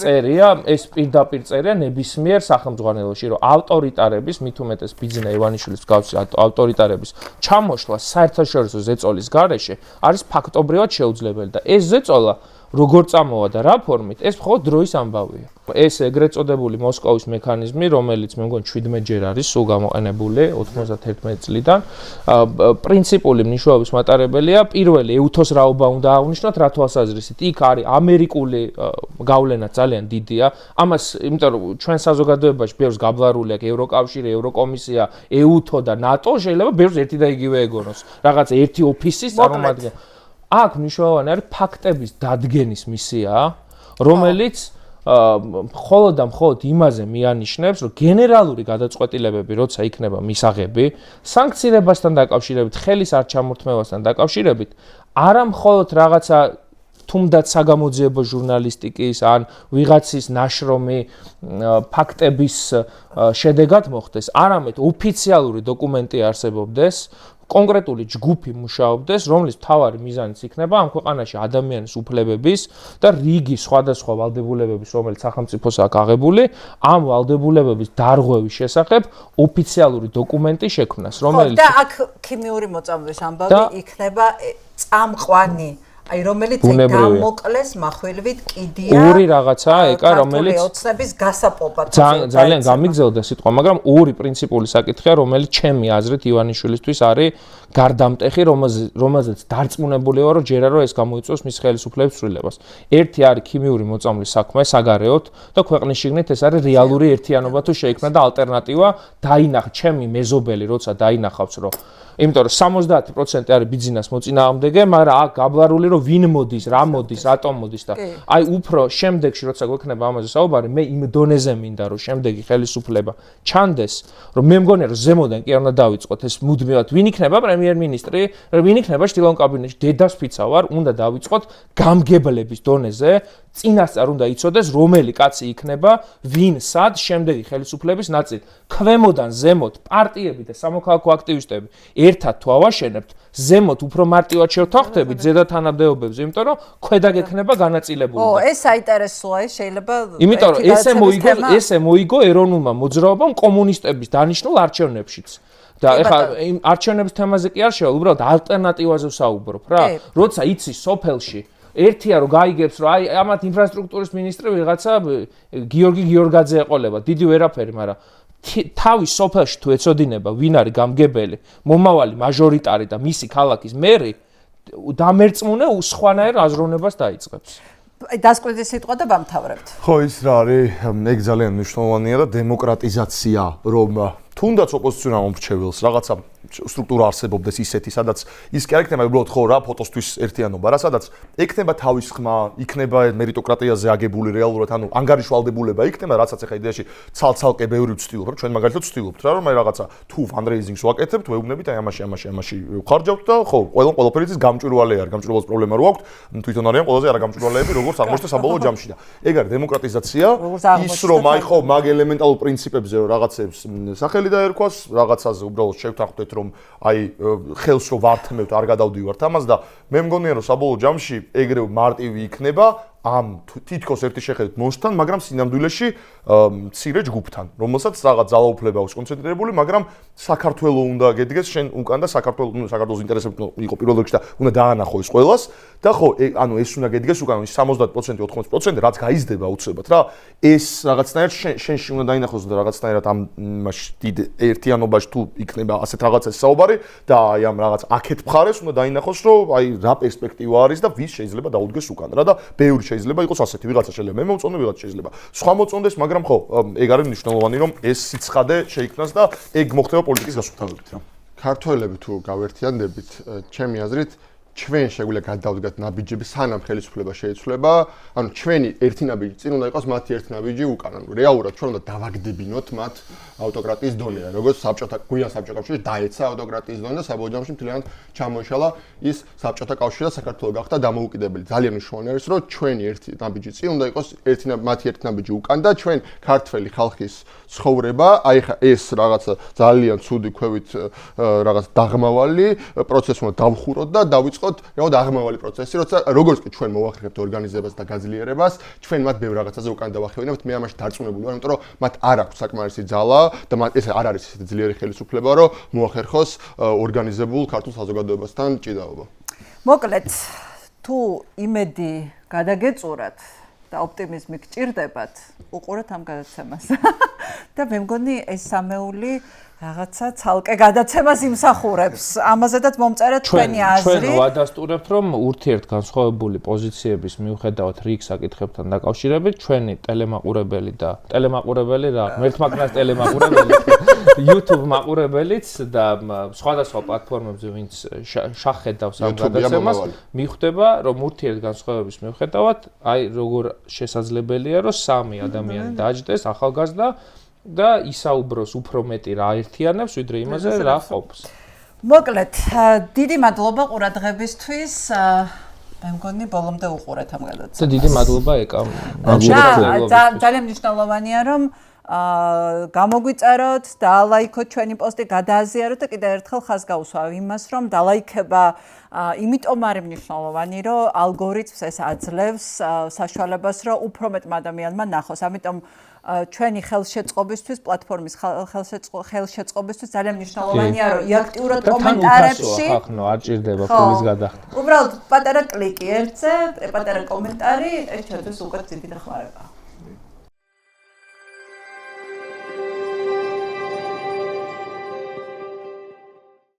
[SPEAKER 3] წერია, ეს პირდაპირ წერია ნებისმიერ სახელმძღვანელოში, რომ ავტორიტარების, მით უმეტეს ბიძინა ივანიშვილის მსგავსი ავტორიტარების ჩამოშლა საერთაშორისო ზეწოლის გარეშე არის ფაქტობრივად შეუძლებელი და ეს ზეწოლა როგორ წამოვა და რა ფორმით, ეს მხოლოდ დროის ამბავია. ეს ეგრეთ წოდებული მოსკოვის მექანიზმი, რომელიც მე მგონი 17 ჯერ არის სულ გამოყენებული 91 წლიდან, პრინციპული მნიშვნელობის მატარებელია. პირველი ეუთოს რაობა უნდა აღნიშნოთ, რა თვალსაზრისით, იქ არის ამერიკული გავლენა ძალიან დიდია. ამას, იმიტომ რომ ჩვენ საზოგადოებაში ბევრს გაბლარული აქვს ევროკავშირი, ევროკომისია, ეუთო და ნატო, შეიძლება ბევრს ერთი და იგივე ეგონოს. რაღაც ერთი ოფისის წარმომადგენელი. აქ მნიშვნელოვანი არის ფაქტების დადგენის მისია, რომელიც მხოლოდ და მხოლოდ იმაზე მიანიშნებს, რომ გენერალური გადაწყვეტილებები, როცა იქნება მისაღები, სანქცირებასთან დაკავშირებით, ხელის არ ჩამორთმევასთან დაკავშირებით, არა მხოლოდ რაღაცა თუნდაც საგამოძიებო ჟურნალისტიკის ან ვიღაცის ნაშრომი ფაქტების შედეგად მოხდეს, არამედ ოფიციალური დოკუმენტი არსებობდეს, კონკრეტული ჯგუფი მუშაობდეს, რომლის მთავარი მიზანიც იქნება ამ ქვეყანაში ადამიანის უფლებების და რიგი სხვადასხვა ვალდებულებების, რომელიც სახელმწიფოს აქვს აღებული, ამ ვალდებულებების დარღვევის შესახებ ოფიციალური დოკუმენტი შექმნას, რომელიც
[SPEAKER 1] და აქ ქიმიური მოწამვლის ამბავი იქნება წამყვანი, აი რომელიც გამოკლეს מחვილივით კიდია
[SPEAKER 3] ორი რაღაცა ეკა რომელიც
[SPEAKER 1] ოცნების გასაპობად
[SPEAKER 3] ძალიან გამიგზელდა სიტყვა, მაგრამ ორი პრინციპული საკითხია, რომელიც ჩემი აზრით ივანიშვილისთვის არის გარდამტეხი, რომელზეც დარწმუნებული ვარ, რომ ჯერა რომ ეს გამოიწვევს მის ხელისუფლების ცვლილებას. ერთი არის ქიმიური მოწამვლის საქმე საგარეოთ და ქვეყნის შიგნით ეს არის რეალური ერთიანობა თუ შეიქმნა და ალტერნატივა დაინახა ჩემი მეზობელი, როცა დაინახავს, რომ იმიტომ რომ 70% არის ბიზნეს მოწინააღმდეგე, მაგრამ აქ გაბლარული რომ ვინ მოდის, რა მოდის, რატომ მოდის და აი უფრო შემდეგში როცა გვექნება ამაზე საუბარი, მე იმ დონეზე მინდა რომ შემდეგი ხელისუფლება ჩანდეს, რომ მე მგონია რომ ზემოდან კი არ უნდა დავიწყოთ ეს მუდმივად ვინ იქნება პრემიერ-მინისტრი, ვინ იქნება შტილონ კაბინეტში, დედას ფიცა ვარ, უნდა დავიწყოთ გამგებლების დონეზე, წინასწარ უნდა იცოდეს რომელი კაცი იქნება, ვინ სად შემდეგი ხელისუფლების ნაწილი. ქვემოდან ზემოთ პარტიები და სამოქალაქო აქტივისტები ერთად თუ ავაშენებთ, ზემოთ უფრო მარტივად შევთანხმდებით ზედა თანამდებობებზე, იმიტომ რომ ქვედა გექნება განაწილებული.
[SPEAKER 1] ეს საინტერესოა, შეიძლება
[SPEAKER 3] იმიტომ რომ ესე მოიგო ეროვნულმა მოძრაობამ კომუნისტების დანიშნულ არჩევნებშიც. და ეხლა იმ არჩევნების თემაზე კი არ შევალ, უბრალოდ ალტერნატივაზე ვსაუბრობ რა. როცა იცი სოფელში ერთია რომ გაიგებს რომ აი ამათ ინფრასტრუქტურის მინისტრი ვიღაცა გიორგი გიორგაძე ეყოლება, დიდი ვერაფერი, მაგრამ თავის სოფელში თუ ეცოდინება ვინ არის გამგებელი, მომავალი მაჟორიტარი და მისი ქალაქის მერი, დამერწმუნე სხვანაირ აზროვნებას დაიწყებს.
[SPEAKER 1] დასკვეთის სიტყვა და ვამთავრებთ.
[SPEAKER 4] ხო, ის რა არის, ეგ ძალიან მნიშვნელოვანია და დემოკრატიზაცია, რომ თუნდაც ოპოზიციონალ მომრჩეველს რაღაცა სტრუქტურა არსებობდეს ისეთი, სადაც ის კი არ იქნება უბრალოდ ხო რა ფოტოსთვის ერთიანობა, რა სადაც ექნება თავის ხმა, იქნება მერიტოკრატიაზე აგებული რეალურად, ანუ ანგარიშვალდებულება იქნება, რასაც ახლა იდეაში ცალ-ცალკე ბევრი ვცდილობ, ჩვენ მაგალითად ვცდილობთ რა, რომ აი რაღაცა თუ ფანდრეიზინგს ვაკეთებთ, ვეუბნებით აი ამაში ვხარჯავთ და ხო, ყველაფერი ის გამჭვირვალე არის, გამჭვირვალეს პრობლემა რო აქვს, თვითონ არიან ყველაზე არაგამჭვირვალეები, როგორც აღმოჩნდა საბოლოო ჯამში და ეგ არის დემოკრატიზაცია, ის რომ აი ხო მაგ ელემენტალურ პრინციპებზე რომ რაღაცებს სახელი დაერქვას, რაღაცაზე უბრალოდ შევთანხმდეთ რომ აი ხელს რო ვართმევთ, არ გადავდივართ ამას და მე მგონია რომ საბოლოო ჯამში ეგრევე მარტივი იქნება ამ თითქოს ერთი შეხედვით მოსთან, მაგრამ სინამდვილეში მცირე ჯგუფთან, რომელსაც რაღაც ძალაუფლება აქვს კონცენტრირებული, მაგრამ საქართველოს უნდა გედგეს შენ უკან და საქართველოს ინტერესები იყო პირველ რიგში და უნდა დაანახო ეს ყველას და ხო, ანუ ეს უნდა გედგეს უკან 70%, 80%, რაც გაიზრდება აუცილებლად რა. ეს რაღაცნაირად შენში უნდა დაინახოს და რაღაცნაირად ამ იმაში დიდ ერთიანობაში თუ იქნება ასეთ რაღაცას საუბარი და აი ამ რაღაც აქეთ მხარეს უნდა დაინახოს, რომ აი რა პერსპექტივა არის და ვის შეიძლება დაუდგეს უკან რა და ბევრი შეიძლება იყოს ასეთი ვიღაცა შეიძლება მე მომწონო ვიღაცა შეიძლება სხვა მოწონდეს, მაგრამ ხო ეგ არის მნიშვნელოვანი რომ ეს სიცხადე შეიქმნას და ეგ მოხდება პოლიტიკის გასუფთავებით რა.
[SPEAKER 2] ქართველები თუ გავერთიანდებით, ჩემი აზრით ჩვენ შეგვიძლია გადავდგათ ნაბიჯები სანამ ხელისუფლება შეიცვლება, ანუ ჩვენი ერთი ნაბიჯი წინ უნდა იყოს მათი ერთი ნაბიჯი უკან. ანუ რეალურად ჩვენ უნდა დავაგდებინოთ მათ ავტოკრატიის დონეზე. როგორც გვიან საბჭოთა კავშირში დაეცა ავტოკრატიის დონე და საბოლოო ჯამში მთლიანად ჩამოიშალა ის საბჭოთა კავშირი და საქართველო გახდა დამოუკიდებელი. ძალიან მნიშვნელოვანი არის, რომ ჩვენი ერთი ნაბიჯი წინ უნდა იყოს მათი ერთი ნაბიჯი უკან და ჩვენ ქართველი ხალხის ცხოვრება, აი ხა ეს რაღაცა ძალიან ცუდი ქვევით რაღაც დაღმავალი პროცესი უნდა დავხუროთ და დავიწყოთ რეალურად აღმავალი პროცესი, როცა როგორც კი ჩვენ მოვახერხებთ ორგანიზებას და გაძლიერებას, ჩვენ მათ ბევრ რაღაცაზე უკან დავახევინებთ. მე ამაში დარწმუნებული ვარ, იმიტომ რომ მათ არ აქვს საკმარისი ძალა და ეს არ არის ისეთი ძლიერი ხელისუფლება, რომ მოახერხოს ორგანიზებულ ქართულ საზოგადოებასთან ჭიდაობა.
[SPEAKER 1] მოკლედ თუ იმედი გადაგეწურათ და ოპტიმიზმი გჭირდებათ, უყურეთ ამ გადაცემას. და მე მგონი ეს სამეული რაღაცა ცალკე გადაცემას იმსახურებს. ამაზედაც მომწერეთ თქვენი აზრი.
[SPEAKER 3] ჩვენ ვადასტურებთ, რომ ურთიერთგანსხვავებული პოზიციების მიუხედავად რიგ საკითხებთან დაკავშირებით, ჩვენი ტელემაყურებელი და ტელემაყურებელი რა, მერთმაკნას ტელემაყურებელი, YouTube მაყურებელიც და სხვადასხვა პლატფორმებზე ვინც შახედავს ამ გადაცემას, მიხვდება, რომ ურთიერთგანსხვავების მიუხედავად, აი როგორ შესაძლებელია, რომ სამი ადამიანი დაჯდეს ახალგაზრდა და ისაუბროს უფრო მეტი რა ერთიანებს, ვიდრე იმაზე რა ყოფს.
[SPEAKER 1] მოკლედ, დიდი მადლობა ყურადღებისთვის. მე მგონი ბოლომდე უყურეთ ამ გადაცემას.
[SPEAKER 3] და დიდი მადლობა ეკამ.
[SPEAKER 1] ძალიან მნიშვნელოვანია, რომ გამოგვიწეროთ, დალაიქოთ ჩვენი პოსტი, გადააზიაროთ და კიდევ ერთხელ ხაზს გავუსვავ იმას, რომ დალაიქება იმიტომ არის მნიშვნელოვანი, რომ ალგორითმს ეს აძლევს საშუალებას, რომ უფრო მეტმა ადამიანმა ნახოს. ამიტომ ჩვენი ხელშეწყობისთვის, პლატფორმის ხელშეწყობისთვის ძალიან მნიშვნელოვანია, რომ იაქტიუროთ კომენტარებში.
[SPEAKER 3] ხახნო, არ ჭირდება ფულის გადახდა.
[SPEAKER 1] უბრალოდ პატარა კლიკი ერთზე, პატარა კომენტარი, ეს ჩვენთვის უკვე დიდი დახმარება.